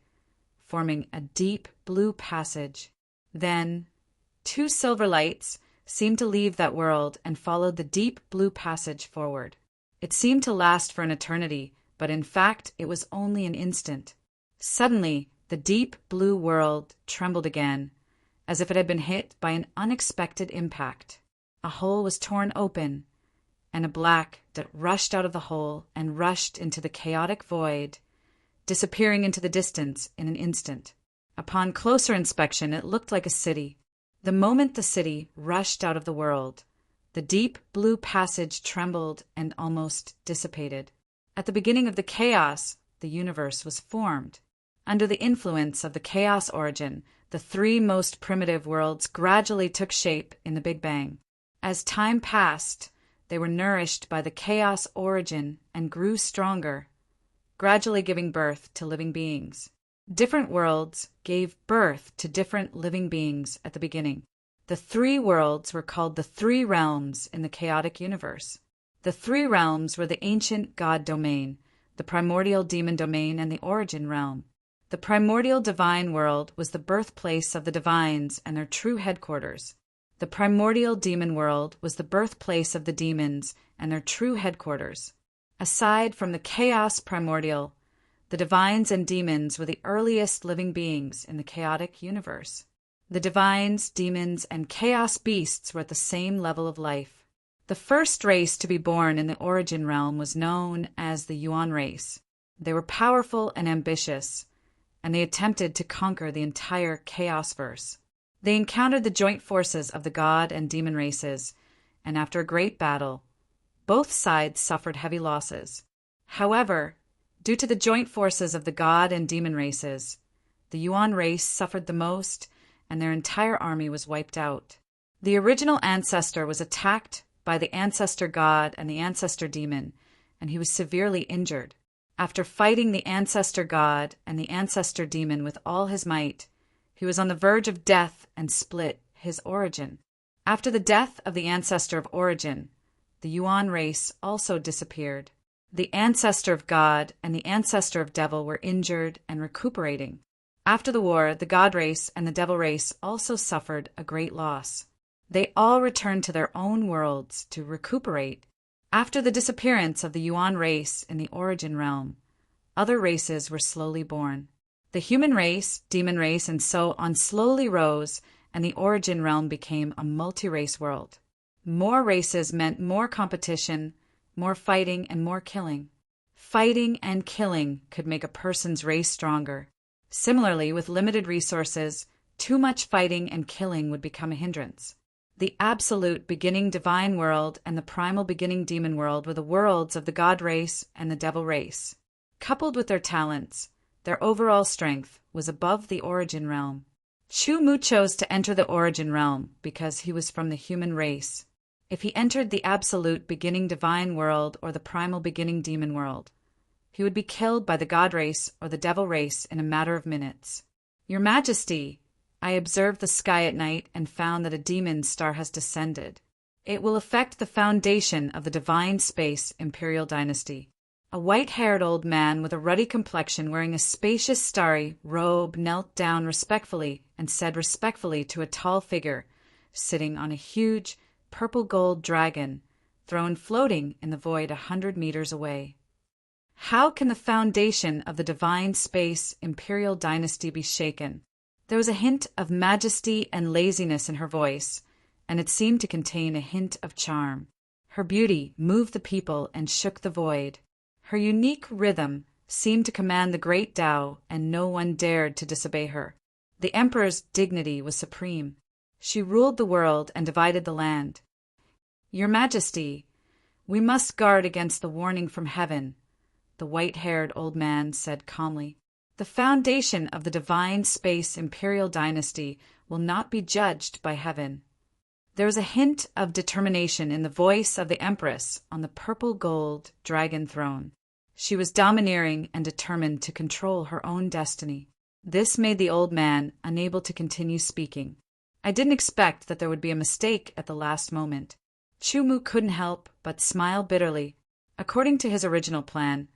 forming a deep blue passage. Then, two silver lights seemed to leave that world and followed the deep blue passage forward. It seemed to last for an eternity, but in fact it was only an instant. Suddenly, the deep blue world trembled again, as if it had been hit by an unexpected impact. A hole was torn open, and a black that rushed out of the hole and rushed into the chaotic void, disappearing into the distance in an instant. Upon closer inspection, it looked like a city. The moment the city rushed out of the world, the deep blue passage trembled and almost dissipated. At the beginning of the chaos, the universe was formed. Under the influence of the chaos origin, the three most primitive worlds gradually took shape in the Big Bang. As time passed, they were nourished by the chaos origin and grew stronger, gradually giving birth to living beings. Different worlds gave birth to different living beings at the beginning. The three worlds were called the three realms in the chaotic universe. The three realms were the ancient god domain, the primordial demon domain, and the origin realm. The primordial divine world was the birthplace of the divines and their true headquarters. The primordial demon world was the birthplace of the demons and their true headquarters. Aside from the chaos primordial, the divines and demons were the earliest living beings in the chaotic universe. The divines, demons, and chaos beasts were at the same level of life. The first race to be born in the origin realm was known as the Yuan race. They were powerful and ambitious, and they attempted to conquer the entire chaos-verse. They encountered the joint forces of the god and demon races, and after a great battle, both sides suffered heavy losses. However, due to the joint forces of the god and demon races, the Yuan race suffered the most, and their entire army was wiped out. The original ancestor was attacked by the ancestor god and the ancestor demon, and he was severely injured. After fighting the ancestor god and the ancestor demon with all his might, he was on the verge of death and split his origin. After the death of the ancestor of origin, the Yuan race also disappeared. The ancestor of God and the ancestor of devil were injured and recuperating. After the war, the God race and the devil race also suffered a great loss. They all returned to their own worlds to recuperate. After the disappearance of the Yuan race in the origin realm, other races were slowly born. The human race, demon race, and so on slowly rose, and the origin realm became a multi-race world. More races meant more competition, more fighting, and more killing. Fighting and killing could make a person's race stronger. Similarly, with limited resources, too much fighting and killing would become a hindrance. The absolute beginning divine world and the primal beginning demon world were the worlds of the God race and the devil race. Coupled with their talents, their overall strength was above the origin realm. Chu Mu chose to enter the origin realm because he was from the human race. If he entered the absolute beginning divine world or the primal beginning demon world, he would be killed by the God race or the devil race in a matter of minutes. Your Majesty, I observed the sky at night and found that a demon star has descended. It will affect the foundation of the divine space imperial dynasty. A white-haired old man with a ruddy complexion wearing a spacious starry robe knelt down respectfully and said respectfully to a tall figure sitting on a huge purple-gold dragon thrown floating in the void 100 meters away. How can the foundation of the divine space imperial dynasty be shaken? There was a hint of majesty and laziness in her voice, and it seemed to contain a hint of charm. Her beauty moved the people and shook the void. Her unique rhythm seemed to command the great Tao, and no one dared to disobey her. The emperor's dignity was supreme. She ruled the world and divided the land. Your Majesty, we must guard against the warning from heaven, the white-haired old man said calmly. The foundation of the divine space imperial dynasty will not be judged by heaven. There was a hint of determination in the voice of the empress on the purple-gold dragon throne. She was domineering and determined to control her own destiny. This made the old man unable to continue speaking. I didn't expect that there would be a mistake at the last moment. Chu-Mu couldn't help but smile bitterly. According to his original plan,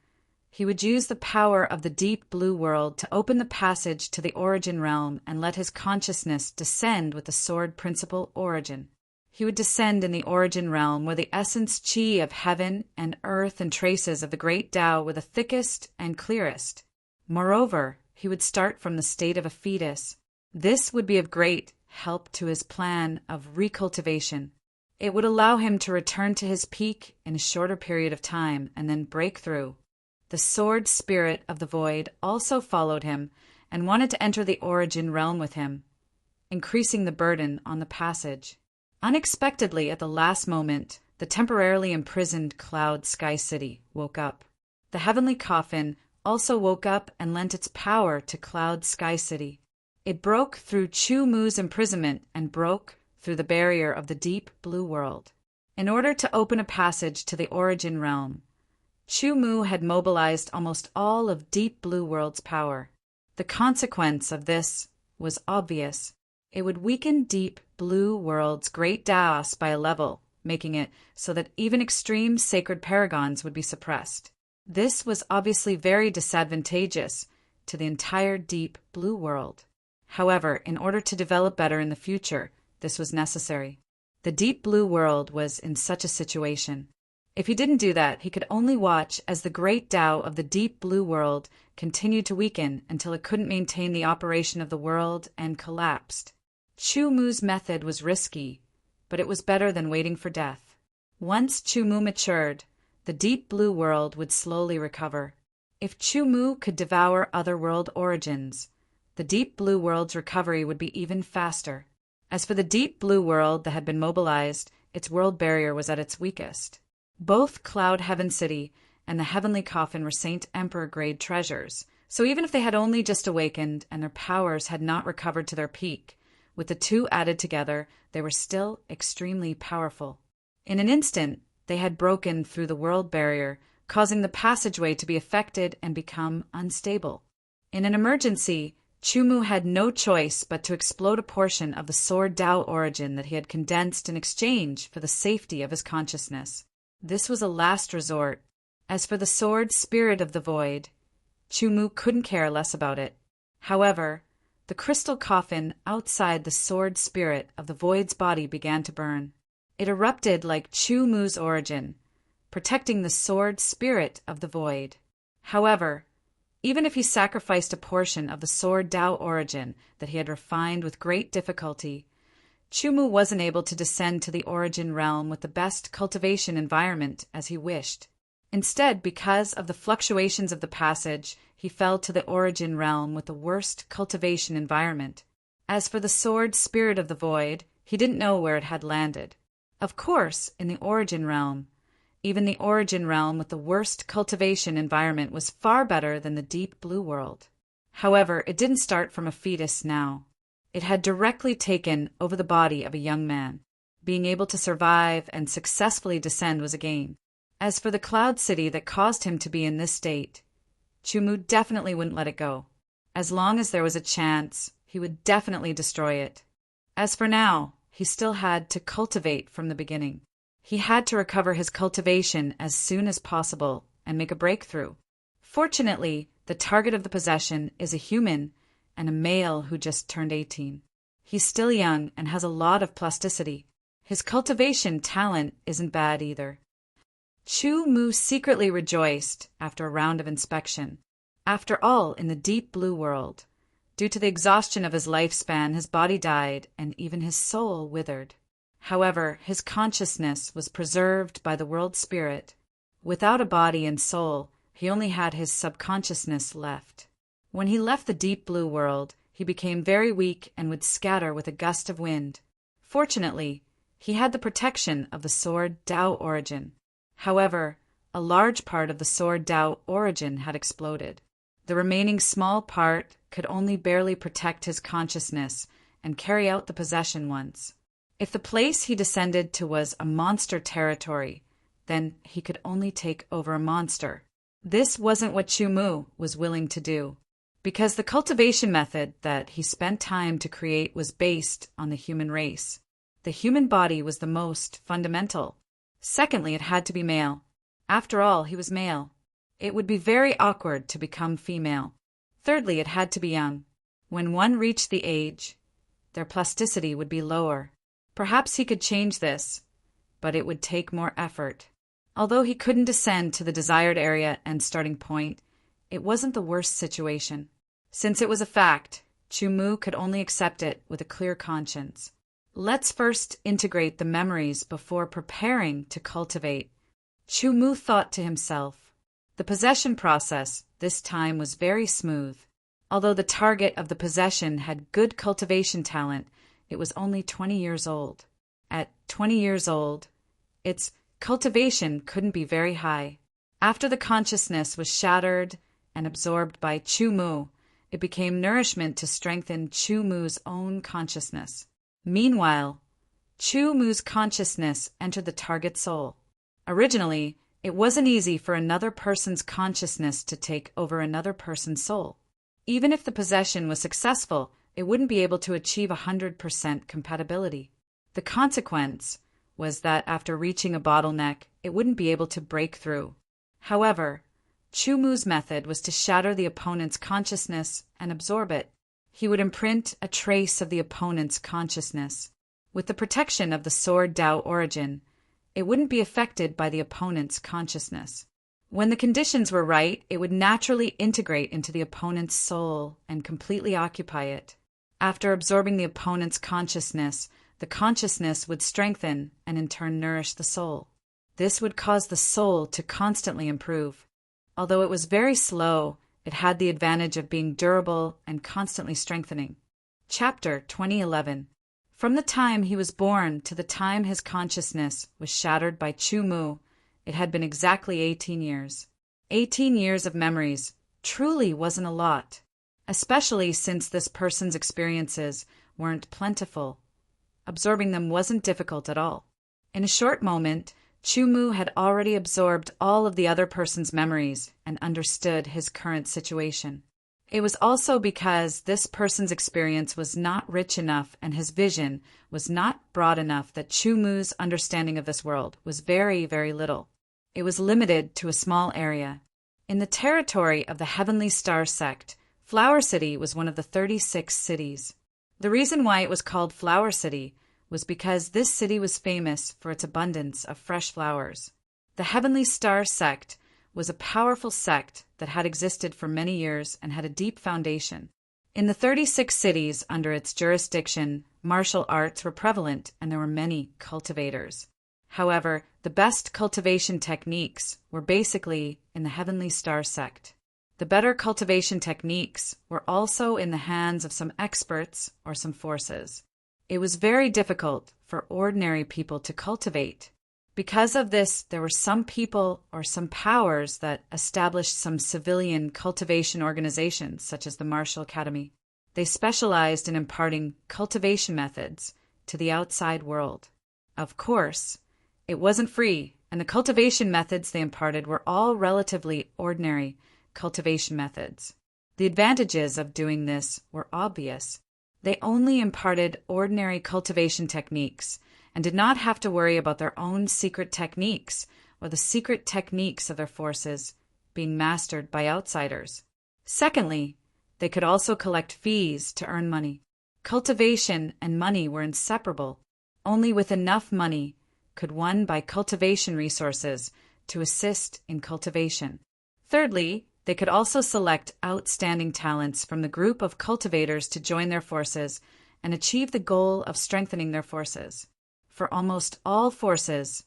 he would use the power of the deep blue world to open the passage to the origin realm and let his consciousness descend with the sword principle origin. He would descend in the origin realm where the essence chi of heaven and earth and traces of the great Tao were the thickest and clearest. Moreover, he would start from the state of a fetus. This would be of great help to his plan of recultivation. It would allow him to return to his peak in a shorter period of time and then break through. The sword spirit of the void also followed him and wanted to enter the origin realm with him, increasing the burden on the passage. Unexpectedly, at the last moment, the temporarily imprisoned Cloud Sky City woke up. The heavenly coffin also woke up and lent its power to Cloud Sky City. It broke through Chu-Mu's imprisonment and broke through the barrier of the deep blue world. In order to open a passage to the origin realm, Chu-Mu had mobilized almost all of Deep Blue World's power. The consequence of this was obvious. It would weaken Deep Blue World's great Taos by a level, making it so that even extreme sacred paragons would be suppressed. This was obviously very disadvantageous to the entire Deep Blue World. However, in order to develop better in the future, this was necessary. The Deep Blue World was in such a situation. If he didn't do that, he could only watch as the great Tao of the Deep Blue World continued to weaken until it couldn't maintain the operation of the world and collapsed. Chu-Mu's method was risky, but it was better than waiting for death. Once Chu-Mu matured, the Deep Blue World would slowly recover. If Chu-Mu could devour other world origins, the Deep Blue World's recovery would be even faster. As for the Deep Blue World that had been mobilized, its world barrier was at its weakest. Both Cloud Heaven City and the Heavenly Coffin were Saint Emperor-grade treasures, so even if they had only just awakened and their powers had not recovered to their peak, with the two added together, they were still extremely powerful. In an instant, they had broken through the world barrier, causing the passageway to be affected and become unstable. In an emergency, Chu-Mu had no choice but to explode a portion of the Sword Tao origin that he had condensed in exchange for the safety of his consciousness. This was a last resort. As for the sword spirit of the void, Chu-Mu couldn't care less about it. However, the crystal coffin outside the sword spirit of the void's body began to burn. It erupted like Chu-Mu's origin, protecting the sword spirit of the void. However, even if he sacrificed a portion of the sword Tao origin that he had refined with great difficulty, Chu-Mu wasn't able to descend to the origin realm with the best cultivation environment as he wished. Instead, because of the fluctuations of the passage, he fell to the origin realm with the worst cultivation environment. As for the sword spirit of the void, he didn't know where it had landed. Of course, in the origin realm, even the origin realm with the worst cultivation environment was far better than the Deep Blue World. However, it didn't start from a fetus now. It had directly taken over the body of a young man. Being able to survive and successfully descend was a gain. As for the Cloud City that caused him to be in this state, Chu-Mu definitely wouldn't let it go. As long as there was a chance, he would definitely destroy it. As for now, he still had to cultivate from the beginning. He had to recover his cultivation as soon as possible and make a breakthrough. Fortunately, the target of the possession is a human and a male who just turned 18. He's still young and has a lot of plasticity. His cultivation talent isn't bad either. Chu-Mu secretly rejoiced after a round of inspection. After all, in the Deep Blue World, due to the exhaustion of his lifespan, his body died and even his soul withered. However, his consciousness was preserved by the world spirit. Without a body and soul, he only had his subconsciousness left. When he left the Deep Blue World, he became very weak and would scatter with a gust of wind. Fortunately, he had the protection of the Sword Tao origin. However, a large part of the Sword Tao origin had exploded. The remaining small part could only barely protect his consciousness and carry out the possession once. If the place he descended to was a monster territory, then he could only take over a monster. This wasn't what Chu Mu was willing to do, because the cultivation method that he spent time to create was based on the human race. The human body was the most fundamental. Secondly, it had to be male. After all, he was male. It would be very awkward to become female. Thirdly, it had to be young. When one reached the age, their plasticity would be lower. Perhaps he could change this, but it would take more effort. Although he couldn't descend to the desired area and starting point, it wasn't the worst situation. Since it was a fact, Chu Mu could only accept it with a clear conscience. Let's first integrate the memories before preparing to cultivate. Chu Mu thought to himself. The possession process this time was very smooth. Although the target of the possession had good cultivation talent, it was only 20 years old. At 20 years old, its cultivation couldn't be very high. After the consciousness was shattered and absorbed by Chu Mu, it became nourishment to strengthen Chu Mu's own consciousness. Meanwhile, Chu Mu's consciousness entered the target soul. Originally, it wasn't easy for another person's consciousness to take over another person's soul. Even if the possession was successful, it wouldn't be able to achieve 100% compatibility. The consequence was that after reaching a bottleneck, it wouldn't be able to break through. However, Chu Mu's method was to shatter the opponent's consciousness and absorb it. He would imprint a trace of the opponent's consciousness. With the protection of the Sword Dao origin, it wouldn't be affected by the opponent's consciousness. When the conditions were right, it would naturally integrate into the opponent's soul and completely occupy it. After absorbing the opponent's consciousness, the consciousness would strengthen and in turn nourish the soul. This would cause the soul to constantly improve. Although it was very slow, it had the advantage of being durable and constantly strengthening. Chapter 2011. From the time he was born to the time his consciousness was shattered by Chu Mu, it had been exactly 18 years. 18 years of memories truly wasn't a lot, especially since this person's experiences weren't plentiful. Absorbing them wasn't difficult at all. In a short moment, Chu Mu had already absorbed all of the other person's memories and understood his current situation. It was also because this person's experience was not rich enough and his vision was not broad enough that Chu Mu's understanding of this world was very, very little. It was limited to a small area. In the territory of the Heavenly Star sect, Flower City was one of the 36 cities. The reason why it was called Flower City was because this city was famous for its abundance of fresh flowers. The Heavenly Star sect was a powerful sect that had existed for many years and had a deep foundation. In the 36 cities under its jurisdiction, martial arts were prevalent and there were many cultivators. However, the best cultivation techniques were basically in the Heavenly Star sect. The better cultivation techniques were also in the hands of some experts or some forces. It was very difficult for ordinary people to cultivate. Because of this, there were some people or some powers that established some civilian cultivation organizations, such as the Martial Academy. They specialized in imparting cultivation methods to the outside world. Of course, it wasn't free, and the cultivation methods they imparted were all relatively ordinary cultivation methods. The advantages of doing this were obvious. They only imparted ordinary cultivation techniques and did not have to worry about their own secret techniques or the secret techniques of their forces being mastered by outsiders. Secondly, they could also collect fees to earn money. Cultivation and money were inseparable. Only with enough money could one buy cultivation resources to assist in cultivation. Thirdly, they could also select outstanding talents from the group of cultivators to join their forces and achieve the goal of strengthening their forces. For almost all forces,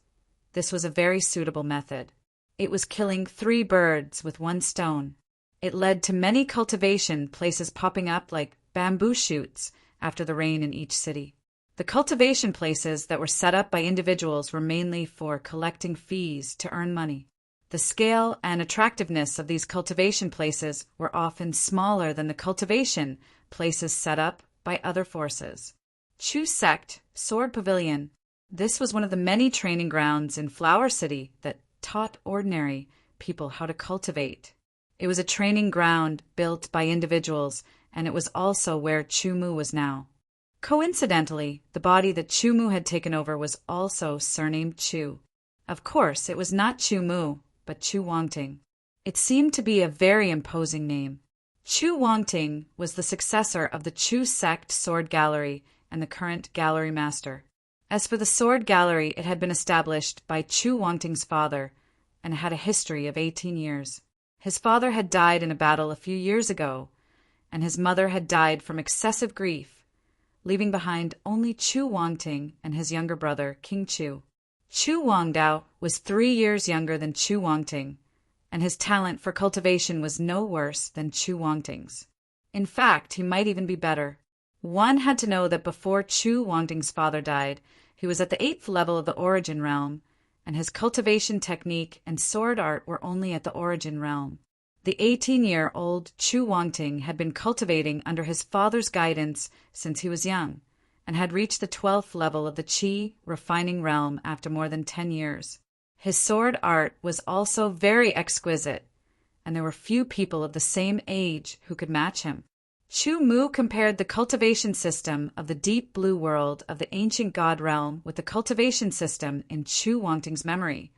this was a very suitable method. It was killing 3 birds with 1 stone. It led to many cultivation places popping up like bamboo shoots after the rain in each city. The cultivation places that were set up by individuals were mainly for collecting fees to earn money. The scale and attractiveness of these cultivation places were often smaller than the cultivation places set up by other forces. Chu Sect, Sword Pavilion. This was one of the many training grounds in Flower City that taught ordinary people how to cultivate. It was a training ground built by individuals, and it was also where Chu Mu was now. Coincidentally, the body that Chu Mu had taken over was also surnamed Chu. Of course, it was not Chu Mu, but Chu Wangting. It seemed to be a very imposing name. Chu Wangting was the successor of the Chu sect sword gallery and the current gallery master. As for the sword gallery, it had been established by Chu Wangting's father and had a history of 18 years. His father had died in a battle a few years ago, and his mother had died from excessive grief, leaving behind only Chu Wangting and his younger brother, King Chu. Chu Wangdao was 3 years younger than Chu Wangting, and his talent for cultivation was no worse than Chu Wangting's. In fact, he might even be better. One had to know that before Chu Wangting's father died, he was at the 8th level of the Origin Realm, and his cultivation technique and sword art were only at the Origin Realm. The 18-year-old Chu Wangting had been cultivating under his father's guidance since he was young, and had reached the 12th level of the Qi refining realm after more than 10 years. His sword art was also very exquisite, and there were few people of the same age who could match him. Chu Mu compared the cultivation system of the deep blue world of the ancient god realm with the cultivation system in Chu Wangting's memory,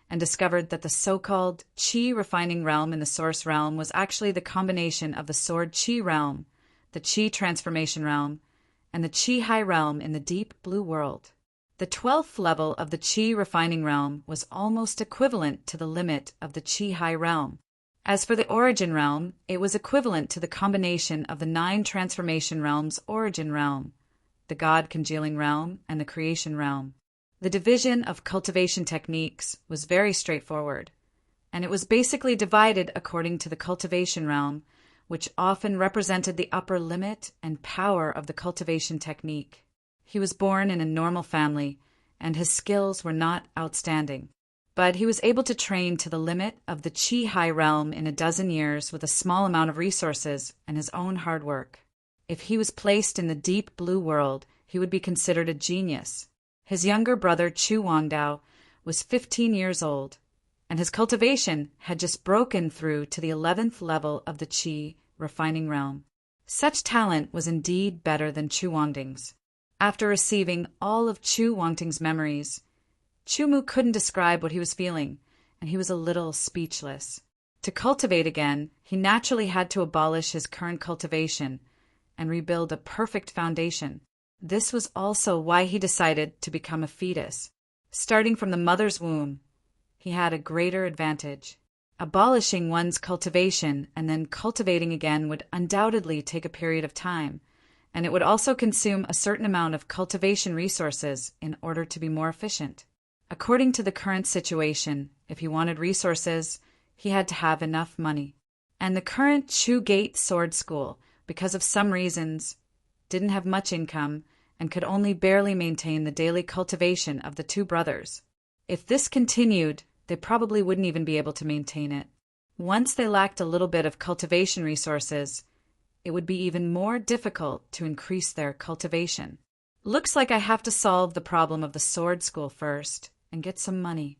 and discovered that the so-called Qi refining realm in the source realm was actually the combination of the sword Qi realm, the Qi transformation realm, and the Qi high realm in the deep blue world. The 12th level of the Qi refining realm was almost equivalent to the limit of the Qi high realm. As for the Origin Realm, it was equivalent to the combination of the 9 transformation realms' Origin Realm, the God-congealing realm, and the Creation Realm. The division of cultivation techniques was very straightforward, and it was basically divided according to the Cultivation Realm, which often represented the upper limit and power of the cultivation technique. He was born in a normal family, and his skills were not outstanding. But he was able to train to the limit of the Qi high realm in a dozen years with a small amount of resources and his own hard work. If he was placed in the deep blue world, he would be considered a genius. His younger brother Chu Wangdao was 15 years old, and his cultivation had just broken through to the 11th level of the Qi refining realm. Such talent was indeed better than Chu Wangting's. After receiving all of Chu Wangting's memories, Chu Mu couldn't describe what he was feeling, and he was a little speechless. To cultivate again, he naturally had to abolish his current cultivation and rebuild a perfect foundation. This was also why he decided to become a fetus. Starting from the mother's womb, he had a greater advantage. Abolishing one's cultivation and then cultivating again would undoubtedly take a period of time, and it would also consume a certain amount of cultivation resources in order to be more efficient. According to the current situation, if he wanted resources, he had to have enough money. And the current Chu Gate Sword School, because of some reasons, didn't have much income and could only barely maintain the daily cultivation of the two brothers. If this continued, they probably wouldn't even be able to maintain it. Once they lacked a little bit of cultivation resources, it would be even more difficult to increase their cultivation. Looks like I have to solve the problem of the sword school first and get some money.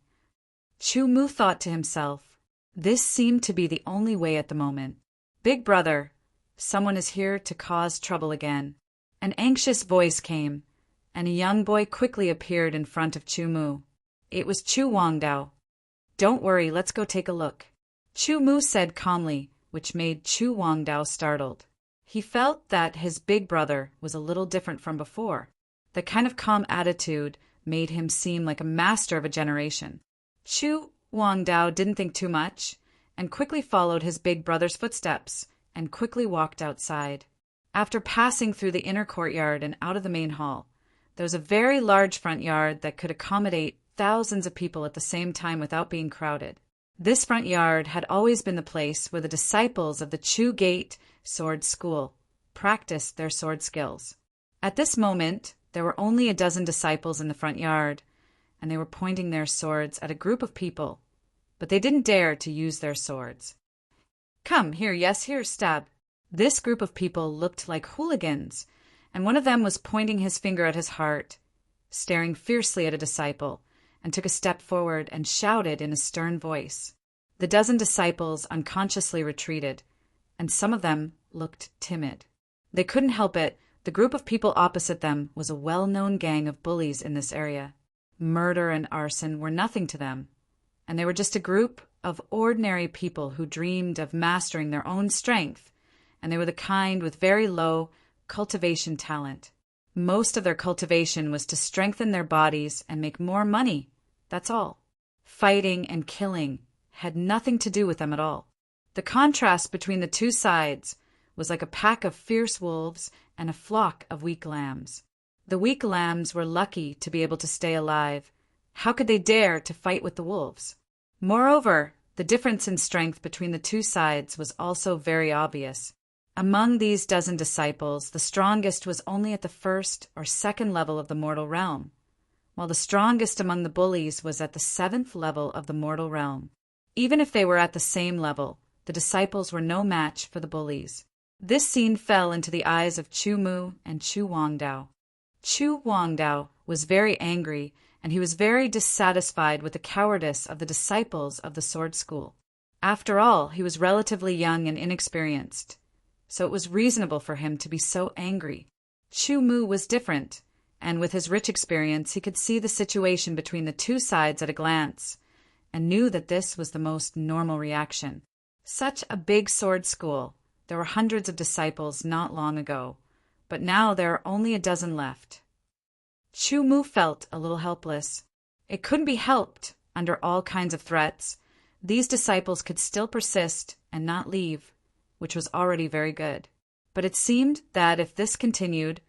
Chu Mu thought to himself. This seemed to be the only way at the moment. Big brother, someone is here to cause trouble again. An anxious voice came, and a young boy quickly appeared in front of Chu Mu. It was Chu Wangdao. Don't worry, let's go take a look. Chu Mu said calmly, which made Chu Wangdao startled. He felt that his big brother was a little different from before. The kind of calm attitude made him seem like a master of a generation. Chu Wangdao didn't think too much, and quickly followed his big brother's footsteps, and quickly walked outside. After passing through the inner courtyard and out of the main hall, there was a very large front yard that could accommodate thousands of people at the same time without being crowded. This front yard had always been the place where the disciples of the Chu Gate Sword School practiced their sword skills. At this moment, there were only a dozen disciples in the front yard, and they were pointing their swords at a group of people, but they didn't dare to use their swords. Come, here, yes, here, stab. This group of people looked like hooligans, and one of them was pointing his finger at his heart, staring fiercely at a disciple, and took a step forward and shouted in a stern voice. The dozen disciples unconsciously retreated, and some of them looked timid. They couldn't help it. The group of people opposite them was a well-known gang of bullies in this area. Murder and arson were nothing to them, and they were just a group of ordinary people who dreamed of mastering their own strength, and they were the kind with very low cultivation talent. Most of their cultivation was to strengthen their bodies and make more money. That's all. Fighting and killing had nothing to do with them at all. The contrast between the two sides was like a pack of fierce wolves and a flock of weak lambs. The weak lambs were lucky to be able to stay alive. How could they dare to fight with the wolves? Moreover, the difference in strength between the two sides was also very obvious. Among these dozen disciples, the strongest was only at the first or second level of the mortal realm, while the strongest among the bullies was at the seventh level of the mortal realm. Even if they were at the same level, the disciples were no match for the bullies. This scene fell into the eyes of Chu Mu and Chu Wangdao. Chu Wangdao was very angry, and he was very dissatisfied with the cowardice of the disciples of the sword school. After all, he was relatively young and inexperienced, so it was reasonable for him to be so angry. Chu Mu was different, and with his rich experience he could see the situation between the two sides at a glance, and knew that this was the most normal reaction. Such a big sword school. There were hundreds of disciples not long ago, but now there are only a dozen left. Chu Mu felt a little helpless. It couldn't be helped. Under all kinds of threats, these disciples could still persist and not leave, which was already very good. But it seemed that if this continued,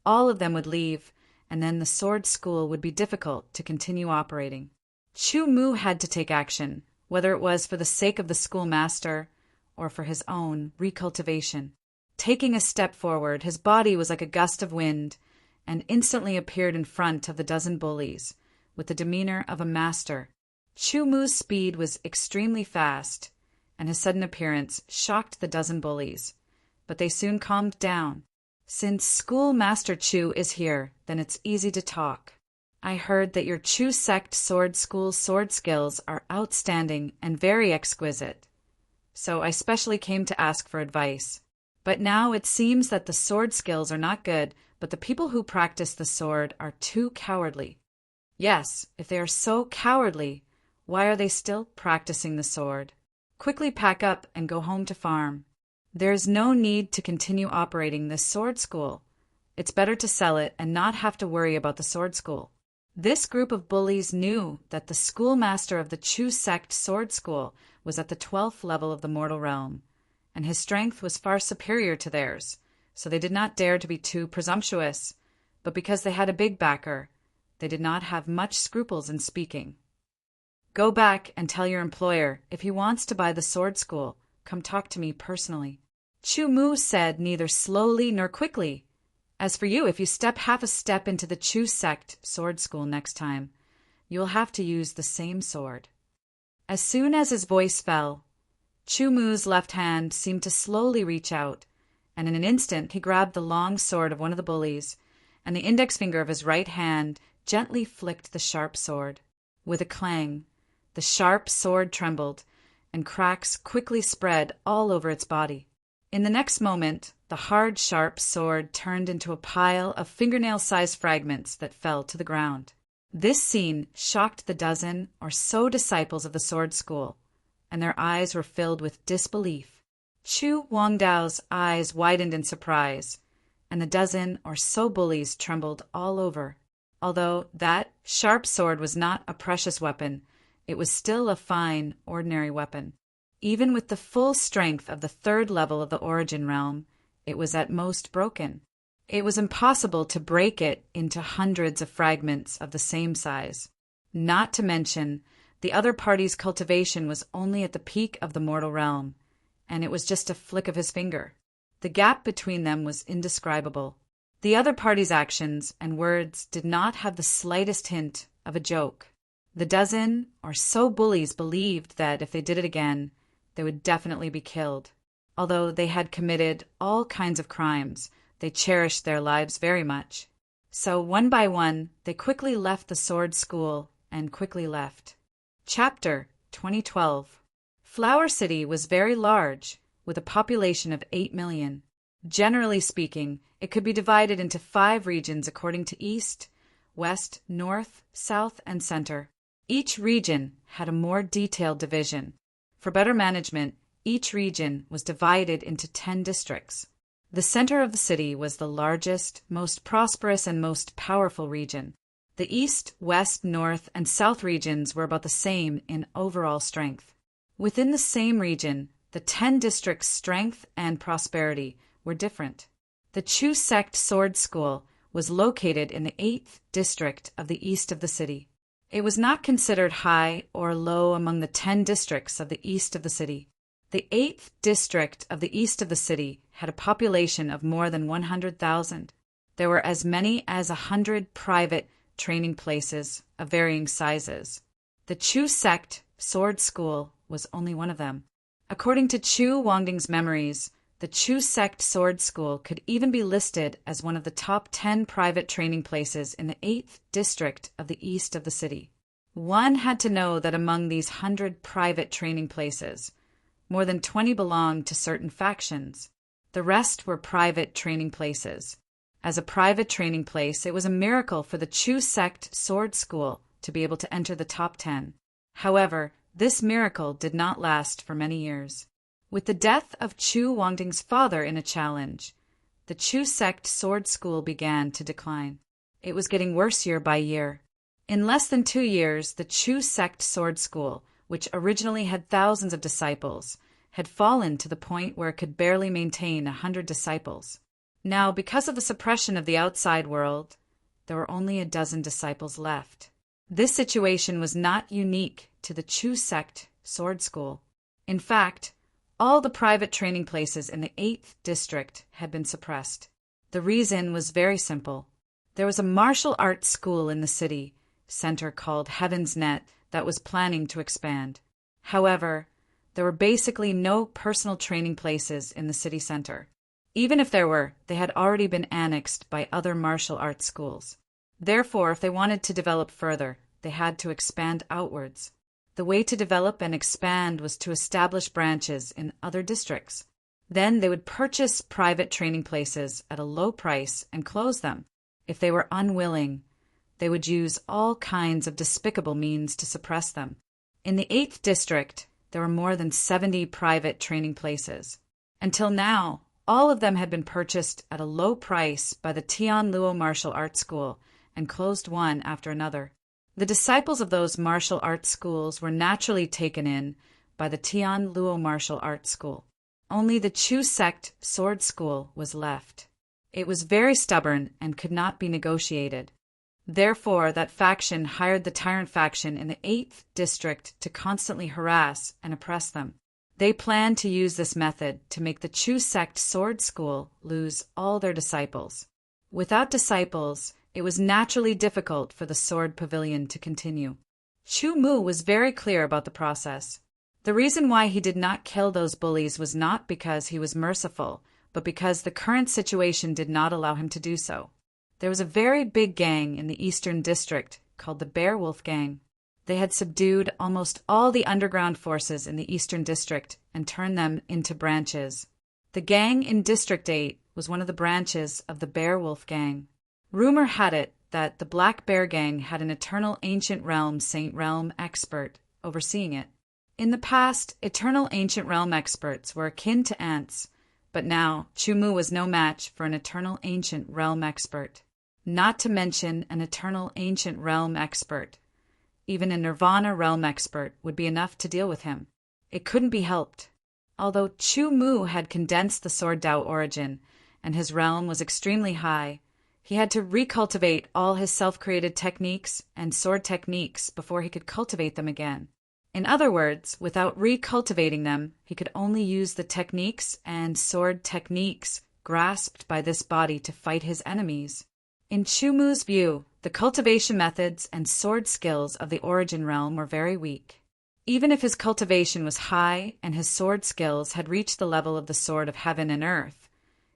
all of them would leave, and then the sword school would be difficult to continue operating. Chu Mu had to take action, whether it was for the sake of the schoolmaster or for his own recultivation. Taking a step forward, his body was like a gust of wind, and instantly appeared in front of the dozen bullies, with the demeanor of a master. Chu Mu's speed was extremely fast, and his sudden appearance shocked the dozen bullies, but they soon calmed down. Since Schoolmaster Chu is here, then it's easy to talk. I heard that your Chu sect sword school sword skills are outstanding and very exquisite, so I specially came to ask for advice. But now it seems that the sword skills are not good, but the people who practice the sword are too cowardly. Yes, if they are so cowardly, why are they still practicing the sword? Quickly pack up and go home to farm. There is no need to continue operating this sword school. It's better to sell it and not have to worry about the sword school. This group of bullies knew that the schoolmaster of the Chu sect sword school was at the 12th level of the mortal realm, and his strength was far superior to theirs, so they did not dare to be too presumptuous, but because they had a big backer, they did not have much scruples in speaking. Go back and tell your employer, if he wants to buy the sword school, come talk to me personally. Chu Mu said neither slowly nor quickly. As for you, if you step half a step into the Chu sect sword school next time, you will have to use the same sword. As soon as his voice fell, Chu Mu's left hand seemed to slowly reach out, and in an instant he grabbed the long sword of one of the bullies, and the index finger of his right hand gently flicked the sharp sword. With a clang, the sharp sword trembled, and cracks quickly spread all over its body. In the next moment, the hard, sharp sword turned into a pile of fingernail-sized fragments that fell to the ground. This scene shocked the dozen or so disciples of the sword school, and their eyes were filled with disbelief. Chu Wangdao's eyes widened in surprise, and the dozen or so bullies trembled all over. Although that sharp sword was not a precious weapon, it was still a fine, ordinary weapon. Even with the full strength of the 3rd level of the origin realm, it was at most broken. It was impossible to break it into hundreds of fragments of the same size. Not to mention, the other party's cultivation was only at the peak of the mortal realm, and it was just a flick of his finger. The gap between them was indescribable. The other party's actions and words did not have the slightest hint of a joke. The dozen or so bullies believed that if they did it again, they would definitely be killed. Although they had committed all kinds of crimes, they cherished their lives very much. So one by one, they quickly left the sword school and quickly left. Chapter 2012. Flower City was very large, with a population of 8 million. Generally speaking, it could be divided into 5 regions according to east, west, north, south, and center. Each region had a more detailed division. For better management, each region was divided into 10 districts. The center of the city was the largest, most prosperous, and most powerful region. The east, west, north, and south regions were about the same in overall strength. Within the same region, the 10 districts' strength and prosperity were different. The Chu sect sword school was located in the 8th district of the east of the city. It was not considered high or low among the 10 districts of the east of the city. The 8th district of the east of the city had a population of more than 100,000. There were as many as 100 private training places of varying sizes. The Chu sect sword school was only one of them. According to Chu Wangding's memories, the Chu sect sword school could even be listed as one of the top 10 private training places in the 8th district of the east of the city. One had to know that among these 100 private training places, more than 20 belonged to certain factions. The rest were private training places. As a private training place, it was a miracle for the Chu sect sword school to be able to enter the top 10. However, this miracle did not last for many years. With the death of Chu Wangding's father in a challenge, the Chu sect sword school began to decline. It was getting worse year by year. In less than 2 years, the Chu sect sword school, which originally had thousands of disciples, had fallen to the point where it could barely maintain 100 disciples. Now, because of the suppression of the outside world, there were only a dozen disciples left. This situation was not unique to the Chu sect sword school. In fact, all the private training places in the 8th district had been suppressed. The reason was very simple. There was a martial arts school in the city center called Heaven's Net that was planning to expand. However, there were basically no personal training places in the city center. Even if there were, they had already been annexed by other martial arts schools. Therefore, if they wanted to develop further, they had to expand outwards. The way to develop and expand was to establish branches in other districts. Then they would purchase private training places at a low price and close them. If they were unwilling, they would use all kinds of despicable means to suppress them. In the 8th district, there were more than 70 private training places. Until now, all of them had been purchased at a low price by the Tianluo Martial Arts School and closed one after another. The disciples of those martial arts schools were naturally taken in by the Tianluo Martial Arts School. Only the Chu sect sword school was left. It was very stubborn and could not be negotiated. Therefore, that faction hired the tyrant faction in the 8th district to constantly harass and oppress them. They planned to use this method to make the Chu sect sword school lose all their disciples. Without disciples, it was naturally difficult for the sword pavilion to continue. Chu Mu was very clear about the process. The reason why he did not kill those bullies was not because he was merciful, but because the current situation did not allow him to do so. There was a very big gang in the eastern district called the Bear Wolf Gang. They had subdued almost all the underground forces in the eastern district and turned them into branches. The gang in District 8 was one of the branches of the Bear Wolf Gang. Rumor had it that the Black Bear Gang had an Eternal Ancient Realm Saint Realm expert overseeing it. In the past, Eternal Ancient Realm experts were akin to ants, but now Chu Mu was no match for an Eternal Ancient Realm expert. Not to mention an Eternal Ancient Realm expert. Even a Nirvana Realm expert would be enough to deal with him. It couldn't be helped. Although Chu Mu had condensed the Sword Dao origin, and his realm was extremely high, he had to recultivate all his self-created techniques and sword techniques before he could cultivate them again. In other words, without recultivating them, he could only use the techniques and sword techniques grasped by this body to fight his enemies. In Chu Mu's view, the cultivation methods and sword skills of the origin realm were very weak. Even if his cultivation was high and his sword skills had reached the level of the sword of heaven and earth,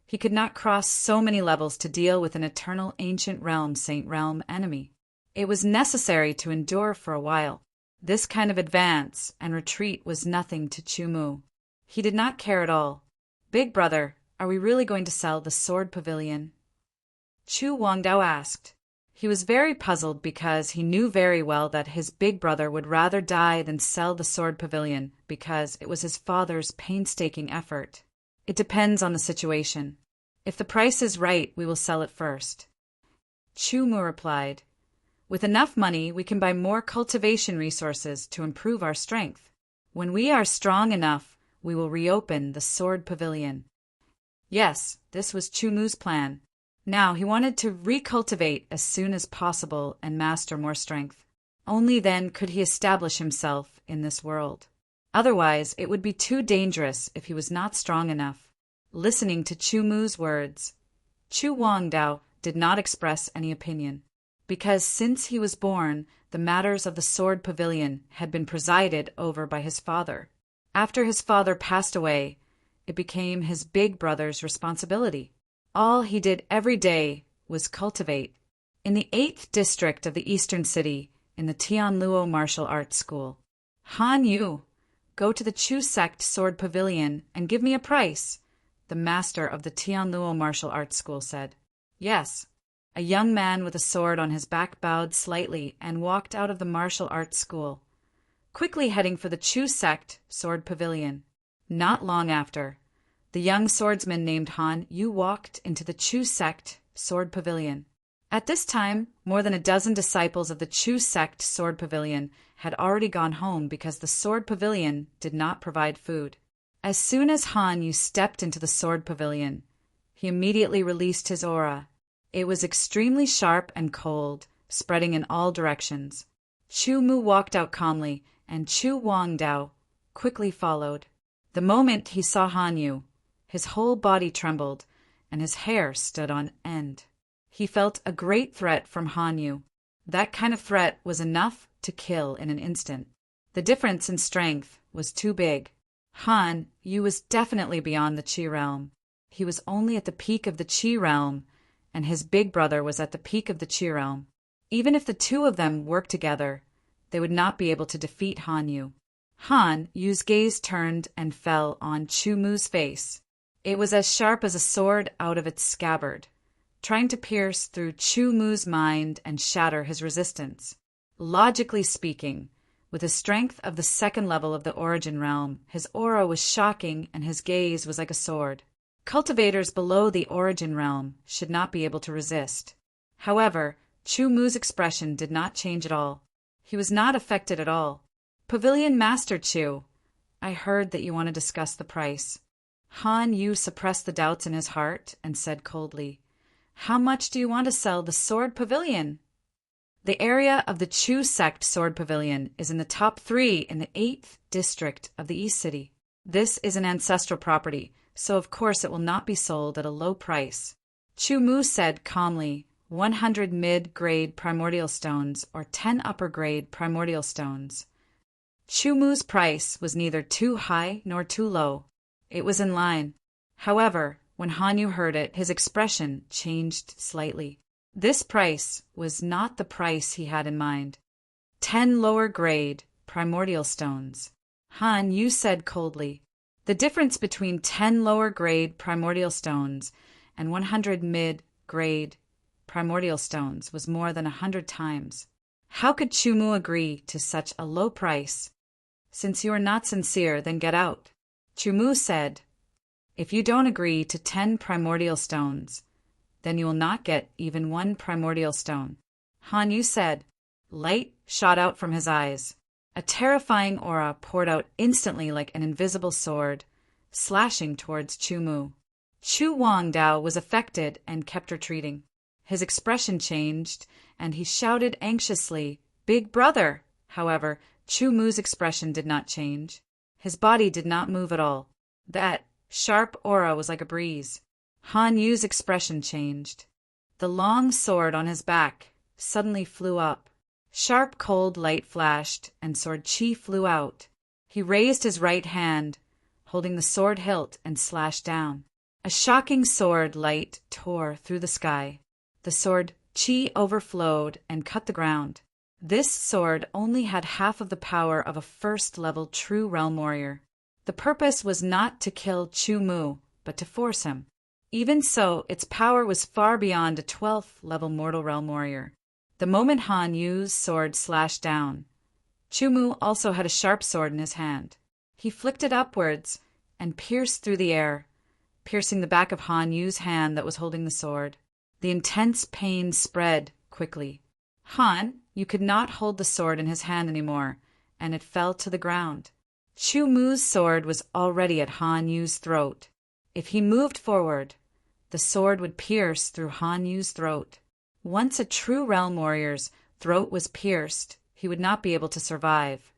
he could not cross so many levels to deal with an Eternal Ancient Realm Saint Realm enemy. It was necessary to endure for a while. This kind of advance and retreat was nothing to Chu. He did not care at all. "Big brother, are we really going to sell the sword pavilion?" Chu Wangdao asked. He was very puzzled because he knew very well that his big brother would rather die than sell the sword pavilion because it was his father's painstaking effort. "It depends on the situation. If the price is right, we will sell it first." Chu Mu replied, "With enough money, we can buy more cultivation resources to improve our strength. When we are strong enough, we will reopen the sword pavilion." Yes, this was Chu Mu's plan. Now he wanted to recultivate as soon as possible and master more strength. Only then could he establish himself in this world. Otherwise, it would be too dangerous if he was not strong enough. Listening to Chu Mu's words, Chu Wangdao did not express any opinion, because since he was born, the matters of the sword pavilion had been presided over by his father. After his father passed away, it became his big brother's responsibility. All he did every day was cultivate. In the 8th district of the eastern city, in the Tianluo Martial Arts School, "Han Yu, go to the Chu sect sword pavilion and give me a price," the master of the Tianluo Martial Arts School said. "Yes." A young man with a sword on his back bowed slightly and walked out of the martial arts school, quickly heading for the Chu sect sword pavilion. Not long after, the young swordsman named Han Yu walked into the Chu sect sword pavilion. At this time, more than a dozen disciples of the Chu sect sword pavilion had already gone home because the sword pavilion did not provide food. As soon as Han Yu stepped into the sword pavilion, he immediately released his aura. It was extremely sharp and cold, spreading in all directions. Chu Mu walked out calmly, and Chu Wangdao quickly followed. The moment he saw Han Yu, his whole body trembled, and his hair stood on end. He felt a great threat from Han Yu. That kind of threat was enough to kill in an instant. The difference in strength was too big. Han Yu was definitely beyond the Qi realm. He was only at the peak of the Qi realm, and his big brother was at the peak of the Qi realm. Even if the two of them worked together, they would not be able to defeat Han Yu. Han Yu's gaze turned and fell on Chu Mu's face. It was as sharp as a sword out of its scabbard, trying to pierce through Chu Mu's mind and shatter his resistance. Logically speaking, with the strength of the second level of the origin realm, his aura was shocking and his gaze was like a sword. Cultivators below the origin realm should not be able to resist. However, Chu Mu's expression did not change at all. He was not affected at all. "Pavilion Master Chu, I heard that you want to discuss the price." Han Yu suppressed the doubts in his heart and said coldly, "How much do you want to sell the sword pavilion?" The area of the Chu sect sword pavilion is in the top 3 in the 8th district of the East City. This is an ancestral property, so of course it will not be sold at a low price. Chu Mu said calmly, 100 mid-grade primordial stones or 10 upper-grade primordial stones. Chu Mu's price was neither too high nor too low. It was in line. However, when Han Yu heard it, his expression changed slightly. This price was not the price he had in mind. 10 lower-grade primordial stones. Han Yu said coldly. The difference between 10 lower-grade primordial stones and 100 mid-grade primordial stones was more than 100 times. How could Chu Mu agree to such a low price? "Since you are not sincere, then get out." Chu Mu said, "If you don't agree to 10 primordial stones, then you will not get even 1 primordial stone." Han Yu said. Light shot out from his eyes. A terrifying aura poured out instantly like an invisible sword, slashing towards Chu Mu. Chu Wangdao was affected and kept retreating. His expression changed, and he shouted anxiously, "Big brother!" However, Chu Mu's expression did not change. His body did not move at all. That sharp aura was like a breeze. Han Yu's expression changed. The long sword on his back suddenly flew up. Sharp cold light flashed, and sword chi flew out. He raised his right hand, holding the sword hilt, and slashed down. A shocking sword light tore through the sky. The sword chi overflowed and cut the ground. This sword only had half of the power of a first-level true realm warrior. The purpose was not to kill Chu Mu, but to force him. Even so, its power was far beyond a 12th-level mortal realm warrior. The moment Han Yu's sword slashed down, Chu Mu also had a sharp sword in his hand. He flicked it upwards and pierced through the air, piercing the back of Han Yu's hand that was holding the sword. The intense pain spread quickly. Han Yu could not hold the sword in his hand anymore, and it fell to the ground. Chu Mu's sword was already at Han Yu's throat. If he moved forward, the sword would pierce through Han Yu's throat. Once a true realm warrior's throat was pierced, he would not be able to survive.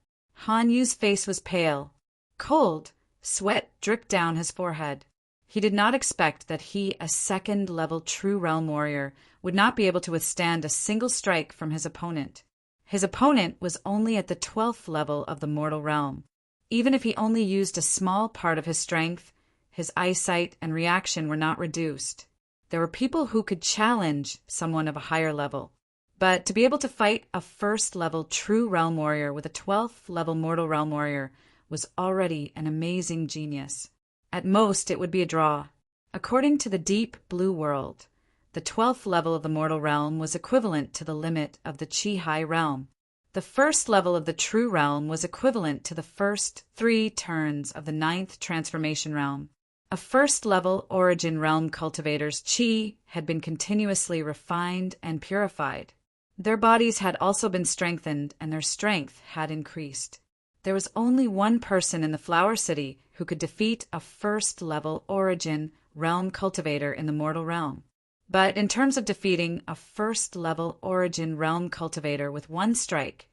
Han Yu's face was pale. Cold sweat dripped down his forehead. He did not expect that he, a second-level true realm warrior, would not be able to withstand a single strike from his opponent. His opponent was only at the 12th level of the mortal realm. Even if he only used a small part of his strength, his eyesight and reaction were not reduced. There were people who could challenge someone of a higher level. But to be able to fight a first-level true realm warrior with a 12th-level mortal realm warrior was already an amazing genius. At most, it would be a draw. According to the deep blue world, the 12th level of the mortal realm was equivalent to the limit of the Chi-Hai realm. The first level of the true realm was equivalent to the first 3 turns of the 9th transformation realm. A first-level origin realm cultivator's Qi had been continuously refined and purified. Their bodies had also been strengthened, and their strength had increased. There was only one person in the Flower City who could defeat a first-level origin realm cultivator in the mortal realm. But in terms of defeating a first-level origin realm cultivator with one strike,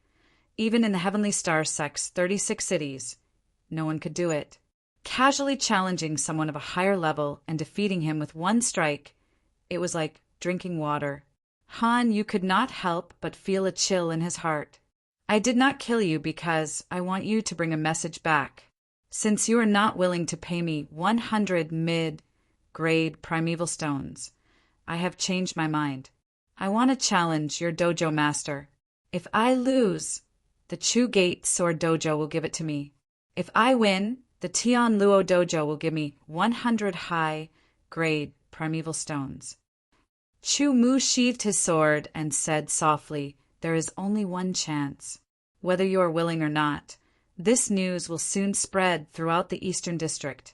even in the Heavenly Star Sect's 36 cities, no one could do it. Casually challenging someone of a higher level and defeating him with one strike, it was like drinking water. Han Yu could not help but feel a chill in his heart. I did not kill you because I want you to bring a message back. Since you are not willing to pay me 100 mid-grade primeval stones, I have changed my mind. I want to challenge your dojo master. If I lose, the Chu Gate Sword Dojo will give it to me. If I win, the Tian Luo Dojo will give me 100 high-grade primeval stones. Chu Mu sheathed his sword and said softly, "There is only one chance. Whether you are willing or not, this news will soon spread throughout the Eastern District.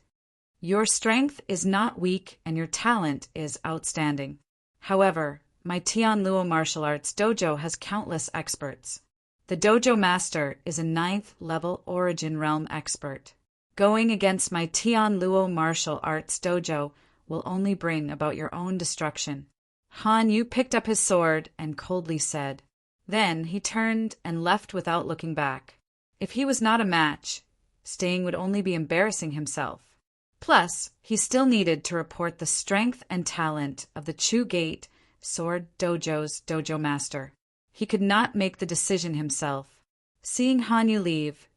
Your strength is not weak and your talent is outstanding. However, my Tian Luo martial arts dojo has countless experts. The dojo master is a 9th-level origin realm expert. Going against my Tian Luo martial arts dojo will only bring about your own destruction." Han Yu picked up his sword and coldly said. Then he turned and left without looking back. If he was not a match, staying would only be embarrassing himself. Plus, he still needed to report the strength and talent of the Chu Gate Sword Dojo's dojo master. He could not make the decision himself. Seeing Han Yu leave,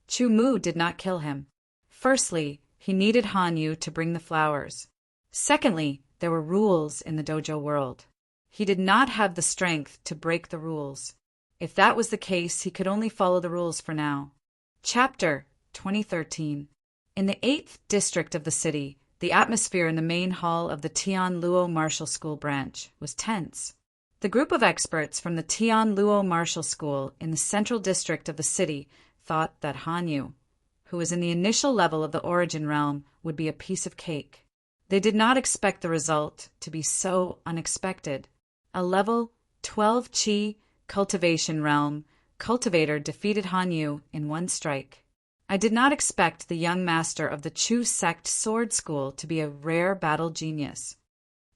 Chu Mu did not kill him. Firstly, he needed Han Yu to bring the flowers. Secondly, there were rules in the dojo world. He did not have the strength to break the rules. If that was the case, he could only follow the rules for now. Chapter 2013. In the 8th district of the city, the atmosphere in the main hall of the Tian Luo Martial School branch was tense. The group of experts from the Tian Luo Martial School in the central district of the city thought that Han Yu, who was in the initial level of the origin realm, would be a piece of cake. They did not expect the result to be so unexpected. A level 12 Qi cultivation realm cultivator defeated Han Yu in one strike. I did not expect the young master of the Chu Sect Sword School to be a rare battle genius.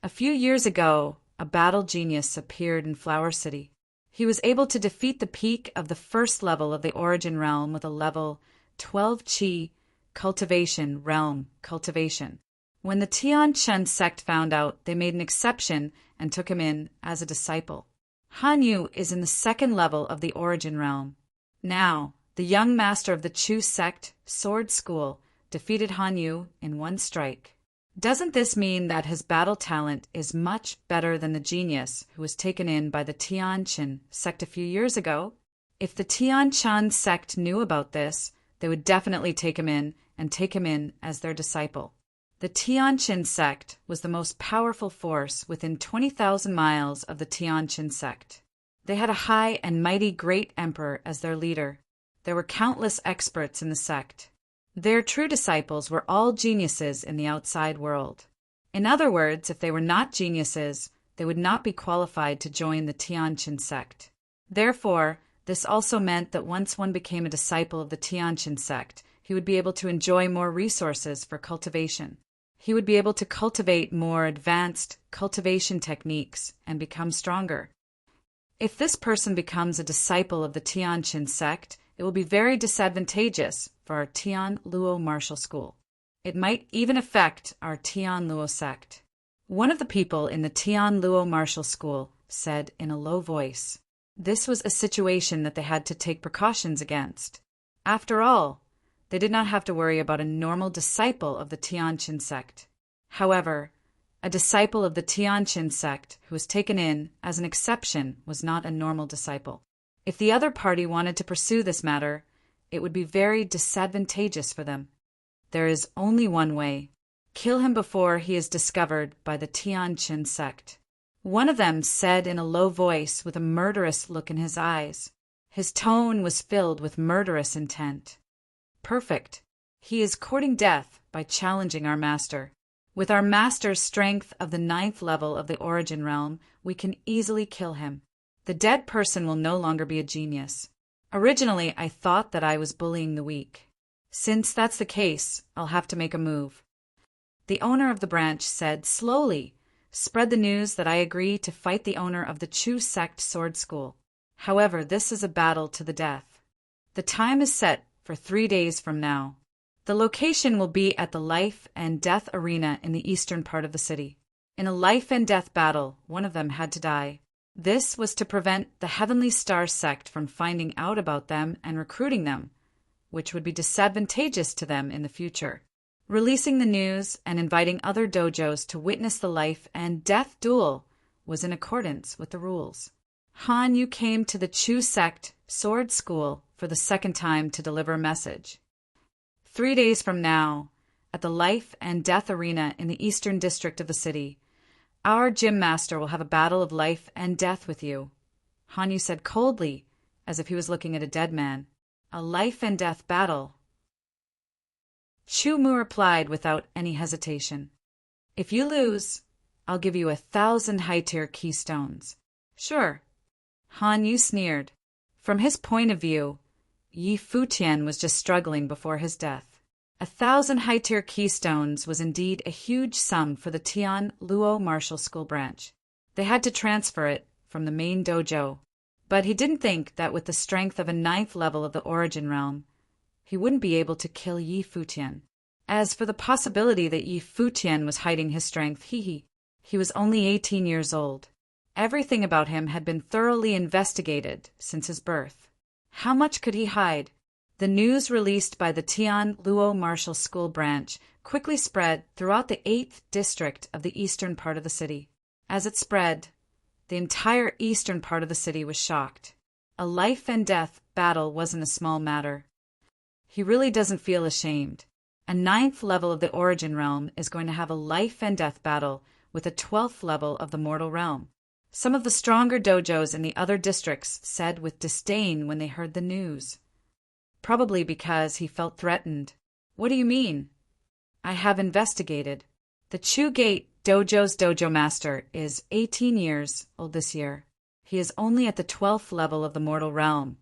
A few years ago, a battle genius appeared in Flower City. He was able to defeat the peak of the first level of the origin realm with a level 12 Qi cultivation realm cultivation. When the Tian Chen sect found out, they made an exception and took him in as a disciple. Han Yu is in the second level of the origin realm. Now, the young master of the Chu sect Sword School defeated Han Yu in one strike. Doesn't this mean that his battle talent is much better than the genius who was taken in by the Tianqin sect a few years ago? If the Tianqin sect knew about this, they would definitely take him in and take him in as their disciple. The Tianqin sect was the most powerful force within 20,000 miles of the Tianqin sect. They had a high and mighty great emperor as their leader. There were countless experts in the sect. Their true disciples were all geniuses in the outside world. In other words, if they were not geniuses, they would not be qualified to join the Tianqin sect. Therefore, this also meant that once one became a disciple of the Tianqin sect, he would be able to enjoy more resources for cultivation. He would be able to cultivate more advanced cultivation techniques and become stronger. If this person becomes a disciple of the Tianqin sect, it will be very disadvantageous for our Tian Luo martial school. It might even affect our Tian Luo sect. One of the people in the Tian Luo martial school said in a low voice, this was a situation that they had to take precautions against. After all, they did not have to worry about a normal disciple of the Tianqin sect. However, a disciple of the Tianqin sect who was taken in as an exception was not a normal disciple. If the other party wanted to pursue this matter, it would be very disadvantageous for them. There is only one way. Kill him before he is discovered by the Tianqin sect. One of them said in a low voice with a murderous look in his eyes. His tone was filled with murderous intent. Perfect. He is courting death by challenging our master. With our master's strength of the 9th level of the origin realm, we can easily kill him. The dead person will no longer be a genius. Originally, I thought that I was bullying the weak. Since that's the case, I'll have to make a move. The owner of the branch said slowly, spread the news that I agree to fight the owner of the Chu sect sword school. However, this is a battle to the death. The time is set for 3 days from now. The location will be at the Life and Death Arena in the eastern part of the city. In a life and death battle, one of them had to die. This was to prevent the Heavenly Star sect from finding out about them and recruiting them, which would be disadvantageous to them in the future. Releasing the news and inviting other dojos to witness the life and death duel was in accordance with the rules. Han Yu came to the Chu sect sword school for the second time to deliver a message. 3 days from now, at the Life and Death Arena in the eastern district of the city, our gym master will have a battle of life and death with you. Han Yu said coldly, as if he was looking at a dead man. A life and death battle. Chu Mu replied without any hesitation. If you lose, I'll give you 1,000 high-tier keystones. Sure. Han Yu sneered. From his point of view, Yi Futian was just struggling before his death. 1,000 high-tier keystones was indeed a huge sum for the Tian Luo martial school branch. They had to transfer it from the main dojo, but he didn't think that with the strength of a 9th level of the origin realm, he wouldn't be able to kill Yi Futian. As for the possibility that Yi Futian was hiding his strength, he was only 18 years old. Everything about him had been thoroughly investigated since his birth. How much could he hide? The news released by the Tian Luo Martial School branch quickly spread throughout the 8th district of the eastern part of the city. As it spread, the entire eastern part of the city was shocked. A life and death battle wasn't a small matter. He really doesn't feel ashamed. A 9th level of the origin realm is going to have a life and death battle with a 12th level of the mortal realm. Some of the stronger dojos in the other districts said with disdain when they heard the news. Probably because he felt threatened. What do you mean? I have investigated. The Chu Gate Dojo's dojo master is 18 years old this year. He is only at the 12th level of the mortal realm,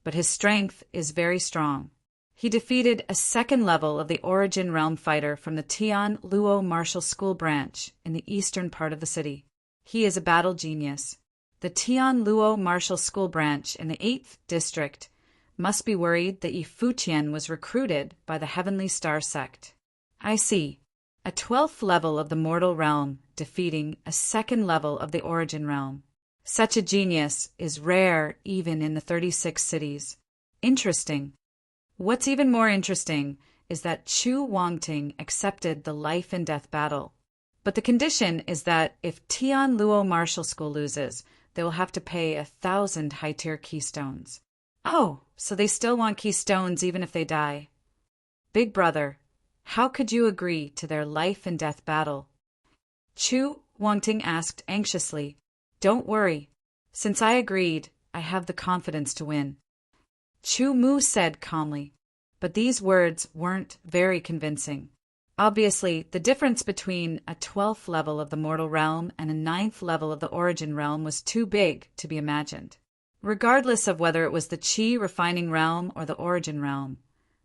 but his strength is very strong. He defeated a 2nd level of the origin realm fighter from the Tian Luo martial school branch in the eastern part of the city. He is a battle genius. The Tian Luo martial school branch in the 8th district must be worried that Yi Futian was recruited by the Heavenly Star sect. I see. A 12th level of the mortal realm defeating a 2nd level of the origin realm. Such a genius is rare even in the 36 cities. Interesting. What's even more interesting is that Chu Wangting accepted the life and death battle. But the condition is that if Tian Luo Martial School loses, they will have to pay 1,000 high-tier keystones. Oh, so they still want keystones even if they die. Big brother, how could you agree to their life and death battle? Chu Wangting asked anxiously. Don't worry. Since I agreed, I have the confidence to win. Chu Mu said calmly, but these words weren't very convincing. Obviously, the difference between a 12th level of the mortal realm and a 9th level of the origin realm was too big to be imagined. Regardless of whether it was the Qi refining realm or the origin realm,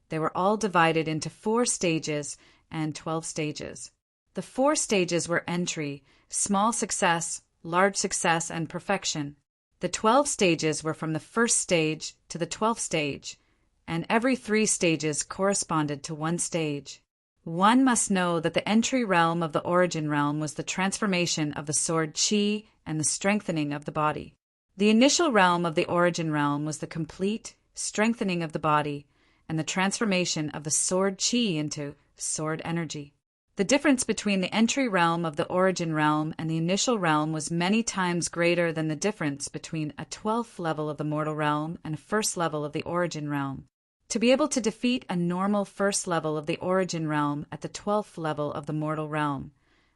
they were all divided into 4 stages and 12 stages. The 4 stages were entry, small success, large success, and perfection. The 12 stages were from the 1st stage to the 12th stage, and every 3 stages corresponded to 1 stage. One must know that the entry realm of the origin realm was the transformation of the sword Qi and the strengthening of the body. The initial realm of the origin realm was the complete strengthening of the body and the transformation of the sword Qi into sword energy. The difference between the entry realm of the origin realm and the initial realm was many times greater than the difference between a 12th level of the mortal realm and a 1st level of the origin realm. To be able to defeat a normal 1st level of the origin realm at the 12th level of the mortal realm,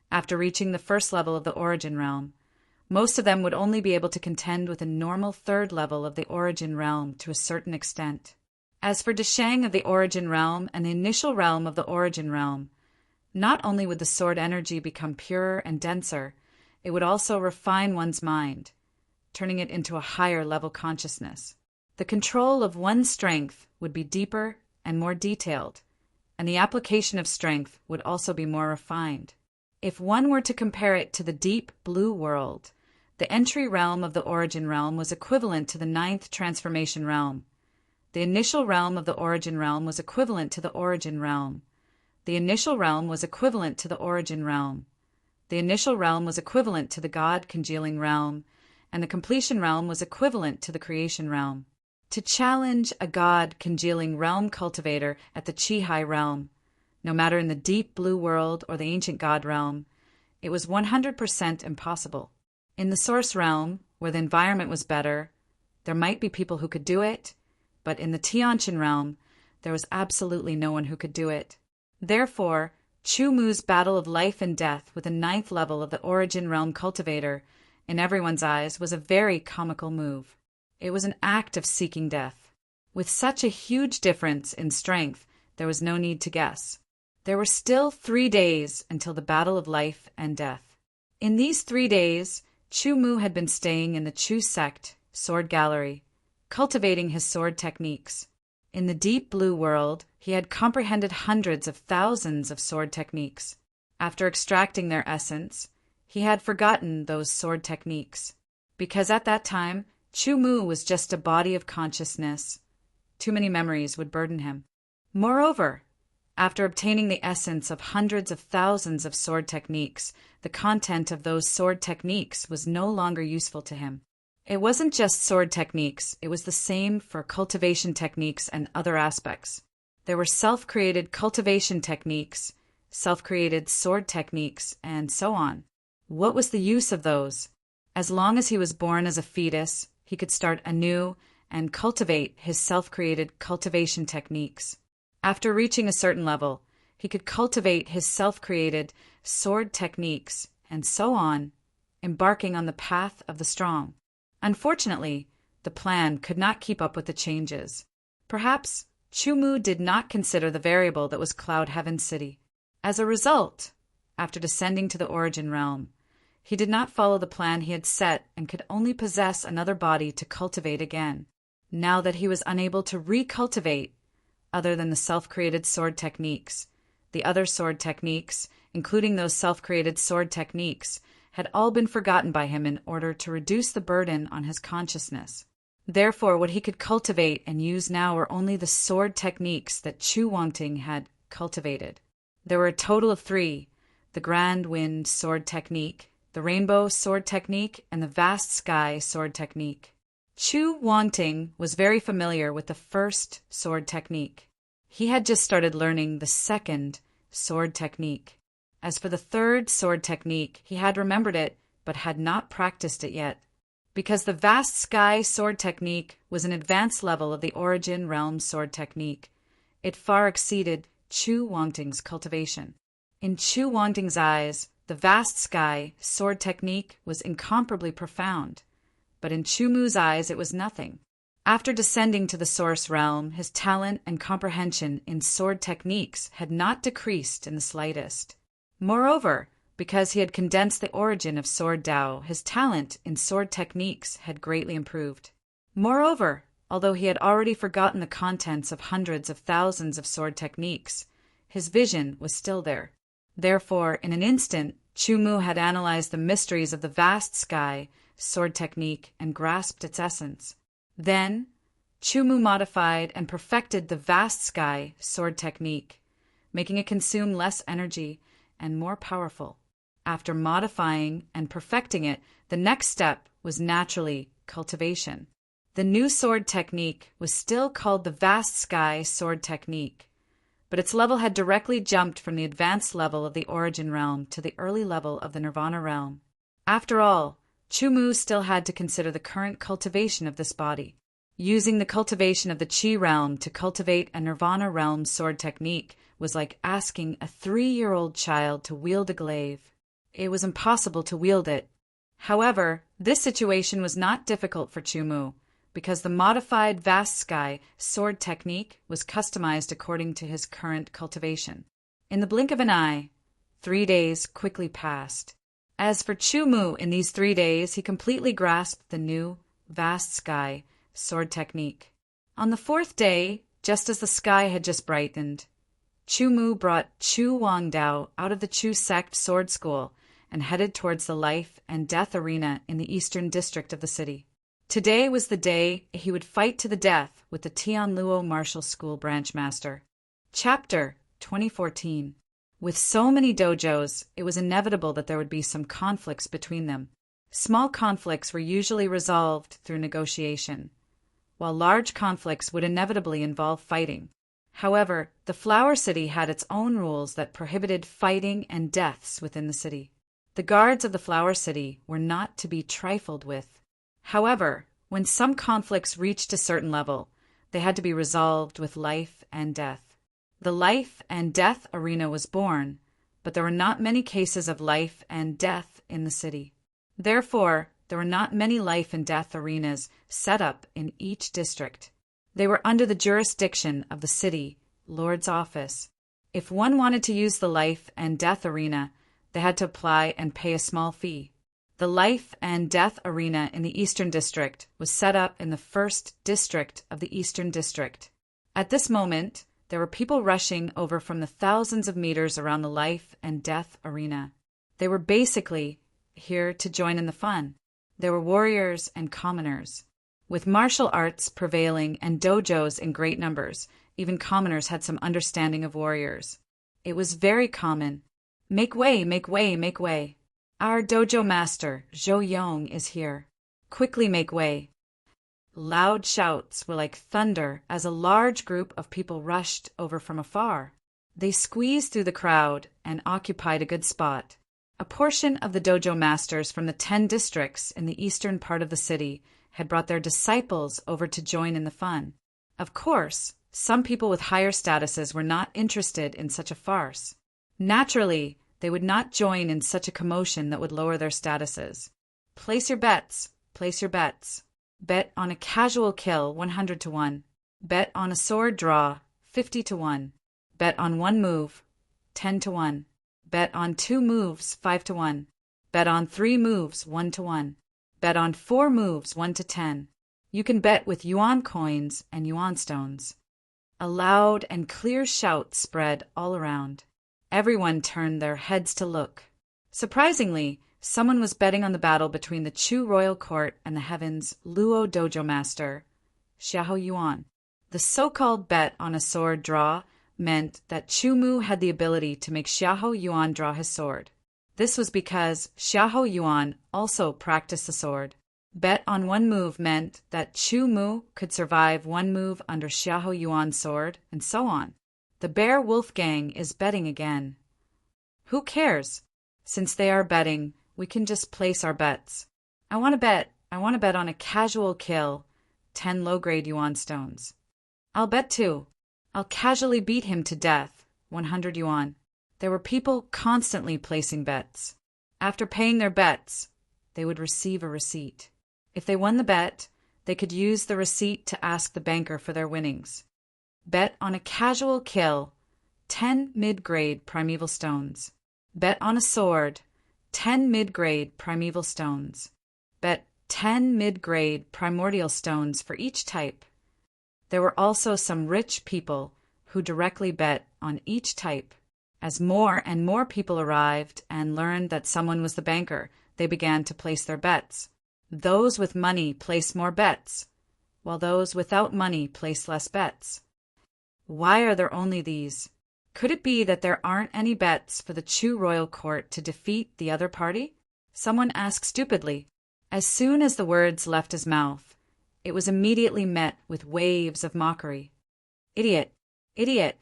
after reaching the 1st level of the origin realm, most of them would only be able to contend with a normal 3rd level of the origin realm to a certain extent. As for Deshang of the origin realm and the initial realm of the origin realm, not only would the sword energy become purer and denser, it would also refine one's mind, turning it into a higher level consciousness. The control of one's strength would be deeper and more detailed, and the application of strength would also be more refined. If one were to compare it to the deep blue world, the entry realm of the origin realm was equivalent to the 9th transformation realm. The initial realm of the origin realm was equivalent to the origin realm. The initial realm was equivalent to the origin realm. The initial realm was equivalent to the God congealing realm, and the completion realm was equivalent to the creation realm. To challenge a God congealing realm cultivator at the Qi-Hai realm, no matter in the deep blue world or the ancient God realm, it was 100% impossible. In the source realm, where the environment was better, there might be people who could do it, but in the Tianqin realm, there was absolutely no one who could do it. Therefore, Chu Mu's battle of life and death with the 9th level of the origin realm cultivator, in everyone's eyes, was a very comical move. It was an act of seeking death. With such a huge difference in strength, there was no need to guess. There were still 3 days until the battle of life and death. In these 3 days, Chu Mu had been staying in the Chu sect sword gallery, cultivating his sword techniques. In the deep blue world, he had comprehended hundreds of thousands of sword techniques. After extracting their essence, he had forgotten those sword techniques, because at that time, Chu Mu was just a body of consciousness. Too many memories would burden him. Moreover, after obtaining the essence of hundreds of thousands of sword techniques, the content of those sword techniques was no longer useful to him. It wasn't just sword techniques, it was the same for cultivation techniques and other aspects. There were self-created cultivation techniques, self-created sword techniques, and so on. What was the use of those? As long as he was born as a fetus, he could start anew and cultivate his self-created cultivation techniques. After reaching a certain level, he could cultivate his self-created sword techniques, and so on, embarking on the path of the strong. Unfortunately, the plan could not keep up with the changes. Perhaps Chu Mu did not consider the variable that was Cloud Heaven City. As a result, after descending to the origin realm, he did not follow the plan he had set and could only possess another body to cultivate again. Now that he was unable to recultivate, other than the self-created sword techniques, the other sword techniques, including those self-created sword techniques, had all been forgotten by him in order to reduce the burden on his consciousness. Therefore, what he could cultivate and use now were only the sword techniques that Chu Wangting had cultivated. There were a total of 3, the Grand Wind sword technique, the Rainbow sword technique, and the Vast Sky sword technique. Chu Wangting was very familiar with the first sword technique. He had just started learning the second sword technique. As for the third sword technique, he had remembered it, but had not practiced it yet. Because the vast sky sword technique was an advanced level of the origin realm sword technique, it far exceeded Chu Wangting's cultivation. In Chu Wangting's eyes, the vast sky sword technique was incomparably profound, but in Chu Mu's eyes it was nothing. After descending to the source realm, his talent and comprehension in sword techniques had not decreased in the slightest. Moreover, because he had condensed the origin of sword Tao, his talent in sword techniques had greatly improved. Moreover, although he had already forgotten the contents of hundreds of thousands of sword techniques, his vision was still there. Therefore, in an instant, Chu Mu had analyzed the mysteries of the vast sky sword technique and grasped its essence. Then, Chu Mu modified and perfected the vast sky sword technique, making it consume less energy and more powerful. After modifying and perfecting it, the next step was naturally cultivation. The new sword technique was still called the vast sky sword technique, but its level had directly jumped from the advanced level of the origin realm to the early level of the nirvana realm. After all, Chu Mu still had to consider the current cultivation of this body. Using the cultivation of the Qi realm to cultivate a nirvana realm sword technique was like asking a 3-year-old child to wield a glaive. It was impossible to wield it. However, this situation was not difficult for Chu Mu, because the modified vast sky sword technique was customized according to his current cultivation. In the blink of an eye, 3 days quickly passed. As for Chu Mu, in these 3 days, he completely grasped the new vast sky sword technique. On the 4th day, just as the sky had just brightened, Chu Mu brought Chu Wangdao out of the Chu sect sword school and headed towards the life and death arena in the eastern district of the city. Today was the day he would fight to the death with the Tianluo Martial School branch master. Chapter 2014. With so many dojos, it was inevitable that there would be some conflicts between them. Small conflicts were usually resolved through negotiation, while large conflicts would inevitably involve fighting. However, the Flower City had its own rules that prohibited fighting and deaths within the city. The guards of the Flower City were not to be trifled with. However, when some conflicts reached a certain level, they had to be resolved with life and death. The life and death arena was born, but there were not many cases of life and death in the city. Therefore, there were not many life and death arenas set up in each district. They were under the jurisdiction of the city lord's office. If one wanted to use the life and death arena, they had to apply and pay a small fee. The life and death arena in the Eastern District was set up in the 1st District of the Eastern District. At this moment, there were people rushing over from the thousands of meters around the life and death arena. They were basically here to join in the fun. There were warriors and commoners. With martial arts prevailing and dojos in great numbers, even commoners had some understanding of warriors. It was very common. Make way, make way, make way. Our dojo master, Zhou Yong, is here. Quickly make way. Loud shouts were like thunder as a large group of people rushed over from afar. They squeezed through the crowd and occupied a good spot. A portion of the dojo masters from the 10 districts in the eastern part of the city had brought their disciples over to join in the fun. Of course, some people with higher statuses were not interested in such a farce. Naturally, they would not join in such a commotion that would lower their statuses. Place your bets, place your bets. Bet on a casual kill 100 to 1. Bet on a sword draw 50 to 1. Bet on one move 10 to 1. Bet on 2 moves 5 to 1. Bet on 3 moves 1 to 1. Bet on 4 moves 1 to 10. You can bet with yuan coins and yuan stones. A loud and clear shout spread all around. Everyone turned their heads to look. Surprisingly, someone was betting on the battle between the Chu Royal Court and the Heavens Luo Dojo Master, Xiahou Yuan. The so-called bet on a sword draw meant that Chu Mu had the ability to make Xiahou Yuan draw his sword. This was because Xiahou Yuan also practiced the sword. Bet on one move meant that Chu Mu could survive one move under Xiahou Yuan's sword, and so on. The Bear Wolf Gang is betting again. Who cares? Since they are betting, we can just place our bets. I want to bet on a casual kill, 10 low-grade yuan stones. I'll bet too. I'll casually beat him to death, 100 yuan. There were people constantly placing bets. After paying their bets, they would receive a receipt. If they won the bet, they could use the receipt to ask the banker for their winnings. Bet on a casual kill, 10 mid-grade primeval stones. Bet on a sword, 10 mid-grade primeval stones. Bet 10 mid-grade primordial stones for each type. There were also some rich people who directly bet on each type. As more and more people arrived and learned that someone was the banker, they began to place their bets. Those with money placed more bets, while those without money placed less bets. Why are there only these? Could it be that there aren't any bets for the Chu royal court to defeat the other party? Someone asked stupidly. As soon as the words left his mouth, it was immediately met with waves of mockery. Idiot! Idiot!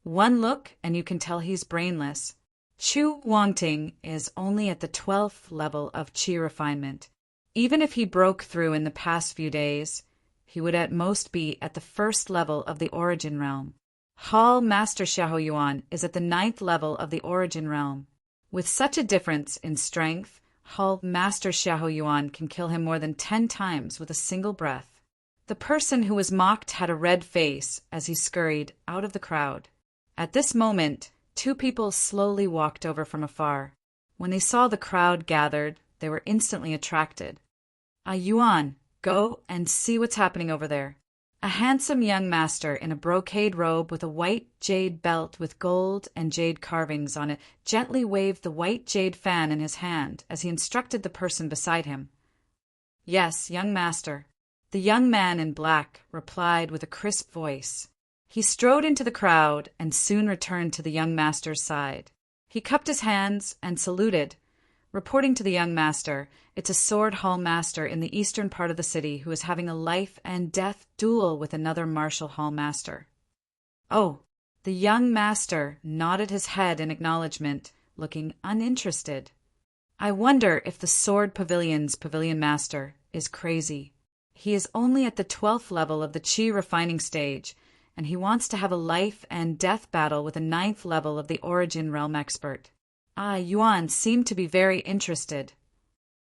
One look and you can tell he's brainless. Chu Wangting is only at the 12th level of qi refinement. Even if he broke through in the past few days, he would at most be at the 1st level of the origin realm. Hall Master Xiahou Yuan is at the 9th level of the origin realm. With such a difference in strength, Hall Master Xiahou Yuan can kill him more than 10 times with a single breath. The person who was mocked had a red face as he scurried out of the crowd. At this moment, 2 people slowly walked over from afar. When they saw the crowd gathered, they were instantly attracted. Yuan, go and see what's happening over there. A handsome young master in a brocade robe with a white jade belt with gold and jade carvings on it gently waved the white jade fan in his hand as he instructed the person beside him. Yes, young master. The young man in black replied with a crisp voice. He strode into the crowd and soon returned to the young master's side. He cupped his hands and saluted, reporting to the young master, it's a sword hall master in the eastern part of the city who is having a life and death duel with another martial hall master. Oh, the young master nodded his head in acknowledgement, looking uninterested. I wonder if the sword pavilion's pavilion master is crazy. He is only at the 12th level of the qi refining stage, and he wants to have a life and death battle with a 9th level of the origin realm expert. Yuan seemed to be very interested.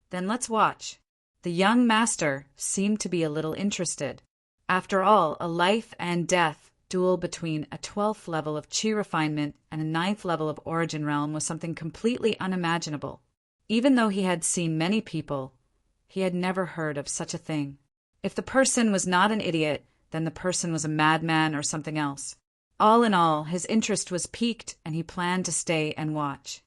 Then let's watch. The young master seemed to be a little interested. After all, a life and death duel between a 12th level of qi refinement and a 9th level of origin realm was something completely unimaginable. Even though he had seen many people, he had never heard of such a thing. If the person was not an idiot, then the person was a madman or something else. All in all, his interest was piqued and he planned to stay and watch.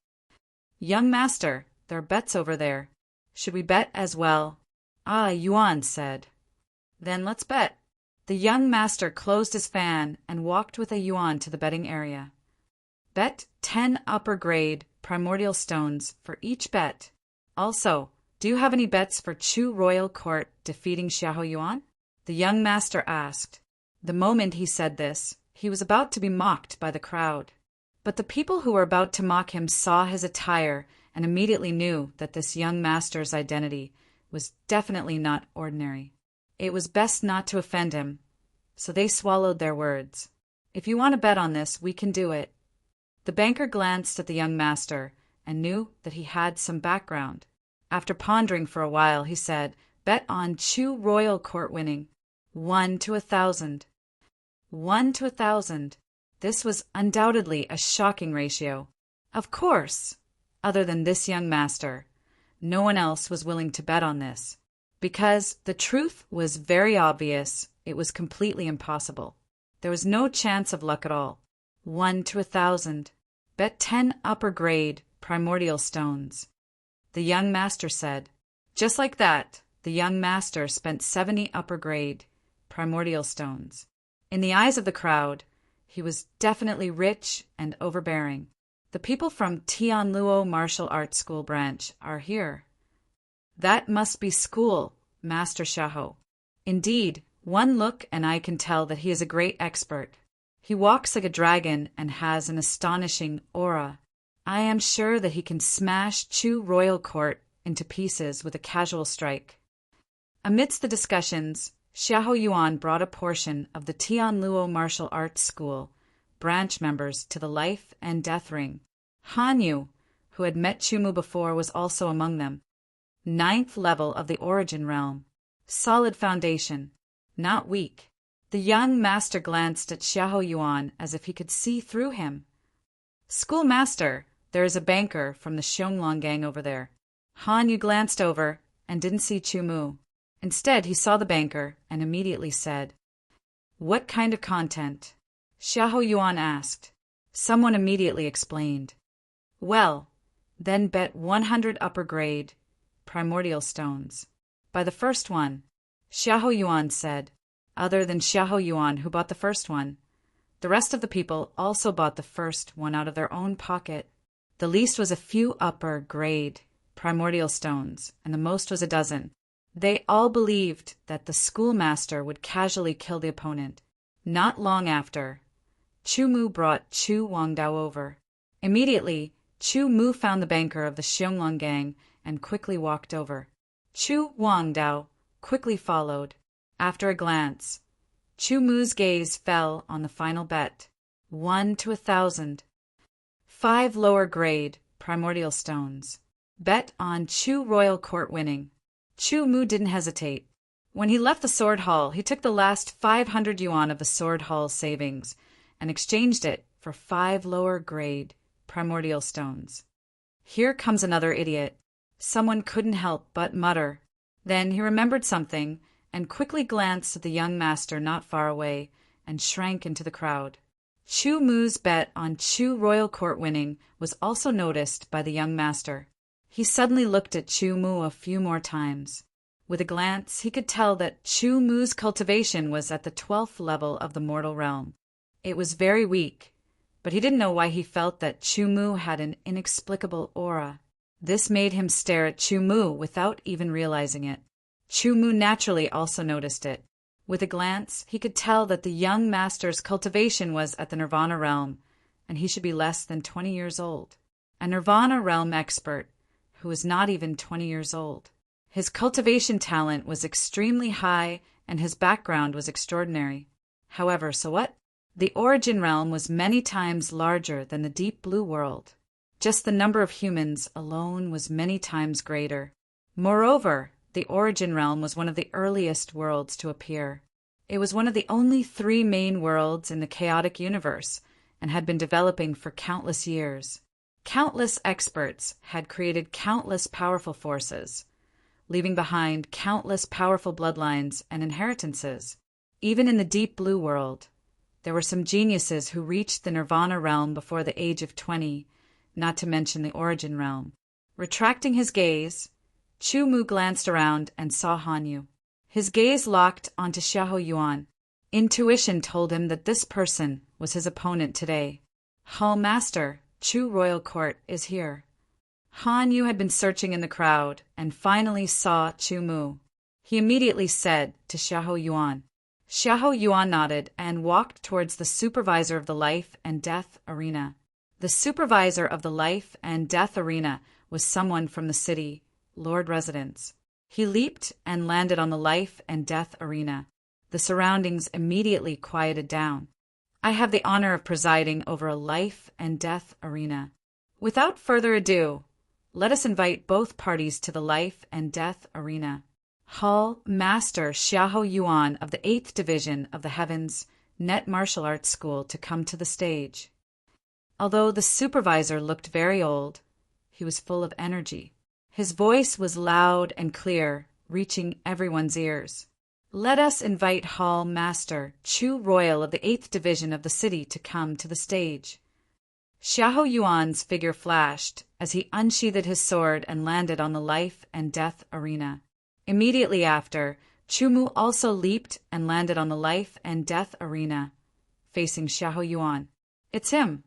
Young master, there are bets over there. Should we bet as well? Yuan said. Then let's bet. The young master closed his fan and walked with a yuan to the betting area. Bet 10 upper grade primordial stones for each bet. Also, do you have any bets for Chu Royal Court defeating Xiahou Yuan? The young master asked. The moment he said this, he was about to be mocked by the crowd. But the people who were about to mock him saw his attire and immediately knew that this young master's identity was definitely not ordinary. It was best not to offend him, so they swallowed their words. If you want to bet on this, we can do it. The banker glanced at the young master and knew that he had some background. After pondering for a while, he said, bet on Chu Royal Court winning. 1 to 1,000. 1 to 1,000. This was undoubtedly a shocking ratio. Of course, other than this young master, no one else was willing to bet on this. Because the truth was very obvious, it was completely impossible. There was no chance of luck at all. 1 to 1,000. Bet 10 upper grade primordial stones. The young master said. Just like that, the young master spent 70 upper grade primordial stones. In the eyes of the crowd, he was definitely rich and overbearing. The people from Tianluo Martial Arts School branch are here. That must be school, Master Xiahou. Indeed, one look and I can tell that he is a great expert. He walks like a dragon and has an astonishing aura. I am sure that he can smash Chu royal court into pieces with a casual strike." Amidst the discussions, Xiahou Yuan brought a portion of the Tianluo Martial Arts School branch members to the life and death ring. Han Yu, who had met Chu before, was also among them. 9th level of the Origin Realm. Solid foundation, not weak. The young master glanced at Xiahou Yuan as if he could see through him. "Schoolmaster, there is a banker from the Xionglang gang over there." Han Yu glanced over and didn't see Chu Mu. Instead, he saw the banker and immediately said, "What kind of content?" Xiahou Yuan asked. Someone immediately explained. "Well, then bet 100 upper grade primordial stones. By the first one," Xiahou Yuan said. Other than Xiahou Yuan, who bought the first one, the rest of the people also bought the first one out of their own pocket. The least was a few upper grade primordial stones, and the most was a dozen. They all believed that the schoolmaster would casually kill the opponent. Not long after, Chu Mu brought Chu Wangdao over. Immediately, Chu Mu found the banker of the Xionglang gang and quickly walked over. Chu Wangdao quickly followed. After a glance, Chu Mu's gaze fell on the final bet, 1 to 1,000. 5 lower grade primordial stones. Bet on Chu royal court winning. Chu Mu didn't hesitate. When he left the sword hall, he took the last 500 yuan of the sword hall savings and exchanged it for 5 lower grade primordial stones. "Here comes another idiot." Someone couldn't help but mutter. Then he remembered something and quickly glanced at the young master not far away and shrank into the crowd. Chu Mu's bet on Chu royal court winning was also noticed by the young master. He suddenly looked at Chu Mu a few more times. With a glance, he could tell that Chu Mu's cultivation was at the 12th level of the mortal realm. It was very weak, but he didn't know why he felt that Chu Mu had an inexplicable aura. This made him stare at Chu Mu without even realizing it. Chu Mu naturally also noticed it. With a glance, he could tell that the young master's cultivation was at the Nirvana realm, and he should be less than 20 years old. A Nirvana realm expert who was not even 20 years old. His cultivation talent was extremely high, and his background was extraordinary. However, so what? The Origin realm was many times larger than the Deep Blue world. Just the number of humans alone was many times greater. Moreover, the Origin realm was one of the earliest worlds to appear. It was one of the only 3 main worlds in the chaotic universe and had been developing for countless years. Countless experts had created countless powerful forces, leaving behind countless powerful bloodlines and inheritances. Even in the Deep Blue world, there were some geniuses who reached the Nirvana realm before the age of 20, not to mention the Origin realm. Retracting his gaze, Chu Mu glanced around and saw Han Yu. His gaze locked onto Xiahou Yuan. Intuition told him that this person was his opponent today. "Hall Master, Chu royal court is here." Han Yu had been searching in the crowd and finally saw Chu Mu. He immediately said to Xiahou Yuan. Xiahou Yuan nodded and walked towards the supervisor of the life and death arena. The supervisor of the life and death arena was someone from the city, Lord Residence. He leaped and landed on the life and death arena. The surroundings immediately quieted down. "I have the honor of presiding over a life and death arena. Without further ado, let us invite both parties to the life and death arena. Hall Master Xiahou Yuan of the 8th Division of the Heavens Net Martial Arts School to come to the stage." Although the supervisor looked very old, he was full of energy. His voice was loud and clear, reaching everyone's ears. "Let us invite Hall Master Chu Royal of the 8th Division of the city to come to the stage." Xiahou Yuan's figure flashed as he unsheathed his sword and landed on the life and death arena. Immediately after, Chu Mu also leaped and landed on the life and death arena, facing Xiahou Yuan. "It's him."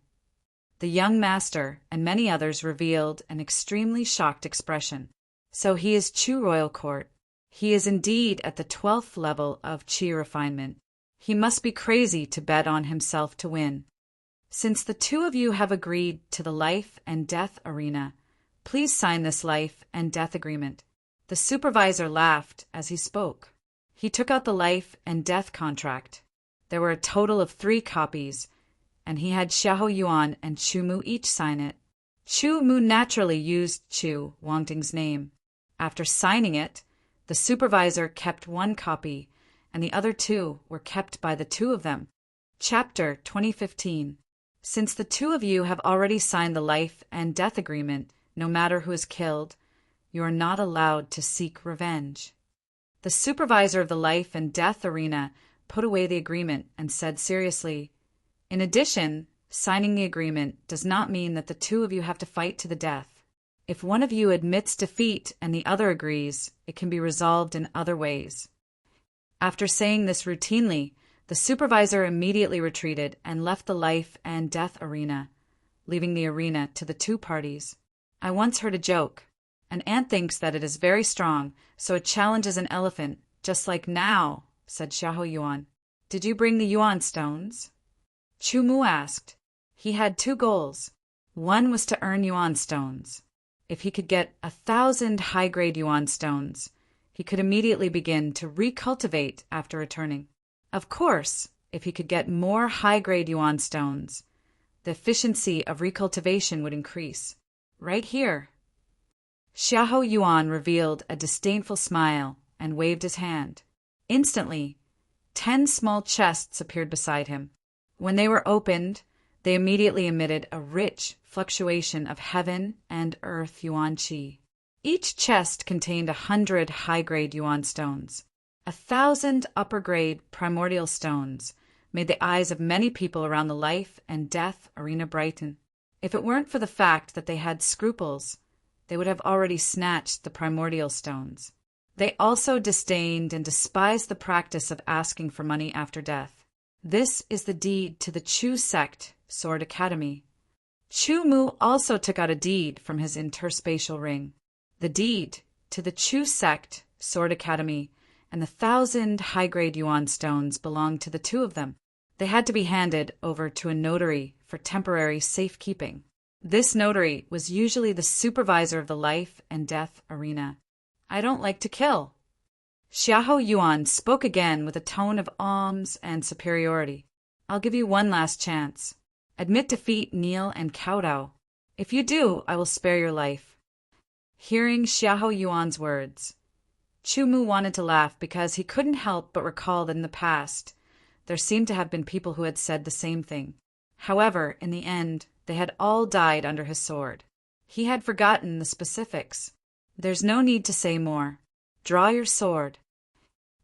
The young master and many others revealed an extremely shocked expression. "So he is Chu Royal Court. He is indeed at the 12th level of Qi refinement. He must be crazy to bet on himself to win. Since the two of you have agreed to the life and death arena, please sign this life and death agreement." The supervisor laughed as he spoke. He took out the life and death contract. There were a total of 3 copies, and he had Xiahou Yuan and Chu Mu each sign it. Chu Mu naturally used Chu Wangting's name. After signing it, the supervisor kept 1 copy, and the other 2 were kept by the 2 of them. Chapter 2015. Since the 2 of you have already signed the life and death agreement, no matter who is killed, you are not allowed to seek revenge. The supervisor of the life and death arena put away the agreement and said seriously, "In addition, signing the agreement does not mean that the 2 of you have to fight to the death. If one of you admits defeat and the other agrees, it can be resolved in other ways." After saying this routinely, the supervisor immediately retreated and left the life and death arena, leaving the arena to the 2 parties. I once heard a joke. An ant thinks that it is very strong, so it challenges an elephant, just like now, said Xiahou Yuan. "Did you bring the yuan stones?" Chu Mu asked. He had 2 goals. One was to earn yuan stones. If he could get 1,000 high-grade yuan stones, he could immediately begin to recultivate after returning. Of course, if he could get more high-grade yuan stones, the efficiency of recultivation would increase. Right here. Xiahou Yuan revealed a disdainful smile and waved his hand. Instantly, 10 small chests appeared beside him. When they were opened, they immediately emitted a rich fluctuation of heaven and earth yuan qi. Each chest contained 100 high-grade yuan stones. 1,000 upper-grade primordial stones made the eyes of many people around the life and death arena brighten. If it weren't for the fact that they had scruples, they would have already snatched the primordial stones. They also disdained and despised the practice of asking for money after death. This is the deed to the Chu sect Sword Academy. Chu Mu also took out a deed from his interspatial ring. The deed to the Chu sect Sword Academy and the 1,000 high-grade yuan stones belonged to the 2 of them. They had to be handed over to a notary for temporary safekeeping. This notary was usually the supervisor of the life and death arena. "I don't like to kill." Xiahou Yuan spoke again with a tone of alms and superiority. "I'll give you one last chance. Admit defeat, kneel, and kowtow. If you do, I will spare your life." Hearing Xiahou Yuan's words, Chu Mu wanted to laugh because he couldn't help but recall that in the past, there seemed to have been people who had said the same thing. However, in the end, they had all died under his sword. He had forgotten the specifics. "There's no need to say more. Draw your sword,"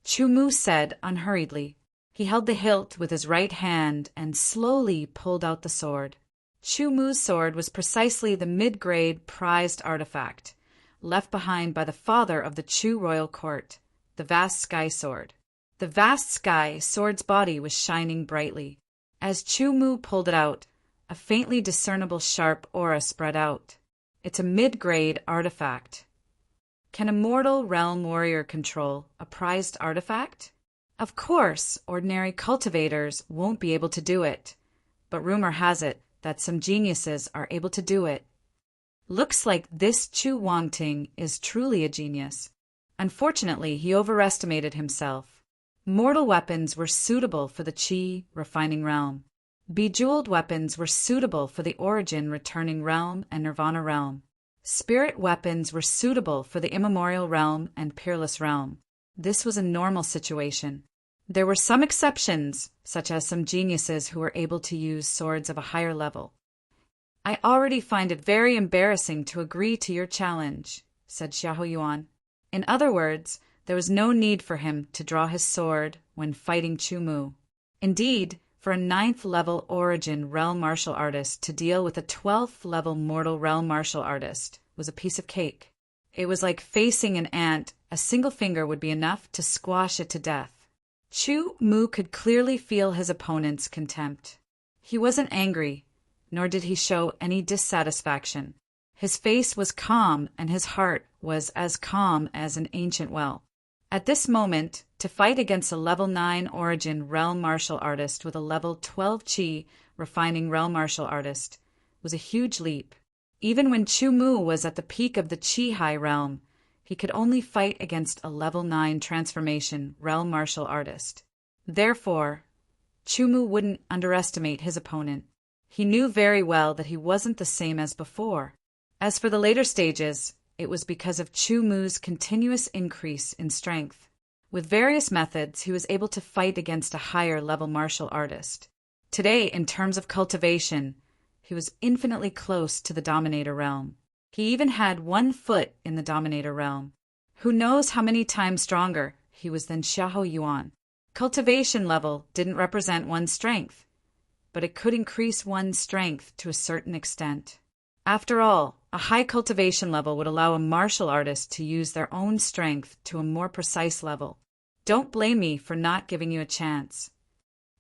Chu Mu said unhurriedly. He held the hilt with his right hand and slowly pulled out the sword. Chu Mu's sword was precisely the mid-grade prized artifact, left behind by the father of the Chu royal court, the vast sky sword. The vast sky sword's body was shining brightly. As Chu Mu pulled it out, a faintly discernible sharp aura spread out. It's a mid-grade artifact. Can a mortal realm warrior control a prized artifact? Of course, ordinary cultivators won't be able to do it, but rumor has it that some geniuses are able to do it. Looks like this Chu Wangting is truly a genius. Unfortunately, he overestimated himself. Mortal weapons were suitable for the Qi refining realm. Bejeweled weapons were suitable for the origin returning realm and nirvana realm. Spirit weapons were suitable for the immemorial realm and peerless realm. This was a normal situation. There were some exceptions, such as some geniuses who were able to use swords of a higher level. "I already find it very embarrassing to agree to your challenge," said Xiahou Yuan. In other words, there was no need for him to draw his sword when fighting Chu Mu. Indeed, for a 9th level origin realm martial artist to deal with a 12th level mortal realm martial artist was a piece of cake. It was like facing an ant. A single finger would be enough to squash it to death. Chu Mu could clearly feel his opponent's contempt. He wasn't angry, nor did he show any dissatisfaction. His face was calm and his heart was as calm as an ancient well. At this moment, to fight against a level 9 origin realm martial artist with a level 12 chi refining realm martial artist was a huge leap. Even when Chu Mu was at the peak of the chi high realm, he could only fight against a level 9 transformation realm martial artist. Therefore, Chu Mu wouldn't underestimate his opponent. He knew very well that he wasn't the same as before. As for the later stages, it was because of Chu Mu's continuous increase in strength. With various methods, he was able to fight against a higher level martial artist. Today, in terms of cultivation, he was infinitely close to the Dominator realm. He even had 1 foot in the Dominator realm. Who knows how many times stronger he was than Xiahou Yuan. Cultivation level didn't represent one's strength, but it could increase one's strength to a certain extent. After all, a high cultivation level would allow a martial artist to use their own strength to a more precise level. Don't blame me for not giving you a chance.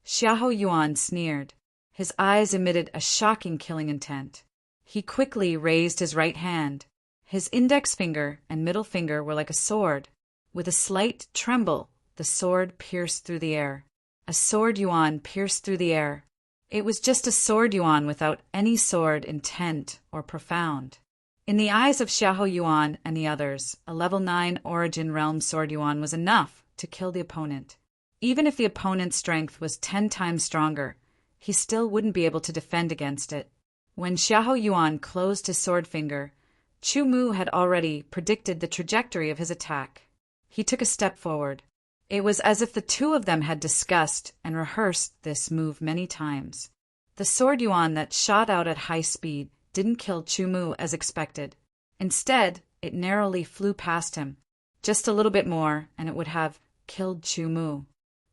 Xiahou Yuan sneered. His eyes emitted a shocking killing intent. He quickly raised his right hand. His index finger and middle finger were like a sword. With a slight tremble, the sword pierced through the air. A sword yuan pierced through the air. It was just a sword yuan without any sword intent or profound. In the eyes of Xiahou Yuan and the others, a level 9 origin realm sword yuan was enough to kill the opponent. Even if the opponent's strength was 10 times stronger, he still wouldn't be able to defend against it. When Xiahou Yuan closed his sword finger, Chu Mu had already predicted the trajectory of his attack. He took a step forward. It was as if the two of them had discussed and rehearsed this move many times. The sword yuan that shot out at high speed didn't kill Chu Mu as expected. Instead, it narrowly flew past him. Just a little bit more, and it would have killed Chu Mu.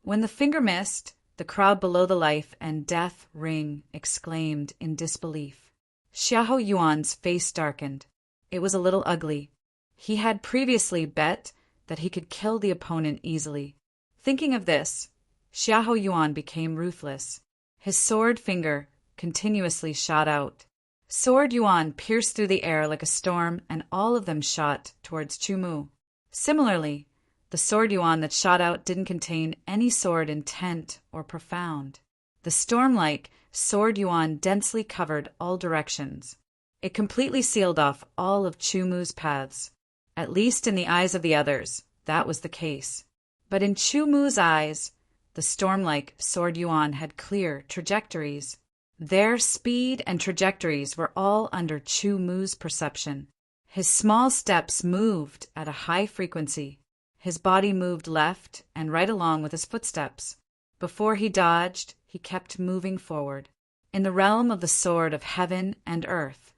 When the finger missed, the crowd below the life and death ring exclaimed in disbelief. Xiahou Yuan's face darkened. It was a little ugly. He had previously bet that he could kill the opponent easily. Thinking of this, Xiahou Yuan became ruthless. His sword finger continuously shot out. Sword yuan pierced through the air like a storm, and all of them shot towards Chu Mu. Similarly, the sword yuan that shot out didn't contain any sword intent or profound. The storm-like sword yuan densely covered all directions. It completely sealed off all of Chu Mu's paths. At least in the eyes of the others, that was the case. But in Chu Mu's eyes, the storm-like sword yuan had clear trajectories. Their speed and trajectories were all under Chu Mu's perception. His small steps moved at a high frequency. His body moved left and right along with his footsteps. Before he dodged, he kept moving forward. In the realm of the sword of heaven and earth,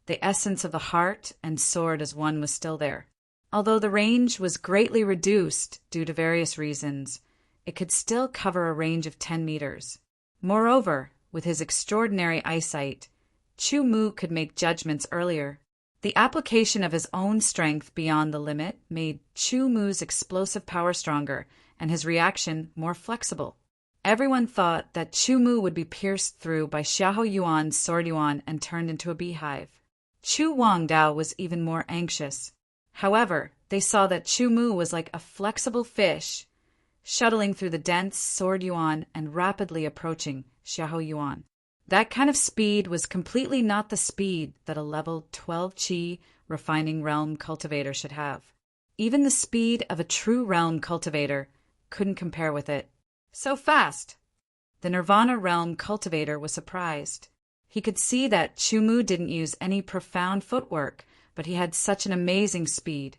the essence of the heart and sword as one was still there. Although the range was greatly reduced due to various reasons, it could still cover a range of 10 meters. Moreover, with his extraordinary eyesight, Chu Mu could make judgments earlier. The application of his own strength beyond the limit made Chu Mu's explosive power stronger and his reaction more flexible. Everyone thought that Chu Mu would be pierced through by Xiahou Yuan's sword yuan and turned into a beehive. Chu Wangdao was even more anxious. However, they saw that Chu Mu was like a flexible fish, shuttling through the dense sword yuan and rapidly approaching Xiahou Yuan. That kind of speed was completely not the speed that a level 12 chi refining realm cultivator should have. Even the speed of a true realm cultivator couldn't compare with it. So fast! The Nirvana realm cultivator was surprised. He could see that Chu Mu didn't use any profound footwork, but he had such an amazing speed,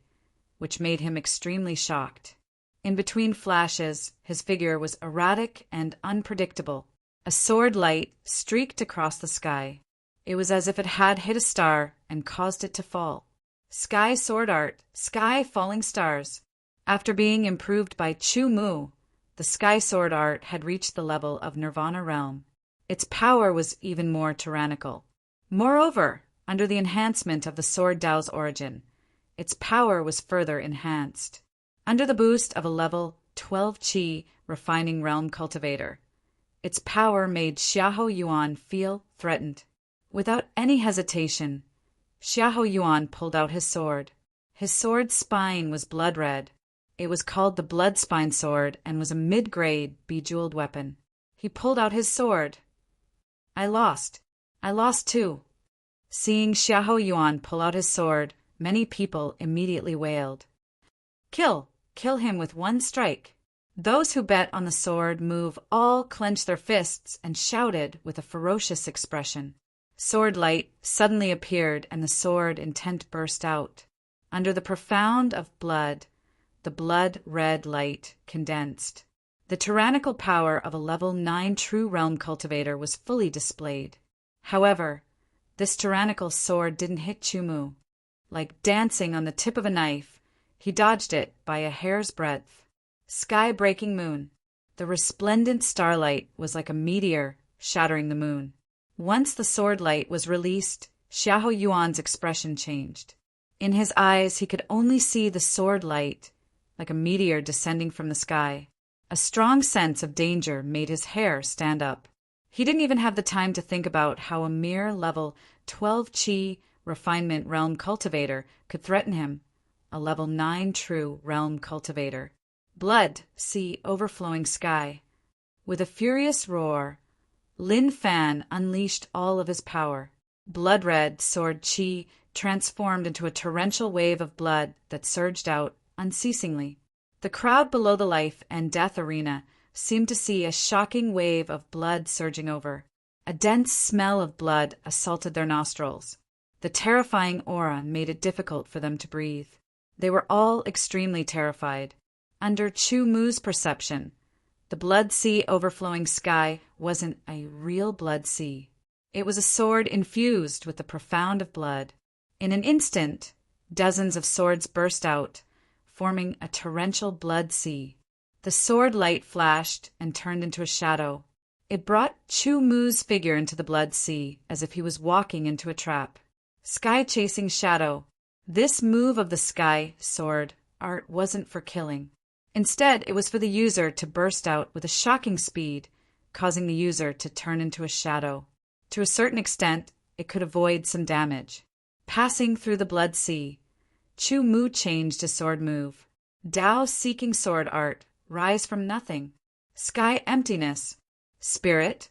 which made him extremely shocked. In between flashes, his figure was erratic and unpredictable. A sword light streaked across the sky. It was as if it had hit a star and caused it to fall. Sky sword art, sky falling stars. After being improved by Chu Mu, the sky sword art had reached the level of Nirvana realm. Its power was even more tyrannical. Moreover, under the enhancement of the sword Dao's origin, its power was further enhanced. Under the boost of a level 12 chi refining realm cultivator, its power made Xiahou Yuan feel threatened. Without any hesitation, Xiahou Yuan pulled out his sword. His sword's spine was blood red. It was called the Blood Spine Sword and was a mid-grade, bejeweled weapon. He pulled out his sword. I lost. I lost too. Seeing Xiahou Yuan pull out his sword, many people immediately wailed. Kill! Kill him with one strike! Those who bet on the sword move all clenched their fists and shouted with a ferocious expression. Sword light suddenly appeared and the sword intent burst out. Under the profound of blood, the blood-red light condensed. The tyrannical power of a level 9 true realm cultivator was fully displayed. However, this tyrannical sword didn't hit Chumu. Like dancing on the tip of a knife, he dodged it by a hair's breadth. Sky-breaking moon. The resplendent starlight was like a meteor shattering the moon. Once the sword light was released, Xiahou Yuan's expression changed. In his eyes he could only see the sword light, like a meteor descending from the sky. A strong sense of danger made his hair stand up. He didn't even have the time to think about how a mere level 12 Qi refinement realm cultivator could threaten him, a level 9 true realm cultivator. Blood, sea, overflowing sky. With a furious roar, Lin Fan unleashed all of his power. Blood-red sword Qi transformed into a torrential wave of blood that surged out unceasingly. The crowd below the life and death arena seemed to see a shocking wave of blood surging over. A dense smell of blood assaulted their nostrils. The terrifying aura made it difficult for them to breathe. They were all extremely terrified. Under Chu Mu's perception, the blood sea overflowing sky wasn't a real blood sea. It was a sword infused with the profound of blood. In an instant, dozens of swords burst out, forming a torrential blood sea. The sword light flashed and turned into a shadow. It brought Chu Mu's figure into the blood sea, as if he was walking into a trap. Sky-chasing shadow. This move of the sky sword art wasn't for killing. Instead, it was for the user to burst out with a shocking speed, causing the user to turn into a shadow. To a certain extent, it could avoid some damage. Passing through the blood sea, Chu Mu changed his sword move. Tao-seeking sword art, rise from nothing. Sky emptiness. Spirit,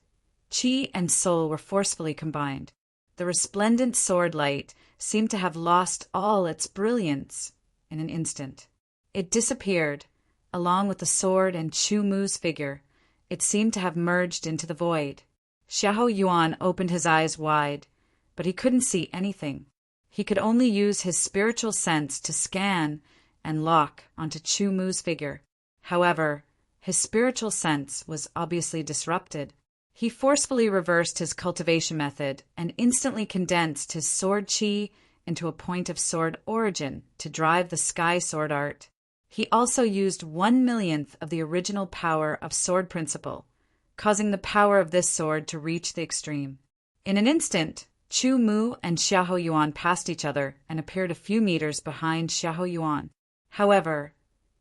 Qi, and soul were forcefully combined. The resplendent sword light seemed to have lost all its brilliance in an instant. It disappeared, along with the sword and Chu Mu's figure. It seemed to have merged into the void. Xiahou Yuan opened his eyes wide, but he couldn't see anything. He could only use his spiritual sense to scan and lock onto Chu Mu's figure. However, his spiritual sense was obviously disrupted. He forcefully reversed his cultivation method and instantly condensed his sword Qi into a point of sword origin to drive the sky sword art. He also used 1/1,000,000th of the original power of sword principle, causing the power of this sword to reach the extreme. In an instant, Chu Mu and Xiahou Yuan passed each other and appeared a few meters behind Xiahou Yuan. However,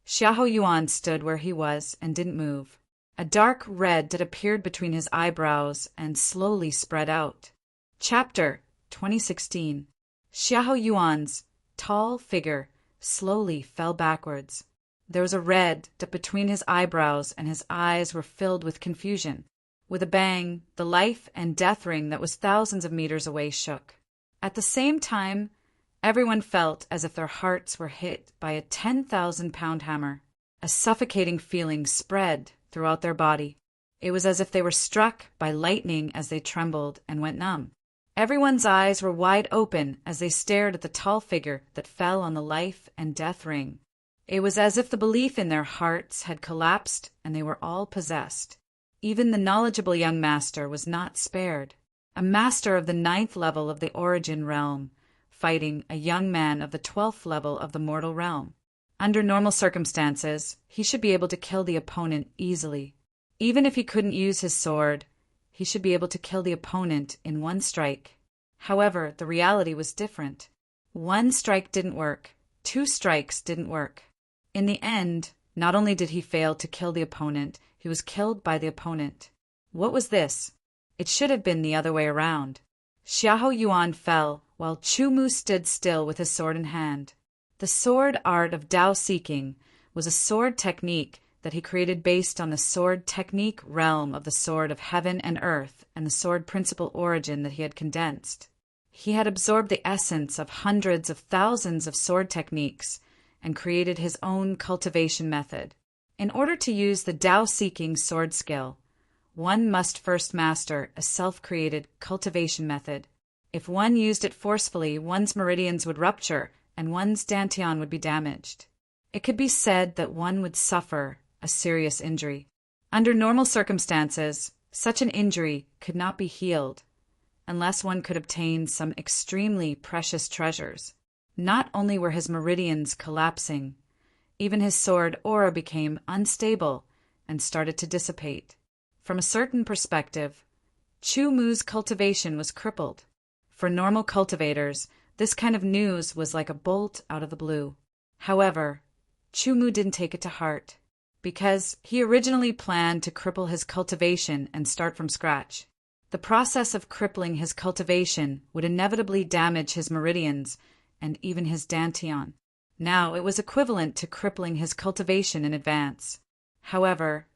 Xiahou Yuan stood where he was and didn't move. A dark red that appeared between his eyebrows and slowly spread out. Chapter 2016. Xiahou Yuan's tall figure slowly fell backwards. There was a red that between his eyebrows and his eyes were filled with confusion. With a bang, the life and death ring that was thousands of meters away shook. At the same time, everyone felt as if their hearts were hit by a 10,000-pound hammer. A suffocating feeling spread throughout their body. It was as if they were struck by lightning as they trembled and went numb. Everyone's eyes were wide open as they stared at the tall figure that fell on the life and death ring. It was as if the belief in their hearts had collapsed and they were all possessed. Even the knowledgeable young master was not spared. A master of the 9th level of the origin realm, fighting a young man of the 12th level of the mortal realm. Under normal circumstances, he should be able to kill the opponent easily. Even if he couldn't use his sword, he should be able to kill the opponent in one strike. However, the reality was different. One strike didn't work. 2 strikes didn't work. In the end, not only did he fail to kill the opponent, he was killed by the opponent. What was this? It should have been the other way around. Xiahou Yuan fell, while Chu Mu stood still with his sword in hand. The sword art of Tao seeking was a sword technique that he created based on the sword technique realm of the sword of heaven and earth and the sword principle origin that he had condensed. He had absorbed the essence of hundreds of thousands of sword techniques and created his own cultivation method. In order to use the Tao-seeking sword skill, one must first master a self-created cultivation method. If one used it forcefully, one's meridians would rupture and one's dantian would be damaged. It could be said that one would suffer a serious injury. Under normal circumstances, such an injury could not be healed unless one could obtain some extremely precious treasures. Not only were his meridians collapsing, even his sword aura became unstable and started to dissipate. From a certain perspective, Chu Mu's cultivation was crippled. For normal cultivators, this kind of news was like a bolt out of the blue. However, Chu Mu didn't take it to heart, because he originally planned to cripple his cultivation and start from scratch. The process of crippling his cultivation would inevitably damage his meridians and even his dantian. Now it was equivalent to crippling his cultivation in advance. However,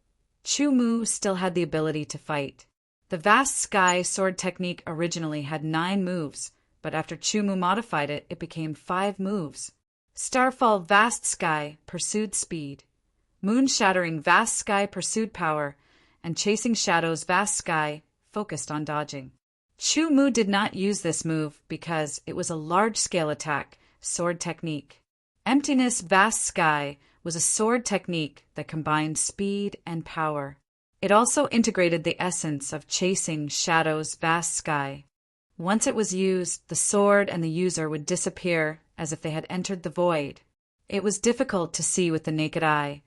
Chu Mu still had the ability to fight. The Vast Sky sword technique originally had 9 moves, but after Chu Mu modified it, it became 5 moves. Starfall Vast Sky pursued speed, Moon-shattering Vast Sky pursued power, and Chasing Shadows Vast Sky focused on dodging. Chu Mu did not use this move because it was a large-scale attack sword technique. Emptiness Vast Sky was a sword technique that combined speed and power. It also integrated the essence of Chasing Shadows Vast Sky. Once it was used, the sword and the user would disappear as if they had entered the void. It was difficult to see with the naked eye,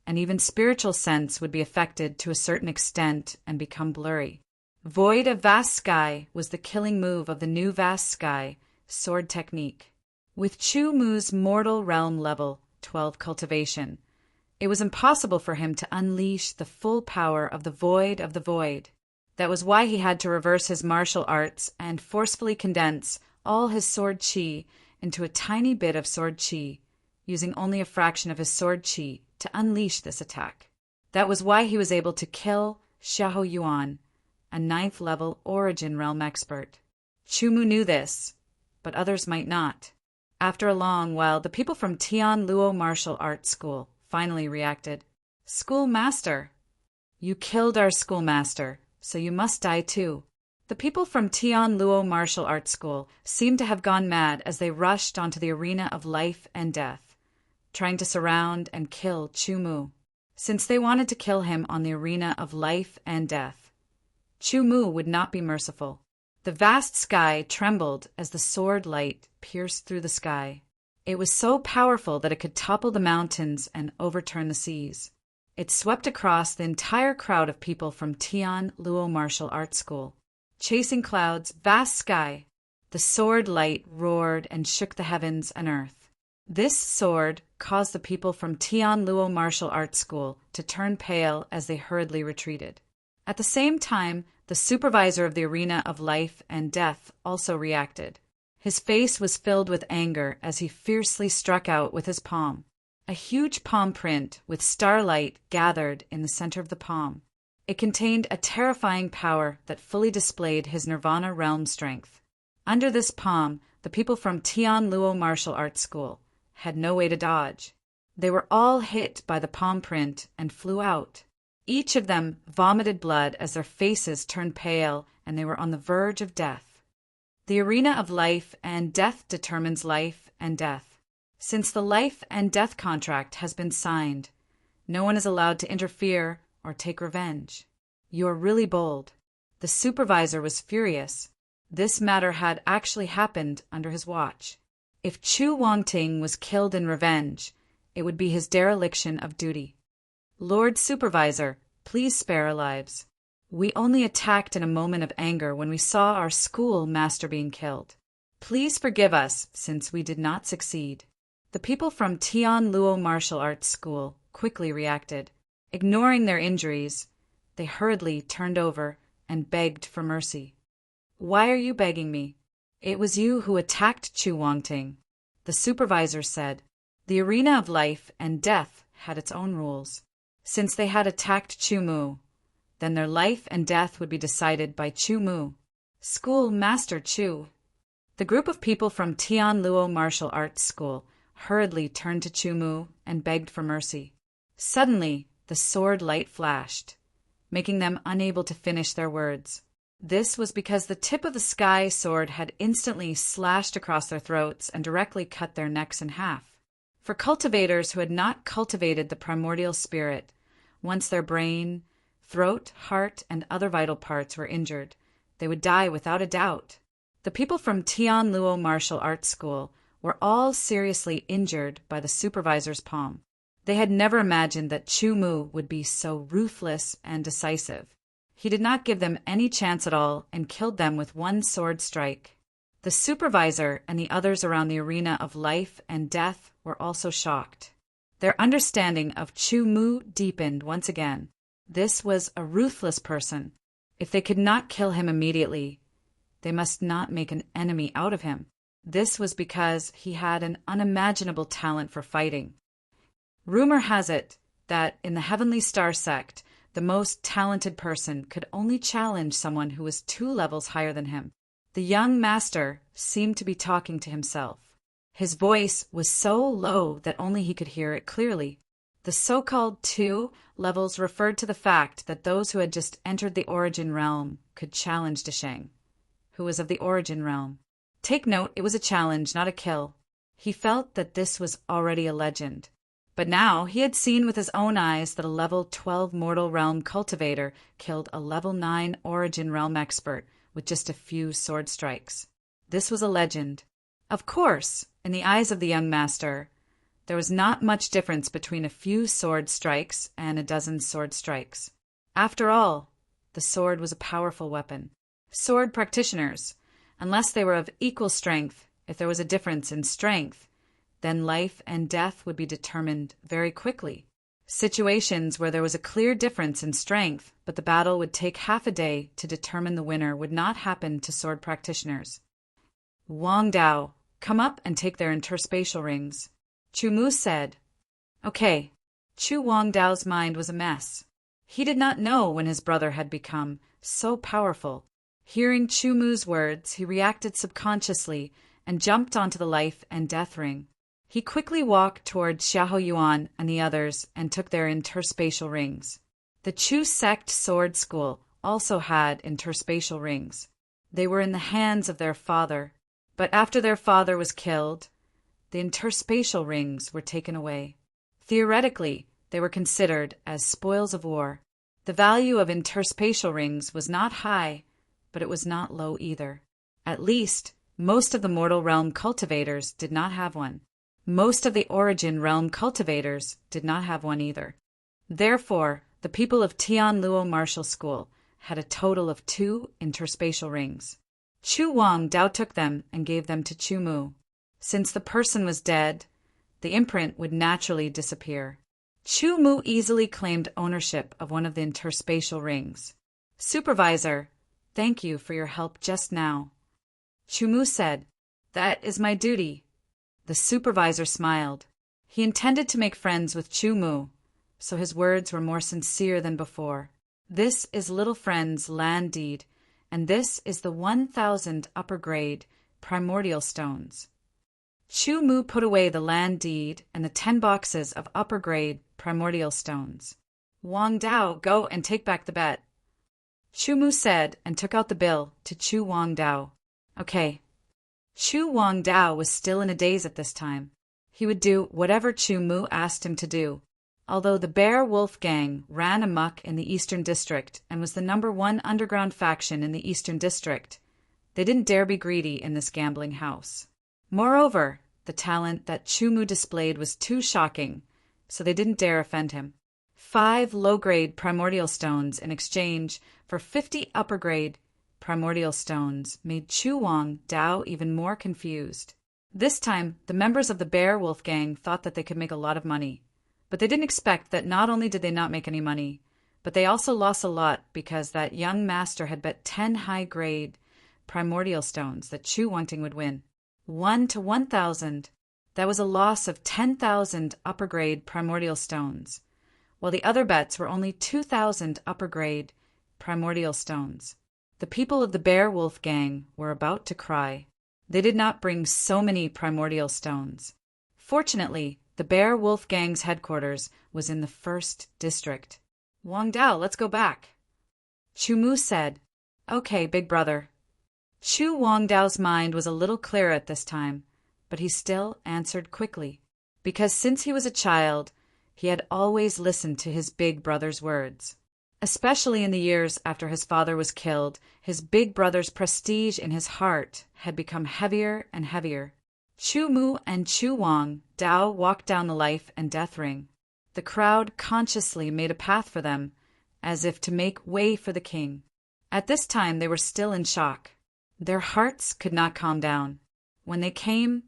and even spiritual sense would be affected to a certain extent and become blurry. Void of Vast Sky was the killing move of the new Vast Sky sword technique. With Chu Mu's mortal realm level 12 cultivation, it was impossible for him to unleash the full power of the void of the void. That was why he had to reverse his martial arts and forcefully condense all his sword chi into a tiny bit of sword chi, using only a fraction of his sword chi to unleash this attack. That was why he was able to kill Xiahou Yuan, a 9th level origin realm expert. Chu Mu knew this, but others might not. After a long while, the people from Tian Luo Martial Arts School finally reacted. Schoolmaster! You killed our schoolmaster, so you must die too. The people from Tian Luo Martial Arts School seemed to have gone mad as they rushed onto the arena of life and death, trying to surround and kill Chu Mu. Since they wanted to kill him on the arena of life and death, Chu Mu would not be merciful. The vast sky trembled as the sword light pierced through the sky. It was so powerful that it could topple the mountains and overturn the seas. It swept across the entire crowd of people from Tian Luo Martial Arts School. Chasing clouds, vast sky, the sword light roared and shook the heavens and earth. This sword caused the people from Tian Luo Martial Arts School to turn pale as they hurriedly retreated. At the same time, the supervisor of the arena of life and death also reacted. His face was filled with anger as he fiercely struck out with his palm. A huge palm print with starlight gathered in the center of the palm. It contained a terrifying power that fully displayed his Nirvana realm strength. Under this palm, the people from Tian Luo Martial Arts School had no way to dodge. They were all hit by the palm print and flew out. Each of them vomited blood as their faces turned pale and they were on the verge of death. The arena of life and death determines life and death. Since the life and death contract has been signed, no one is allowed to interfere or take revenge. You're really bold. The supervisor was furious. This matter had actually happened under his watch. If Chu Wangting was killed in revenge, it would be his dereliction of duty. Lord Supervisor, please spare our lives. We only attacked in a moment of anger when we saw our school master being killed. Please forgive us since we did not succeed. The people from Tian Luo Martial Arts School quickly reacted. Ignoring their injuries, they hurriedly turned over and begged for mercy. Why are you begging me? It was you who attacked Chu Wangting. The supervisor said, the arena of life and death had its own rules. Since they had attacked Chu, then their life and death would be decided by Chu, School Master Chu. The group of people from Tianluo Martial Arts School hurriedly turned to Chu and begged for mercy. Suddenly, the sword light flashed, making them unable to finish their words. This was because the tip of the sky sword had instantly slashed across their throats and directly cut their necks in half. For cultivators who had not cultivated the primordial spirit, once their brain, throat, heart, and other vital parts were injured, they would die without a doubt. The people from Tianluo Martial Arts School were all seriously injured by the supervisor's palm. They had never imagined that Chu would be so ruthless and decisive. He did not give them any chance at all and killed them with one sword strike. The supervisor and the others around the arena of life and death were also shocked. Their understanding of Chu deepened once again. This was a ruthless person. If they could not kill him immediately, they must not make an enemy out of him. This was because he had an unimaginable talent for fighting. Rumor has it that in the Heavenly Star sect, the most talented person could only challenge someone who was 2 levels higher than him. The young master seemed to be talking to himself. His voice was so low that only he could hear it clearly. The so-called 2 levels referred to the fact that those who had just entered the Origin Realm could challenge Desheng, who was of the Origin Realm. Take note, it was a challenge, not a kill. He felt that this was already a legend. But now he had seen with his own eyes that a level 12 mortal realm cultivator killed a level 9 Origin Realm expert with just a few sword strikes. This was a legend. Of course, in the eyes of the young master, there was not much difference between a few sword strikes and a dozen sword strikes. After all, the sword was a powerful weapon. Sword practitioners, unless they were of equal strength, if there was a difference in strength, then life and death would be determined very quickly. Situations where there was a clear difference in strength, but the battle would take half a day to determine the winner would not happen to sword practitioners. Wang Dao, come up and take their interspatial rings. Chu said. Okay. Chu Wang Dao's mind was a mess. He did not know when his brother had become so powerful. Hearing Chu words, he reacted subconsciously and jumped onto the life and death ring. He quickly walked toward Xiahou Yuan and the others and took their interspatial rings. The Chu sect sword school also had interspatial rings. They were in the hands of their father, but after their father was killed, the interspatial rings were taken away. Theoretically, they were considered as spoils of war. The value of interspatial rings was not high, but it was not low either. At least, most of the mortal realm cultivators did not have one. Most of the Origin Realm cultivators did not have one either. Therefore, the people of Tianluo Martial School had a total of 2 interspatial rings. Chu Wang Dao took them and gave them to Chu. Since the person was dead, the imprint would naturally disappear. Chu easily claimed ownership of one of the interspatial rings. Supervisor, thank you for your help just now. Chu said, that is my duty. The supervisor smiled. He intended to make friends with Chu, so his words were more sincere than before. This is little friend's land deed, and this is the 1,000 upper grade primordial stones. Chu put away the land deed and the 10 boxes of upper grade primordial stones. Wang Dao, go and take back the bet. Chu said and took out the bill to Chu Wang Dao. Okay. Chu Wang Dao was still in a daze at this time. He would do whatever Chu asked him to do. Although the Bear Wolf Gang ran amok in the Eastern District and was the #1 underground faction in the Eastern District, they didn't dare be greedy in this gambling house. Moreover, the talent that Chu displayed was too shocking, so they didn't dare offend him. 5 low-grade primordial stones in exchange for 50 upper-grade primordial stones made Chu Wang Dao even more confused. This time, the members of the Bear Wolf Gang thought that they could make a lot of money. But they didn't expect that not only did they not make any money, but they also lost a lot because that young master had bet 10 high-grade primordial stones that Chu Wanting would win. 1 to 1,000. That was a loss of 10,000 upper-grade primordial stones, while the other bets were only 2,000 upper-grade primordial stones. The people of the Bear-Wolf gang were about to cry. They did not bring so many primordial stones. Fortunately, the Bear-Wolf gang's headquarters was in the 1st district. "Wang Dao, let's go back." Chu Mu said, "Okay, big brother." Chu Wang Dao's mind was a little clearer at this time, but he still answered quickly, because since he was a child, he had always listened to his big brother's words. Especially in the years after his father was killed, his big brother's prestige in his heart had become heavier and heavier. Chu Mu and Chu Wang Dao walked down the life and death ring. The crowd consciously made a path for them, as if to make way for the king. At this time they were still in shock. Their hearts could not calm down. When they came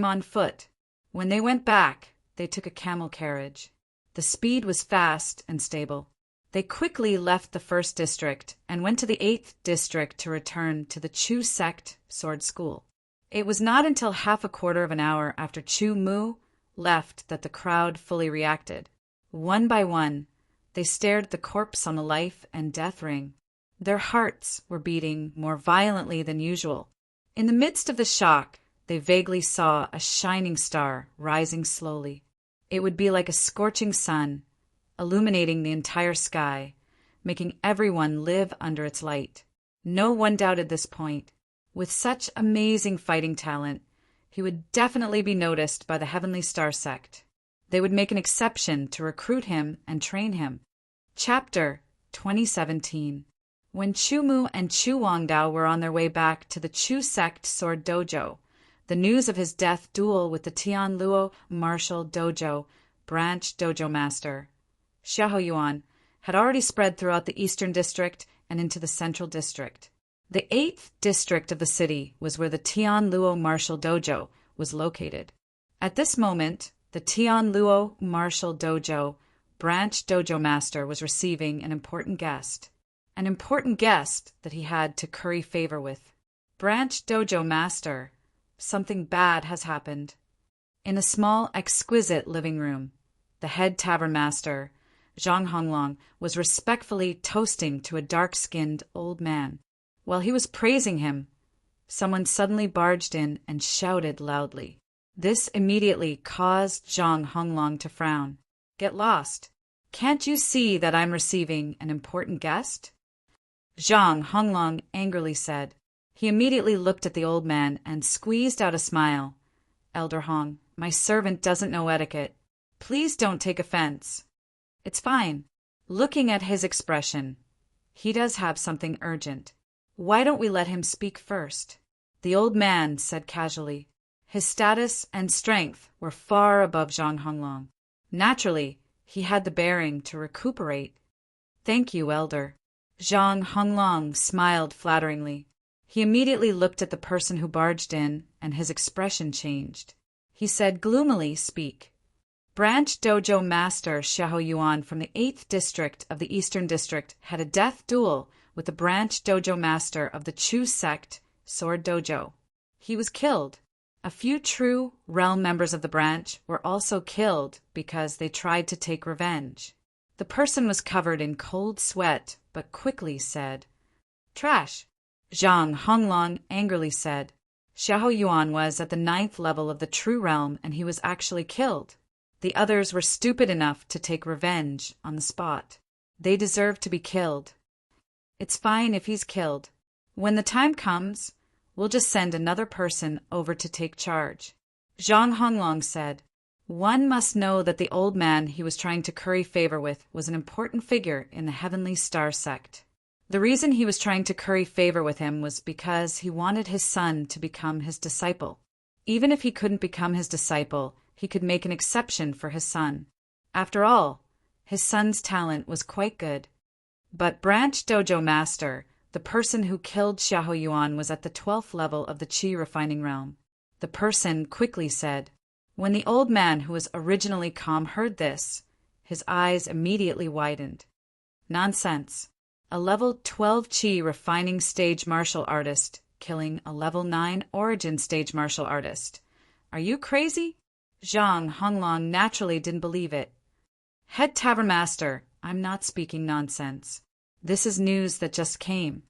on foot. When they went back, they took a camel carriage. The speed was fast and stable. They quickly left the 1st district and went to the 8th district to return to the Chu sect sword school. It was not until half a quarter of an hour after Chu Mu left that the crowd fully reacted. One by one, they stared at the corpse on the life and death ring. Their hearts were beating more violently than usual. In the midst of the shock, they vaguely saw a shining star rising slowly. It would be like a scorching sun, illuminating the entire sky, making everyone live under its light. No one doubted this point. With such amazing fighting talent, he would definitely be noticed by the Heavenly Star sect. They would make an exception to recruit him and train him. Chapter 2017. When Chu Mu and Chu Wang Dao were on their way back to the Chu sect sword dojo, the news of his death duel with the Tian Luo martial dojo branch dojo master, Xiahou Yuan, had already spread throughout the Eastern District and into the Central District. The 8th district of the city was where the Tian Luo martial dojo was located. At this moment, the Tian Luo martial dojo branch dojo master was receiving an important guest that he had to curry favor with. "Branch dojo master, something bad has happened." In a small, exquisite living room, the head tavern master, Zhang Honglong, was respectfully toasting to a dark-skinned old man. While he was praising him, someone suddenly barged in and shouted loudly. This immediately caused Zhang Honglong to frown. "Get lost. Can't you see that I'm receiving an important guest?" Zhang Honglong angrily said. He immediately looked at the old man and squeezed out a smile. "Elder Hong, my servant doesn't know etiquette. Please don't take offense." "It's fine." Looking at his expression, he does have something urgent. Why don't we let him speak first? The old man said casually. His status and strength were far above Zhang Honglong. Naturally, he had the bearing to recuperate. "Thank you, elder." Zhang Honglong smiled flatteringly. He immediately looked at the person who barged in, and his expression changed. He said gloomily, "Speak." Branch Dojo Master Xiahou Yuan from the 8th District of the Eastern District had a death duel with the Branch Dojo Master of the Chu sect Sword Dojo. He was killed. A few true realm members of the branch were also killed because they tried to take revenge. The person was covered in cold sweat, but quickly said, "Trash." Zhang Honglong angrily said, "Xiahou Yuan was at the 9th level of the true realm and he was actually killed. The others were stupid enough to take revenge on the spot. They deserve to be killed." "It's fine if he's killed. When the time comes, we'll just send another person over to take charge." Zhang Honglong said, "One must know that the old man he was trying to curry favor with was an important figure in the Heavenly Star sect. The reason he was trying to curry favor with him was because he wanted his son to become his disciple. Even if he couldn't become his disciple, he could make an exception for his son. After all, his son's talent was quite good. But Branch Dojo Master, the person who killed Xiahou Yuan, was at the 12th level of the Qi refining realm." The person quickly said. When the old man who was originally calm heard this, his eyes immediately widened. "Nonsense. A level 12 Qi refining stage martial artist killing a level 9 origin stage martial artist. Are you crazy?" Zhang Honglong naturally didn't believe it. Head Tavern Master, I'm not speaking nonsense. This is news that just came.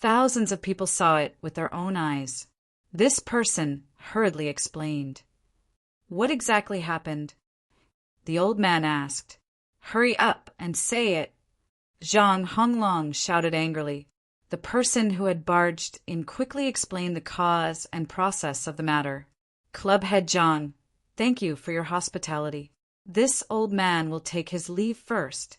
Thousands of people saw it with their own eyes. This person hurriedly explained. What exactly happened? The old man asked. Hurry up and say it. Zhang Honglong shouted angrily. The person who had barged in quickly explained the cause and process of the matter. Clubhead Zhang, thank you for your hospitality. This old man will take his leave first.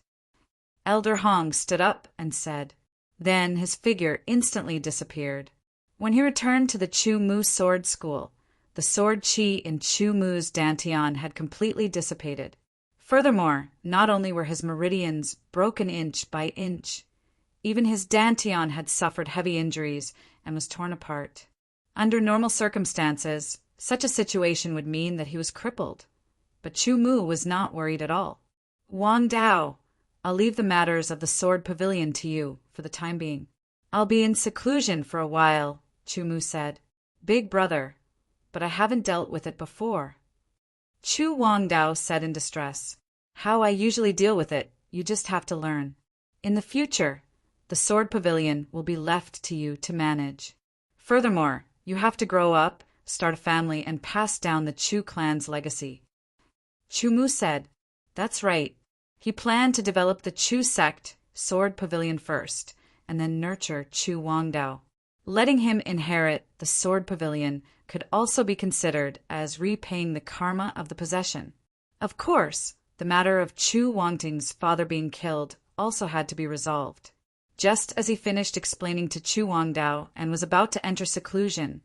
Elder Hong stood up and said. Then his figure instantly disappeared. When he returned to the Chu Mu sword school, the sword chi in Chu Mu's dantian had completely dissipated. Furthermore, not only were his meridians broken inch by inch, even his dantian had suffered heavy injuries and was torn apart. Under normal circumstances, such a situation would mean that he was crippled. But Chu Mu was not worried at all. Wang Dao, I'll leave the matters of the sword pavilion to you for the time being. I'll be in seclusion for a while, Chu Mu said. Big brother, but I haven't dealt with it before. Chu Wang Dao said in distress. How I usually deal with it, you just have to learn. In the future, the sword pavilion will be left to you to manage. Furthermore, you have to grow up, start a family, and pass down the Chu clan's legacy. Chu Mu said, That's right. He planned to develop the Chu sect sword pavilion first, and then nurture Chu Wangdao. Letting him inherit the sword pavilion could also be considered as repaying the karma of the possession. Of course, the matter of Chu Wangting's father being killed also had to be resolved. Just as he finished explaining to Chu Wangdao and was about to enter seclusion,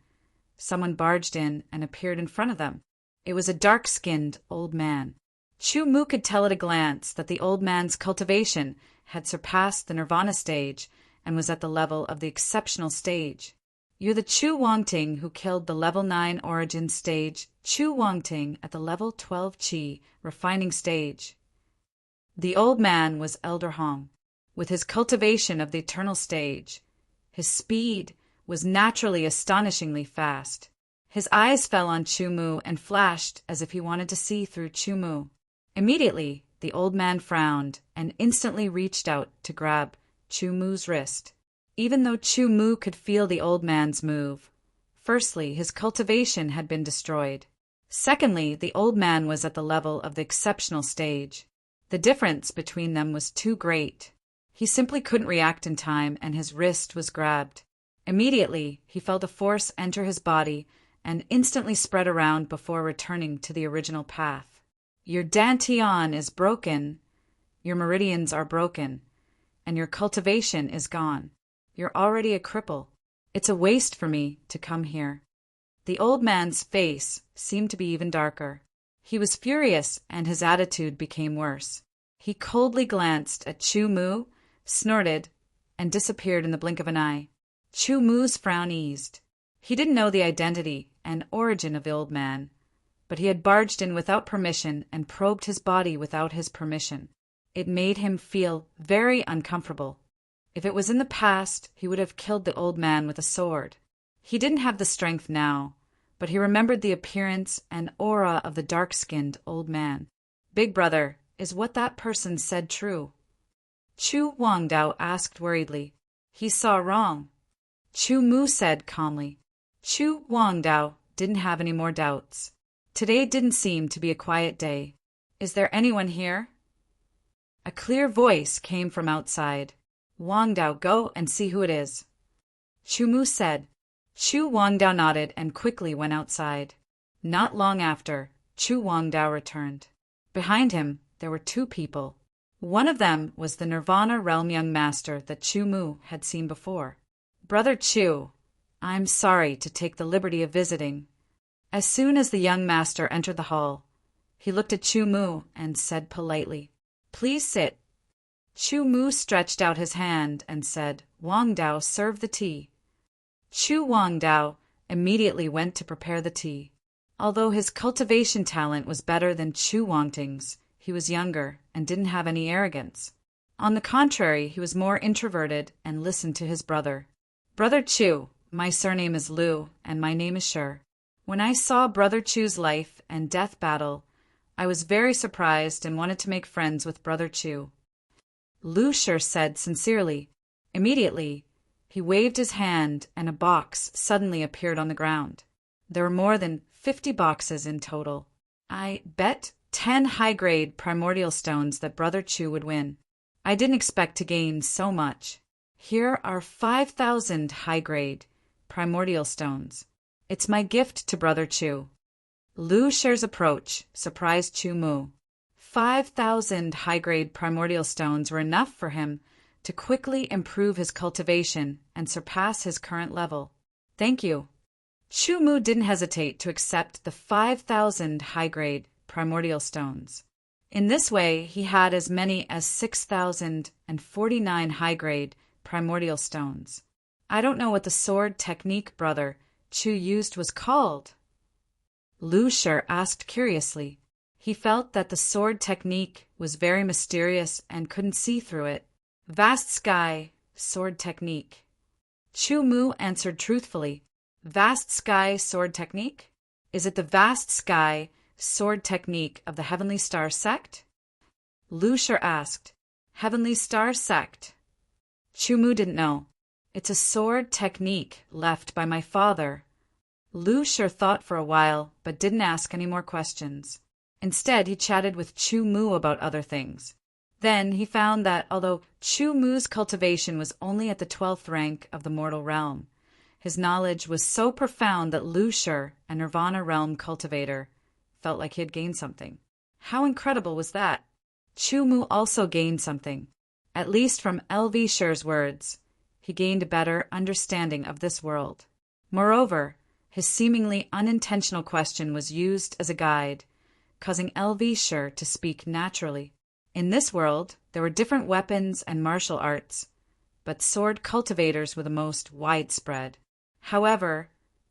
someone barged in and appeared in front of them. It was a dark-skinned old man. Chu Mu could tell at a glance that the old man's cultivation had surpassed the nirvana stage and was at the level of the exceptional stage. You're the Chu Wangting who killed the level 9 origin stage Chu Wangting at the level 12 Qi refining stage. The old man was Elder Hong. With his cultivation of the eternal stage, his speed was naturally astonishingly fast. His eyes fell on Chu Mu and flashed as if he wanted to see through Chu Mu. Immediately, the old man frowned and instantly reached out to grab Chu Mu's wrist. Even though Chu Mu could feel the old man's move, firstly, his cultivation had been destroyed. Secondly, the old man was at the level of the exceptional stage. The difference between them was too great. He simply couldn't react in time, and his wrist was grabbed. Immediately, he felt a force enter his body and instantly spread around before returning to the original path. Your dantian is broken, your meridians are broken, and your cultivation is gone. You're already a cripple. It's a waste for me to come here. The old man's face seemed to be even darker. He was furious, and his attitude became worse. He coldly glanced at Chu Mu, snorted, and disappeared in the blink of an eye. Chu Mu's frown eased. He didn't know the identity and origin of the old man, but he had barged in without permission and probed his body without his permission. It made him feel very uncomfortable. If it was in the past, he would have killed the old man with a sword. He didn't have the strength now, but he remembered the appearance and aura of the dark-skinned old man. Big brother, is what that person said true? Chu Wangdao asked worriedly. He saw wrong. Chu Mu said calmly. Chu Wangdao didn't have any more doubts. Today didn't seem to be a quiet day. Is there anyone here? A clear voice came from outside. Wangdao, go and see who it is. Chu Mu said. Chu Wangdao nodded and quickly went outside. Not long after, Chu Wangdao returned. Behind him, there were two people. One of them was the Nirvana Realm young master that Chu Mu had seen before. Brother Chu, I'm sorry to take the liberty of visiting. As soon as the young master entered the hall, he looked at Chu Mu and said politely, Please sit. Chu Mu stretched out his hand and said, Wangdao, serve the tea. Chu Wangdao immediately went to prepare the tea. Although his cultivation talent was better than Chu Wangting's, he was younger and didn't have any arrogance. On the contrary, he was more introverted and listened to his brother. Brother Chu, my surname is Liu, and my name is Sher. When I saw Brother Chu's life and death battle, I was very surprised and wanted to make friends with Brother Chu. Lu Shi said sincerely. Immediately, he waved his hand and a box suddenly appeared on the ground. There were more than 50 boxes in total. I bet 10 high-grade primordial stones that Brother Chu would win. I didn't expect to gain so much. Here are 5,000 high-grade primordial stones. It's my gift to Brother Chu. Lu Shi's approach surprised Chu Mu. 5,000 high-grade primordial stones were enough for him to quickly improve his cultivation and surpass his current level. Thank you. Chu Mu didn't hesitate to accept the 5,000 high-grade primordial stones. In this way, he had as many as 6,049 high-grade primordial stones. I don't know what the sword technique Brother Chu used was called. Lu Shi asked curiously. He felt that the sword technique was very mysterious and couldn't see through it. Vast sky, sword technique. Chu Mu answered truthfully. Vast sky sword technique? Is it the vast sky sword technique of the Heavenly Star sect? Lu Shi asked. Heavenly Star sect? Chu Mu didn't know. It's a sword technique left by my father. Lu Shi thought for a while, but didn't ask any more questions. Instead, he chatted with Chu Mu about other things. Then he found that although Chu Mu's cultivation was only at the 12th rank of the mortal realm, his knowledge was so profound that Lu Shi, a Nirvana realm cultivator, felt like he had gained something. How incredible was that? Chu Mu also gained something. At least from L.V. Shi's words, he gained a better understanding of this world. Moreover, his seemingly unintentional question was used as a guide, causing L.V. Shi to speak naturally. In this world, there were different weapons and martial arts, but sword cultivators were the most widespread. However,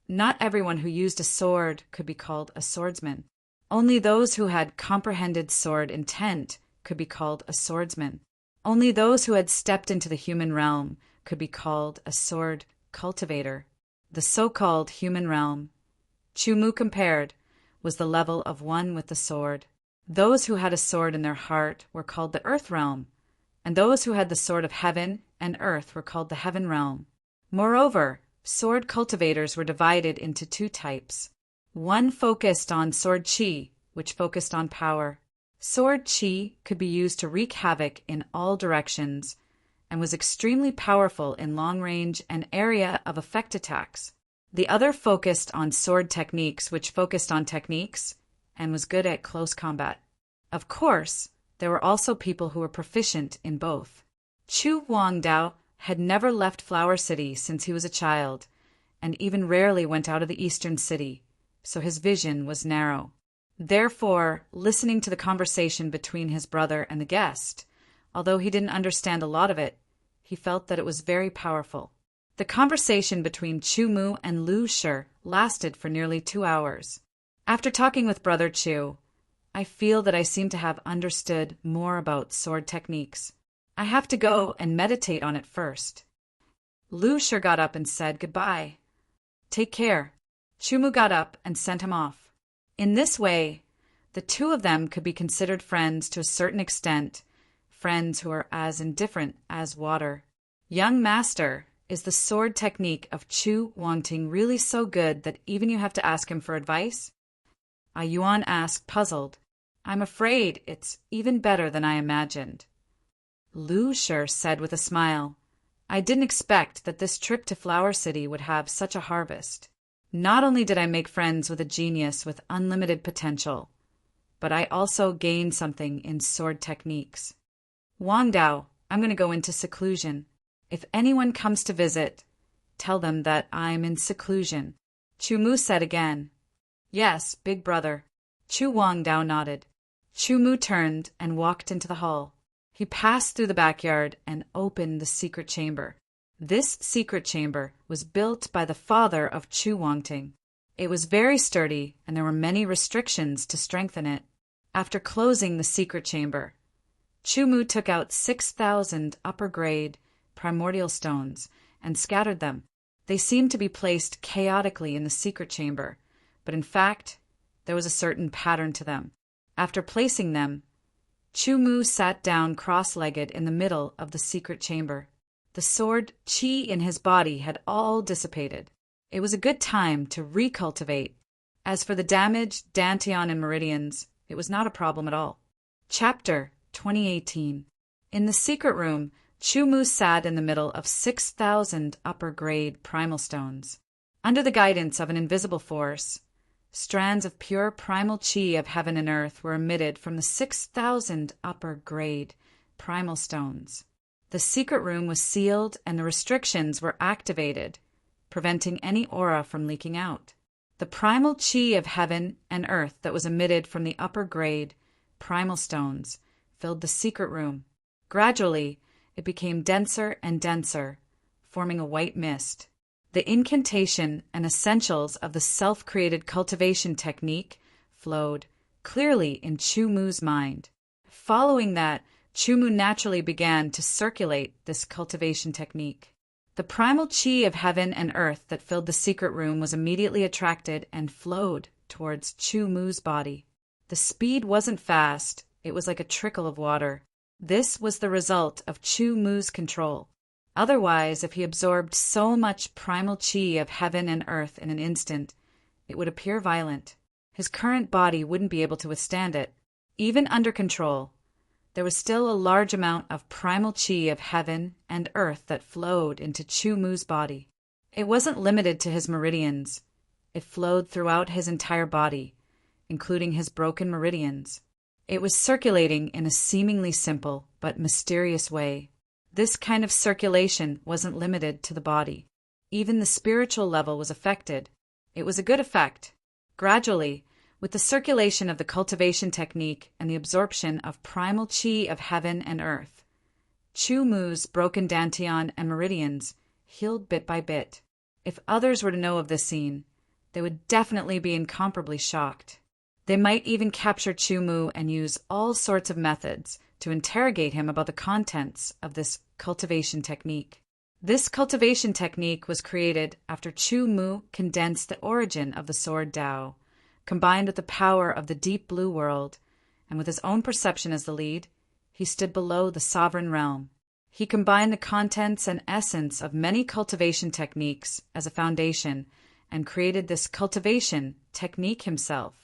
not everyone who used a sword could be called a swordsman. Only those who had comprehended sword intent could be called a swordsman. Only those who had stepped into the human realm could be called a sword cultivator. The so-called human realm, Chu Mu compared, was the level of one with the sword. Those who had a sword in their heart were called the earth realm, and those who had the sword of heaven and earth were called the heaven realm. Moreover, sword cultivators were divided into two types. One focused on sword chi, which focused on power. Sword chi could be used to wreak havoc in all directions and was extremely powerful in long-range and area of effect attacks. The other focused on sword techniques, which focused on techniques and was good at close combat. Of course, there were also people who were proficient in both. Chu Guangdao had never left Flower City since he was a child, and even rarely went out of the eastern city, so his vision was narrow. Therefore, listening to the conversation between his brother and the guest, although he didn't understand a lot of it, he felt that it was very powerful. The conversation between Chu Mu and Lu Shi lasted for nearly 2 hours. After talking with Brother Chu, I feel that I seem to have understood more about sword techniques. I have to go and meditate on it first. Lu Shi got up and said goodbye. Take care. Chu Mu got up and sent him off. In this way, the two of them could be considered friends to a certain extent, friends who are as indifferent as water. Young master, is the sword technique of Chu Wangting really so good that even you have to ask him for advice? Yuan asked, puzzled. I'm afraid it's even better than I imagined. Lu Shi said with a smile, I didn't expect that this trip to Flower City would have such a harvest. Not only did I make friends with a genius with unlimited potential, but I also gained something in sword techniques. Wang Dao, I'm going to go into seclusion. If anyone comes to visit, tell them that I'm in seclusion. Chu Mu said again. Yes, big brother. Chu Wang Dao nodded. Chu Mu turned and walked into the hall. He passed through the backyard and opened the secret chamber. This secret chamber was built by the father of Chu Wangting. It was very sturdy, and there were many restrictions to strengthen it. After closing the secret chamber, Chu Mu took out 6,000 upper-grade primordial stones and scattered them. They seemed to be placed chaotically in the secret chamber, but in fact, there was a certain pattern to them. After placing them, Chu-Mu sat down cross-legged in the middle of the secret chamber. The sword qi in his body had all dissipated. It was a good time to recultivate. As for the damaged dantian and meridians, it was not a problem at all. Chapter 2018. In the secret room, Chu-Mu sat in the middle of 6,000 upper-grade primal stones. Under the guidance of an invisible force, strands of pure primal qi of heaven and earth were emitted from the 6,000 upper-grade primal stones. The secret room was sealed and the restrictions were activated, preventing any aura from leaking out. The primal qi of heaven and earth that was emitted from the upper-grade primal stones filled the secret room. Gradually, it became denser and denser, forming a white mist. The incantation and essentials of the self-created cultivation technique flowed clearly in Chu-Mu's mind. Following that, Chu-Mu naturally began to circulate this cultivation technique. The primal qi of heaven and earth that filled the secret room was immediately attracted and flowed towards Chu-Mu's body. The speed wasn't fast, it was like a trickle of water. This was the result of Chu-Mu's control. Otherwise, if he absorbed so much primal qi of heaven and earth in an instant, it would appear violent. His current body wouldn't be able to withstand it. Even under control, there was still a large amount of primal qi of heaven and earth that flowed into Chu-Mu's body. It wasn't limited to his meridians. It flowed throughout his entire body, including his broken meridians. It was circulating in a seemingly simple but mysterious way. This kind of circulation wasn't limited to the body. Even the spiritual level was affected. It was a good effect. Gradually, with the circulation of the cultivation technique and the absorption of primal qi of heaven and earth, Chu-Mu's broken dantian and meridians healed bit by bit. If others were to know of this scene, they would definitely be incomparably shocked. They might even capture Chu-Mu and use all sorts of methods to interrogate him about the contents of this cultivation technique. This cultivation technique was created after Chu-Mu condensed the origin of the sword Tao, combined with the power of the deep blue world, and with his own perception as the lead, he stood below the sovereign realm. He combined the contents and essence of many cultivation techniques as a foundation and created this cultivation technique himself.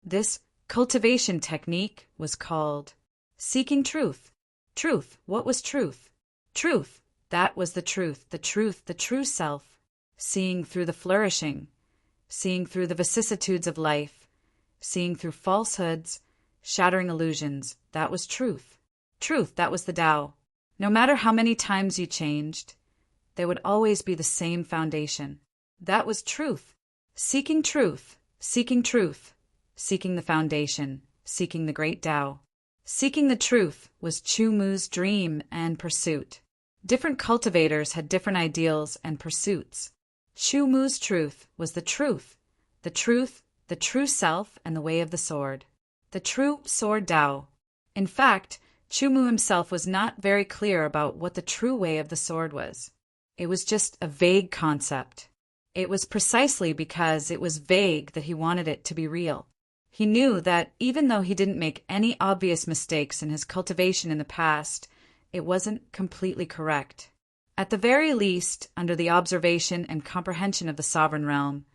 This cultivation technique was called Seeking Truth. Truth, what was truth? Truth, that was the truth, the true self. Seeing through the flourishing, seeing through the vicissitudes of life, seeing through falsehoods, shattering illusions, that was truth. Truth, that was the Tao. No matter how many times you changed, there would always be the same foundation. That was truth. Seeking truth, seeking truth, seeking the foundation, seeking the great Tao. Seeking the truth was Chu-Mu's dream and pursuit. Different cultivators had different ideals and pursuits. Chu-Mu's truth was the truth, the true self, and the way of the sword. The true sword Tao. In fact, Chu-Mu himself was not very clear about what the true way of the sword was. It was just a vague concept. It was precisely because it was vague that he wanted it to be real. He knew that even though he didn't make any obvious mistakes in his cultivation in the past, it wasn't completely correct. At the very least, under the observation and comprehension of the sovereign realm,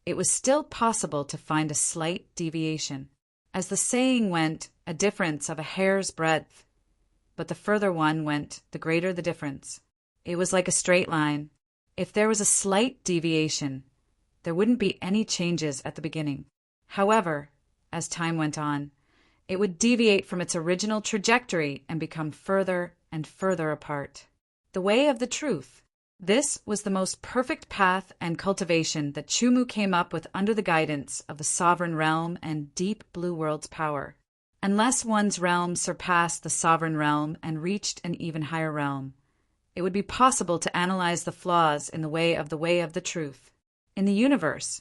it was still possible to find a slight deviation. As the saying went, a difference of a hair's breadth. But the further one went, the greater the difference. It was like a straight line. If there was a slight deviation, there wouldn't be any changes at the beginning. However, as time went on, it would deviate from its original trajectory and become further and further apart. The way of the truth. This was the most perfect path and cultivation that Chu-Mu came up with under the guidance of the sovereign realm and deep blue world's power. Unless one's realm surpassed the sovereign realm and reached an even higher realm, it would be possible to analyze the flaws in the way of the truth. In the universe,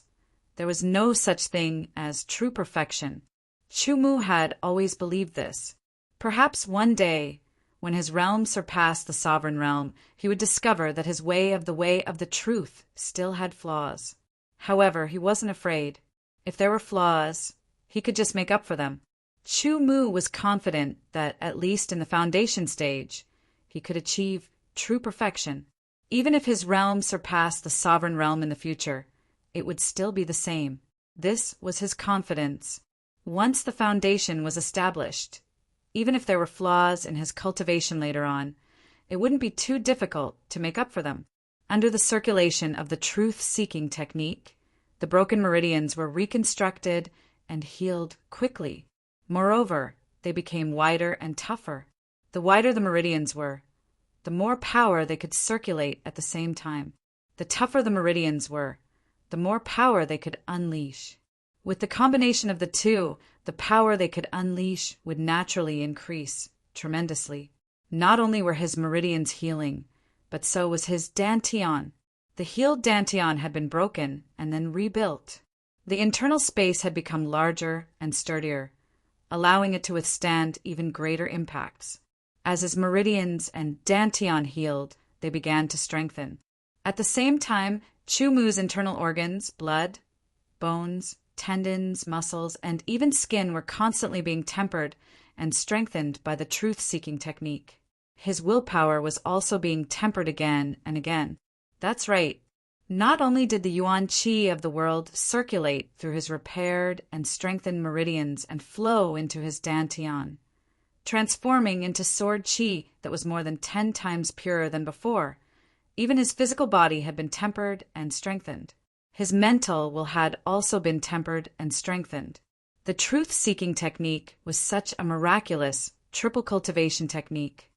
there was no such thing as true perfection. Chu-Mu had always believed this. Perhaps one day, when his realm surpassed the sovereign realm, he would discover that his way of the truth still had flaws. However, he wasn't afraid. If there were flaws, he could just make up for them. Chu Mu was confident that, at least in the foundation stage, he could achieve true perfection. Even if his realm surpassed the sovereign realm in the future, it would still be the same. This was his confidence. Once the foundation was established, even if there were flaws in his cultivation later on, it wouldn't be too difficult to make up for them. Under the circulation of the truth-seeking technique, the broken meridians were reconstructed and healed quickly. Moreover, they became wider and tougher. The wider the meridians were, the more power they could circulate at the same time. The tougher the meridians were, the more power they could unleash. With the combination of the two, the power they could unleash would naturally increase tremendously. Not only were his meridians healing, but so was his dantian. The healed dantian had been broken and then rebuilt. The internal space had become larger and sturdier, allowing it to withstand even greater impacts. As his meridians and dantian healed, they began to strengthen. At the same time, Chu Mu's internal organs, blood, bones, tendons, muscles, and even skin were constantly being tempered and strengthened by the truth-seeking technique. His willpower was also being tempered again and again. That's right. Not only did the yuan qi of the world circulate through his repaired and strengthened meridians and flow into his dantian, transforming into sword qi that was more than 10 times purer than before. Even his physical body had been tempered and strengthened. His mental will had also been tempered and strengthened. The truth-seeking technique was such a miraculous triple cultivation technique.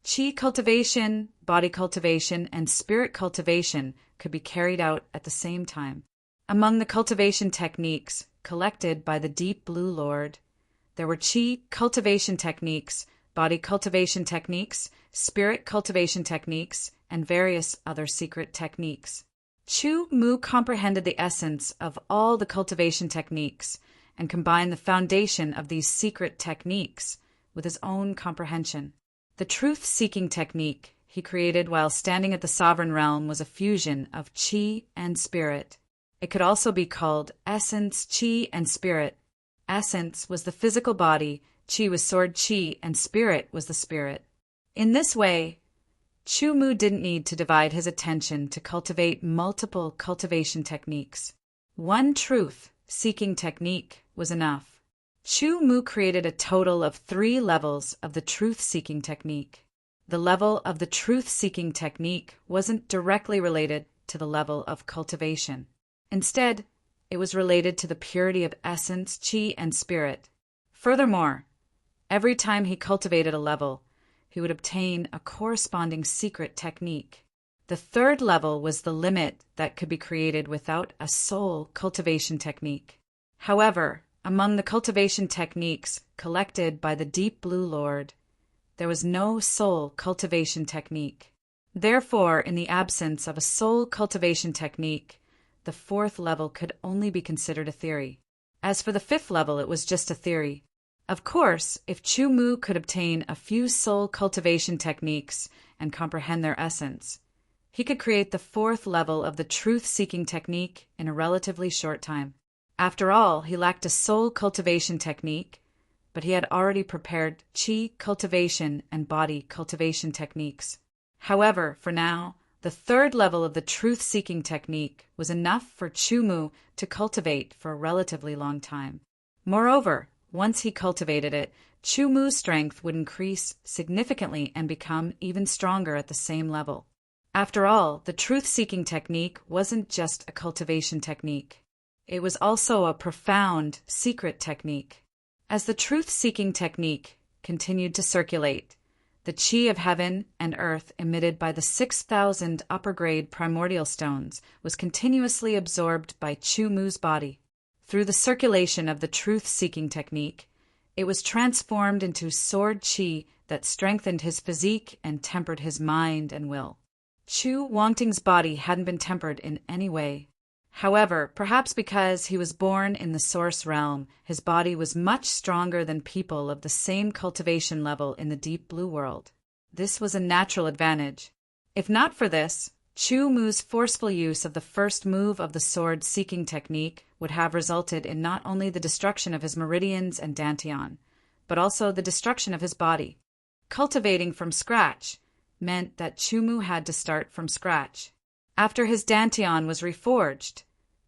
Qi cultivation, body cultivation, and spirit cultivation could be carried out at the same time. Among the cultivation techniques collected by the Deep Blue Lord, there were Qi cultivation techniques, body cultivation techniques, spirit cultivation techniques, and various other secret techniques. Chu Mu comprehended the essence of all the cultivation techniques and combined the foundation of these secret techniques with his own comprehension. The truth-seeking technique he created while standing at the sovereign realm was a fusion of qi and spirit. It could also be called essence, qi, and spirit. Essence was the physical body, qi was sword qi, and spirit was the spirit. In this way, Chu Mu didn't need to divide his attention to cultivate multiple cultivation techniques. One truth-seeking technique was enough. Chu Mu created a total of 3 levels of the truth-seeking technique. The level of the truth-seeking technique wasn't directly related to the level of cultivation. Instead, it was related to the purity of essence, qi, and spirit. Furthermore, every time he cultivated a level, he would obtain a corresponding secret technique. The 3rd level was the limit that could be created without a soul cultivation technique. However, among the cultivation techniques collected by the Deep Blue Lord, there was no soul cultivation technique. Therefore, in the absence of a soul cultivation technique, the 4th level could only be considered a theory. As for the 5th level, it was just a theory. Of course, if Chu Mu could obtain a few soul cultivation techniques and comprehend their essence, he could create the 4th level of the truth-seeking technique in a relatively short time. After all, he lacked a soul cultivation technique, but he had already prepared qi cultivation and body cultivation techniques. However, for now, the 3rd level of the truth-seeking technique was enough for Chu Mu to cultivate for a relatively long time. Moreover, once he cultivated it, Chu Mu's strength would increase significantly and become even stronger at the same level. After all, the truth-seeking technique wasn't just a cultivation technique. It was also a profound, secret technique. As the truth-seeking technique continued to circulate, the qi of heaven and earth emitted by the 6,000 upper-grade primordial stones was continuously absorbed by Chu Mu's body. Through the circulation of the truth-seeking technique, it was transformed into sword qi that strengthened his physique and tempered his mind and will. Chu Wangting's body hadn't been tempered in any way. However, perhaps because he was born in the source realm, his body was much stronger than people of the same cultivation level in the Deep Blue World. This was a natural advantage. If not for this, Chu Mu's forceful use of the first move of the sword-seeking technique would have resulted in not only the destruction of his meridians and dantian, but also the destruction of his body. Cultivating from scratch meant that Chumu had to start from scratch. After his dantian was reforged,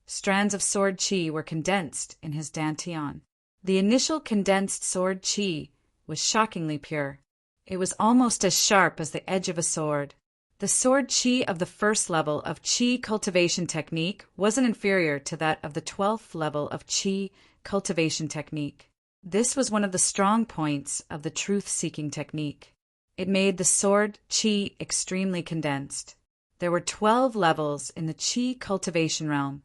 strands of sword chi were condensed in his dantian. The initial condensed sword chi was shockingly pure. It was almost as sharp as the edge of a sword. The sword chi of the first level of chi cultivation technique wasn't inferior to that of the 12th level of chi cultivation technique. This was one of the strong points of the truth-seeking technique. It made the sword chi extremely condensed. There were 12 levels in the chi cultivation realm.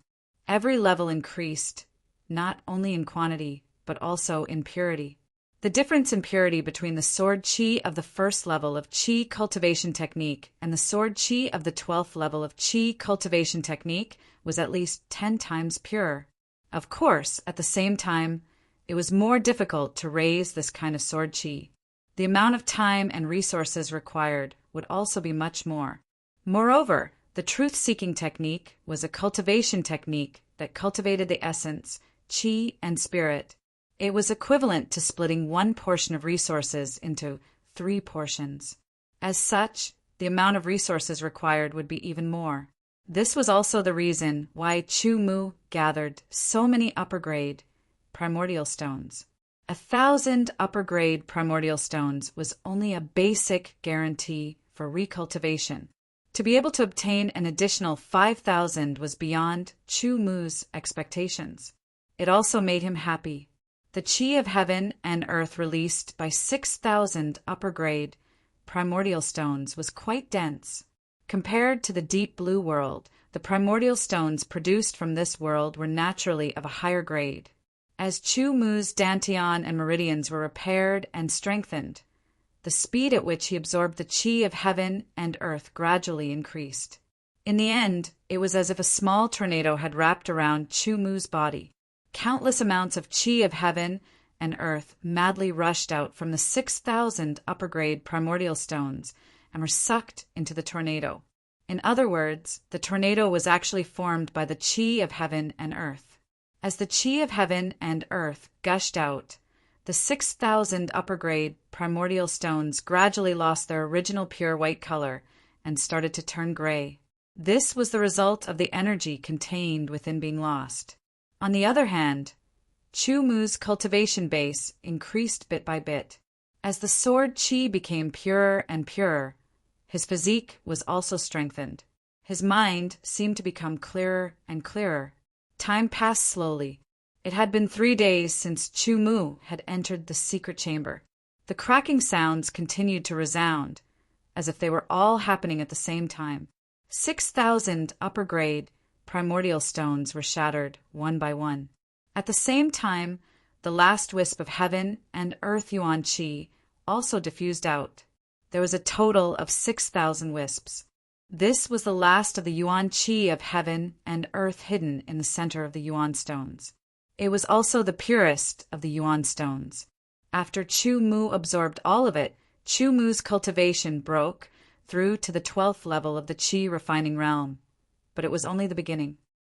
Every level increased, not only in quantity, but also in purity. The difference in purity between the sword chi of the first level of chi cultivation technique and the sword chi of the 12th level of chi cultivation technique was at least 10 times purer. Of course, at the same time, it was more difficult to raise this kind of sword chi. The amount of time and resources required would also be much more. Moreover, the truth-seeking technique was a cultivation technique that cultivated the essence, chi, and spirit. It was equivalent to splitting one portion of resources into 3 portions. As such, the amount of resources required would be even more. This was also the reason why Chumu gathered so many upper-grade primordial stones. 1,000 upper-grade primordial stones was only a basic guarantee for recultivation. To be able to obtain an additional 5,000 was beyond Chumu's expectations. It also made him happy. The chi of heaven and earth released by 6,000 upper-grade primordial stones was quite dense. Compared to the deep blue world, the primordial stones produced from this world were naturally of a higher grade. As Chumu's dantian and meridians were repaired and strengthened, the speed at which he absorbed the chi of heaven and earth gradually increased. In the end, it was as if a small tornado had wrapped around Chumu's body. Countless amounts of chi of heaven and earth madly rushed out from the 6,000 upper-grade primordial stones and were sucked into the tornado. In other words, the tornado was actually formed by the chi of heaven and earth. As the chi of heaven and earth gushed out, the 6,000 upper-grade primordial stones gradually lost their original pure white color and started to turn gray. This was the result of the energy contained within being lost. On the other hand, Chumu's cultivation base increased bit by bit. As the sword chi became purer and purer, his physique was also strengthened. His mind seemed to become clearer and clearer. Time passed slowly. It had been 3 days since Chumu had entered the secret chamber. The cracking sounds continued to resound, as if they were all happening at the same time. 6,000 upper-grade primordial stones were shattered one by one. At the same time, the last wisp of heaven and earth yuan chi also diffused out. There was a total of 6,000 wisps. This was the last of the yuan chi of heaven and earth hidden in the center of the yuan stones. It was also the purest of the yuan stones. After Chumu absorbed all of it, Chumu's cultivation broke through to the 12th level of the chi refining realm. But it was only the beginning.